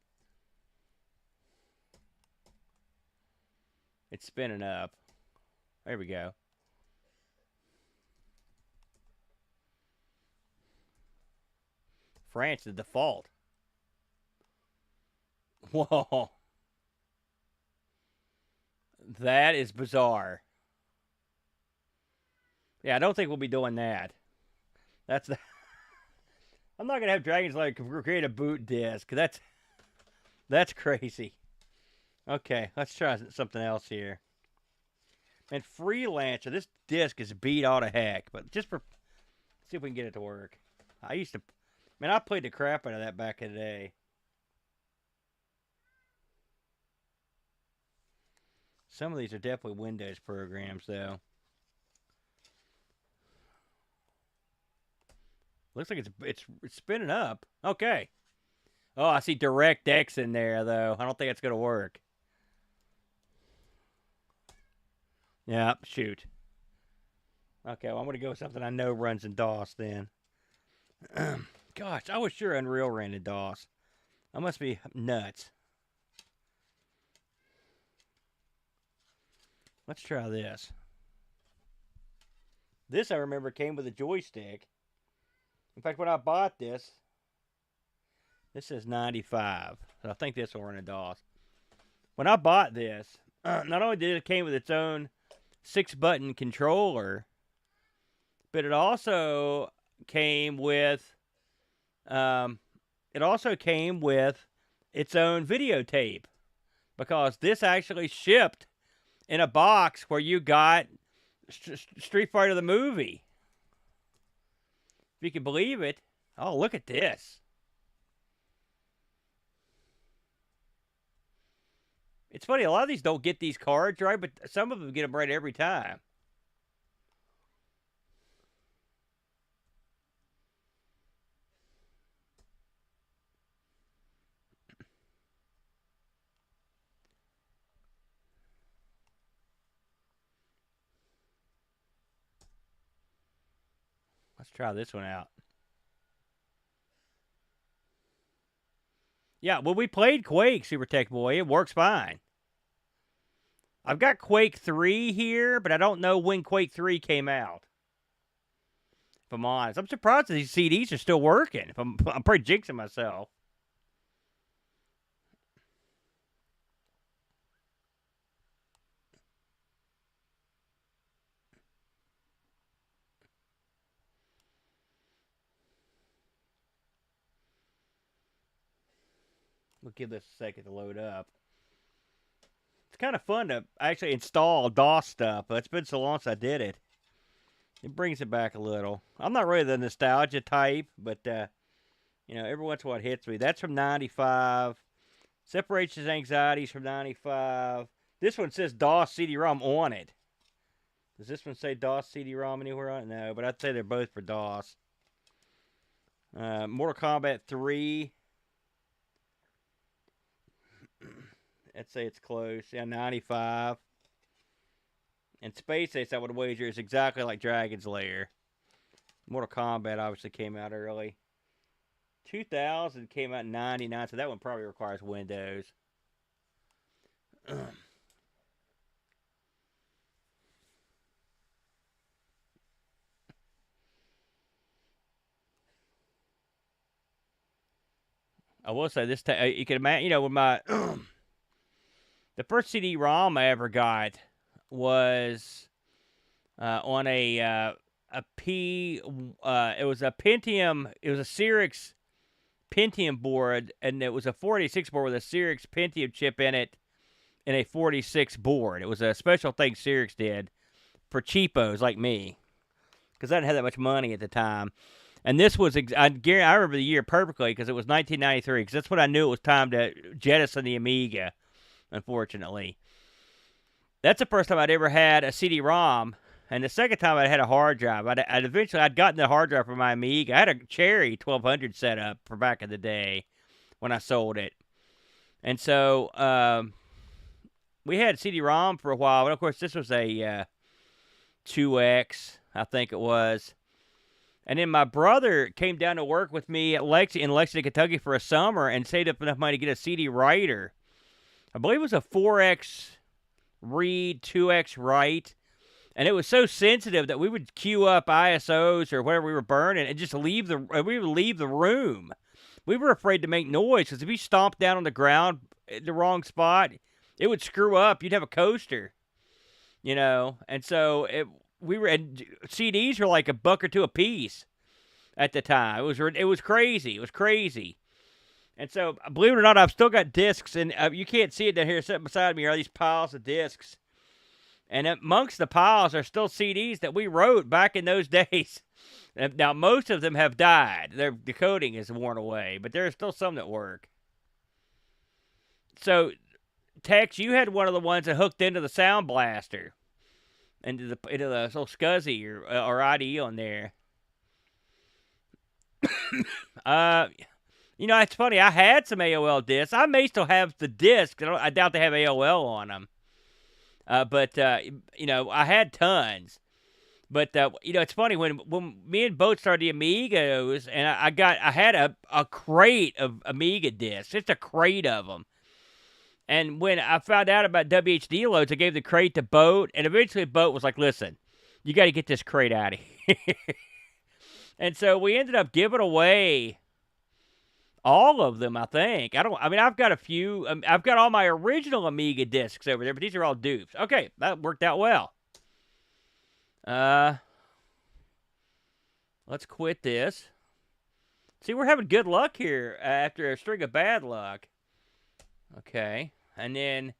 It's spinning up. There we go. France, the default. Whoa. That is bizarre. Yeah, I don't think we'll be doing that. That's the... I'm not going to have Dragon's Lair create a boot disk. That's crazy. Okay, let's try something else here. And Freelancer, this disk is beat all to heck, but just for... see if we can get it to work. I played the crap out of that back in the day. Some of these are definitely Windows programs, though. Looks like it's spinning up. Okay. Oh, I see DirectX in there, though. I don't think it's going to work. Yeah, shoot. Okay, well, I'm going to go with something I know runs in DOS then. Gosh, I was sure Unreal ran in DOS. I must be nuts. Let's try this. This, I remember, came with a joystick. In fact, when I bought this says 95. So I think this will run in DOS. When I bought this, not only did it came with its own 6-button controller, but it also came with its own videotape, because this actually shipped in a box where you got Street Fighter the movie. If you can believe it. Oh, look at this. It's funny, a lot of these don't get these cards right, but some of them get them right every time. Let's try this one out. Yeah, well, we played Quake, Super Tech Boy. It works fine. I've got Quake 3 here, but I don't know when Quake 3 came out. If I'm honest. I'm surprised that these CDs are still working. I'm pretty jinxing myself. We'll give this a second to load up. It's kind of fun to actually install DOS stuff, but it's been so long since I did it. It brings it back a little. I'm not really the nostalgia type, but, every once in a while it hits me. That's from 95. Separations Anxieties from 95. This one says DOS CD-ROM on it. Does this one say DOS CD-ROM anywhere on it? No, but I'd say they're both for DOS. Mortal Kombat 3. I'd say it's close. Yeah, 95. And Space Ace, I would wager, is exactly like Dragon's Lair. Mortal Kombat obviously came out early. 2000 came out in 99, so that one probably requires Windows. I will say this, you can imagine, with my... the first CD-ROM I ever got was on it was a Pentium, it was a Cyrix Pentium board, and it was a 486 board with a Cyrix Pentium chip in it, and a 46 board. It was a special thing Cyrix did for cheapos like me, because I didn't have that much money at the time. And this was, I remember the year perfectly, because it was 1993, because that's when I knew it was time to jettison the Amiga, unfortunately. That's the first time I'd ever had a CD-ROM, and the second time I had a hard drive. I'd gotten the hard drive for my Amiga. I had a Cherry 1200 set up for back in the day when I sold it. And so we had CD-ROM for a while, but of course this was a 2X, I think it was. And then my brother came down to work with me in Lexington, Kentucky for a summer and saved up enough money to get a CD writer. I believe it was a 4X read, 2X write. And it was so sensitive that we would queue up ISOs or whatever we were burning and just we would leave the room. We were afraid to make noise, because if you stomped down on the ground in the wrong spot, it would screw up. You'd have a coaster, you know. And so and CDs were like $1 or $2 a piece at the time. It was crazy. It was crazy. And so, believe it or not, I've still got discs, and you can't see it down here. Sitting beside me are these piles of discs. And amongst the piles are still CDs that we wrote back in those days. Now, most of them have died. Their decoding is worn away, but there are still some that work. So, Tex, you had one of the ones that hooked into the Sound Blaster, into the little SCSI or IDE on there. You know, it's funny. I had some AOL discs. I may still have the discs. I doubt they have AOL on them. But you know, I had tons. But you know, it's funny when me and Boat started the Amigos, and I had a crate of Amiga discs, just a crate of them. And when I found out about WHD loads, I gave the crate to Boat, and eventually Boat was like, "Listen, you got to get this crate out of here." And so we ended up giving away all of them, I think. I've got a few. I've got all my original Amiga discs over there, but these are all dupes. Okay, that worked out well. Let's quit this. See, we're having good luck here after a string of bad luck. Okay, and then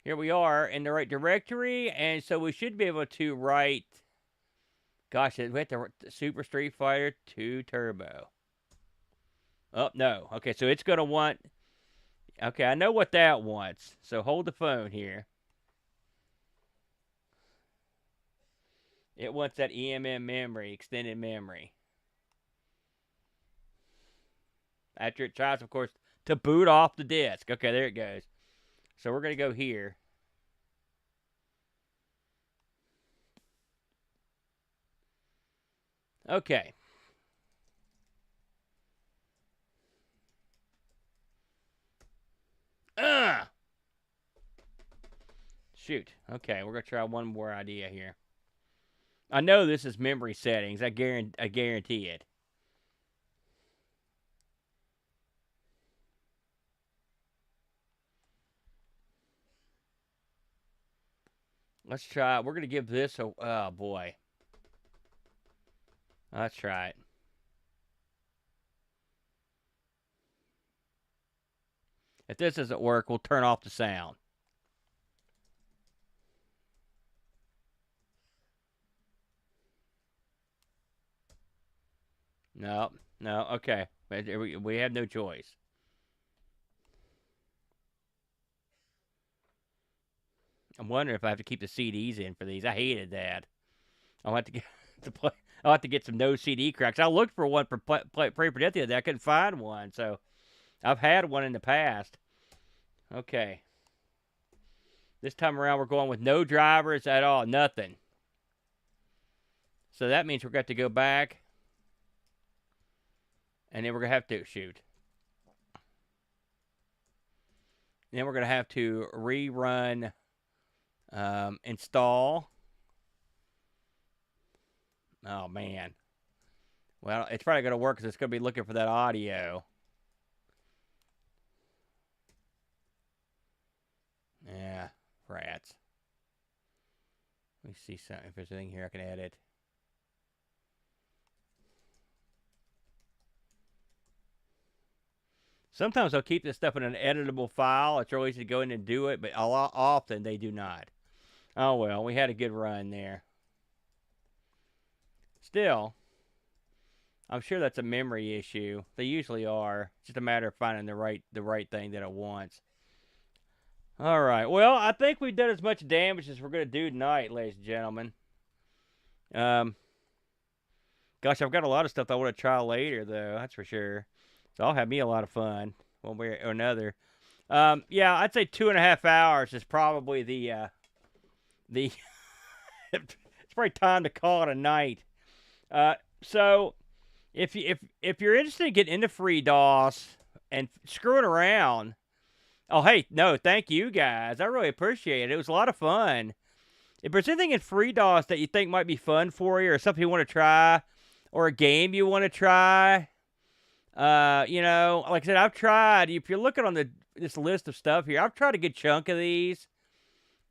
here we are in the right directory, and so we should be able to write. Gosh, we have to Super Street Fighter 2 Turbo. Oh, no. Okay, so it's going to want... Okay, I know what that wants. So hold the phone here. It wants that EMM memory, extended memory. After it tries, of course, to boot off the disk. Okay, there it goes. So we're going to go here. Okay. Shoot. Okay, we're going to try one more idea here. I know this is memory settings. I guarantee it. Let's try. We're going to give this a... Oh, boy. Let's try it. If this doesn't work, we'll turn off the sound. No, okay. We have no choice. I'm wondering if I have to keep the CDs in for these. I hated that. I'll have to get I'll have to get some no CD cracks. I looked for one for Play for Death the other day. I couldn't find one, so I've had one in the past. Okay. This time around, we're going with no drivers at all. Nothing. So that means we're going to go back. And then we're going to have to shoot. And then we're going to have to rerun install. Oh, man. Well, it's probably going to work because it's going to be looking for that audio. Yeah, rats. Let me see something. If there's anything here I can edit. Sometimes I'll keep this stuff in an editable file. It's real easy to go in and do it, but often they do not. Oh, well, we had a good run there. Still, I'm sure that's a memory issue. They usually are. It's just a matter of finding the right thing that it wants. All right. Well, I think we've done as much damage as we're going to do tonight, ladies and gentlemen. Gosh, I've got a lot of stuff I want to try later, though. That's for sure. So I'll have me a lot of fun, one way or another. Yeah, I'd say 2.5 hours is probably the it's probably time to call it a night. So if you're interested in getting into FreeDOS and screwing around, oh hey, no, thank you guys. I really appreciate it. It was a lot of fun. If there's anything in FreeDOS that you think might be fun for you, or something you want to try, or a game you want to try, you know, like I said, I've tried. If you're looking on the this list of stuff here. I've tried a good chunk of these,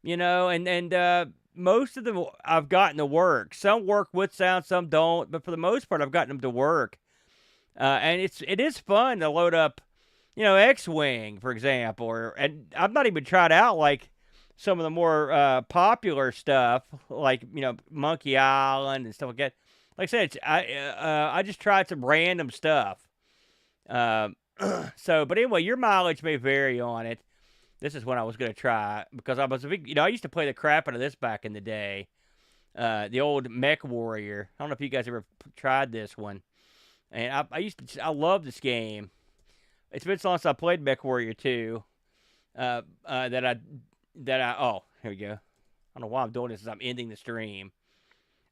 and most of them I've gotten to work. Some work with sound, some don't, but for the most part, I've gotten them to work. And it is fun to load up, X-Wing, for example, and I've not even tried out like some of the more popular stuff, like Monkey Island and stuff like that. Like I said, I just tried some random stuff. But anyway, your mileage may vary on it. This is what I was gonna try because I was a big, I used to play the crap out of this back in the day. The old Mech Warrior. I don't know if you guys ever tried this one. And I love this game. It's been so long since I played Mech Warrior 2. Oh, here we go. I don't know why I'm doing this as I'm ending the stream.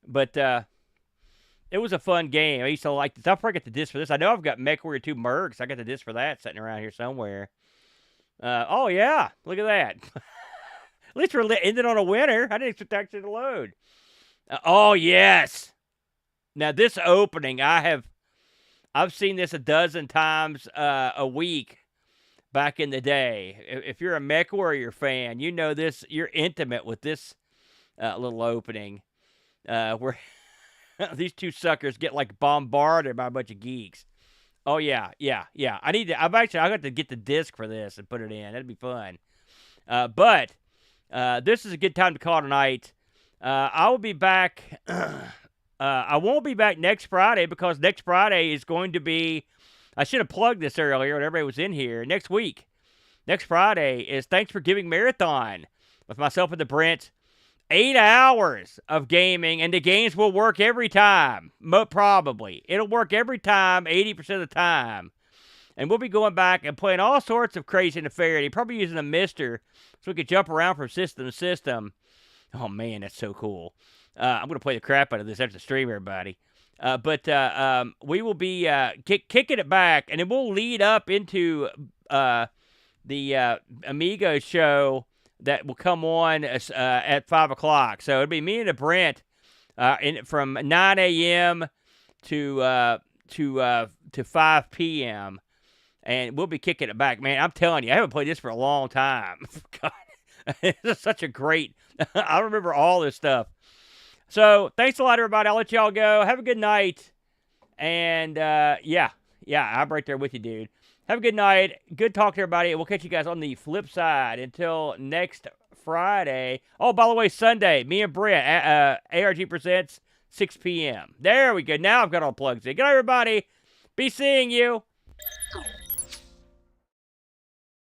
But it was a fun game. I used to like this. I'll probably get the disc for this. I know I've got Mech Warrior 2 Mercs. I got the disc for that sitting around here somewhere. Oh, yeah. Look at that. At least we're ending on a winner. I didn't expect that actually to load. Oh, yes. Now, this opening, I've seen this a dozen times a week back in the day. If you're a Mech Warrior fan, you know this. You're intimate with this little opening where these two suckers get like bombarded by a bunch of geeks. Oh yeah. I got to get the disc for this and put it in. That'd be fun. But this is a good time to call tonight. I will be back. I won't be back next Friday because next Friday is going to be. I should have plugged this earlier when everybody was in here. Next Friday is Thanksgiving Marathon with myself and the Brent. 8 hours of gaming, and the games will work every time. Probably. It'll work every time, 80% of the time. And we'll be going back and playing all sorts of crazy nefariety, probably using a mister so we could jump around from system to system. Oh, man, that's so cool. I'm going to play the crap out of this after the stream, everybody. But we will be kicking it back, and it will lead up into the Amigos show that will come on at 5 o'clock. So it'll be me and the Brent from 9 a.m. to 5 p.m. And we'll be kicking it back. Man, I'm telling you, I haven't played this for a long time. God, it's such a great... I remember all this stuff. So thanks a lot, everybody. I'll let y'all go. Have a good night. And, yeah, I'm right there with you, dude. Have a good night. Good talk to everybody. We'll catch you guys on the flip side until next Friday. Oh, by the way, Sunday, me and Brent, ARG Presents, 6 p.m. There we go. Now I've got all plugs in. Good night, everybody. Be seeing you.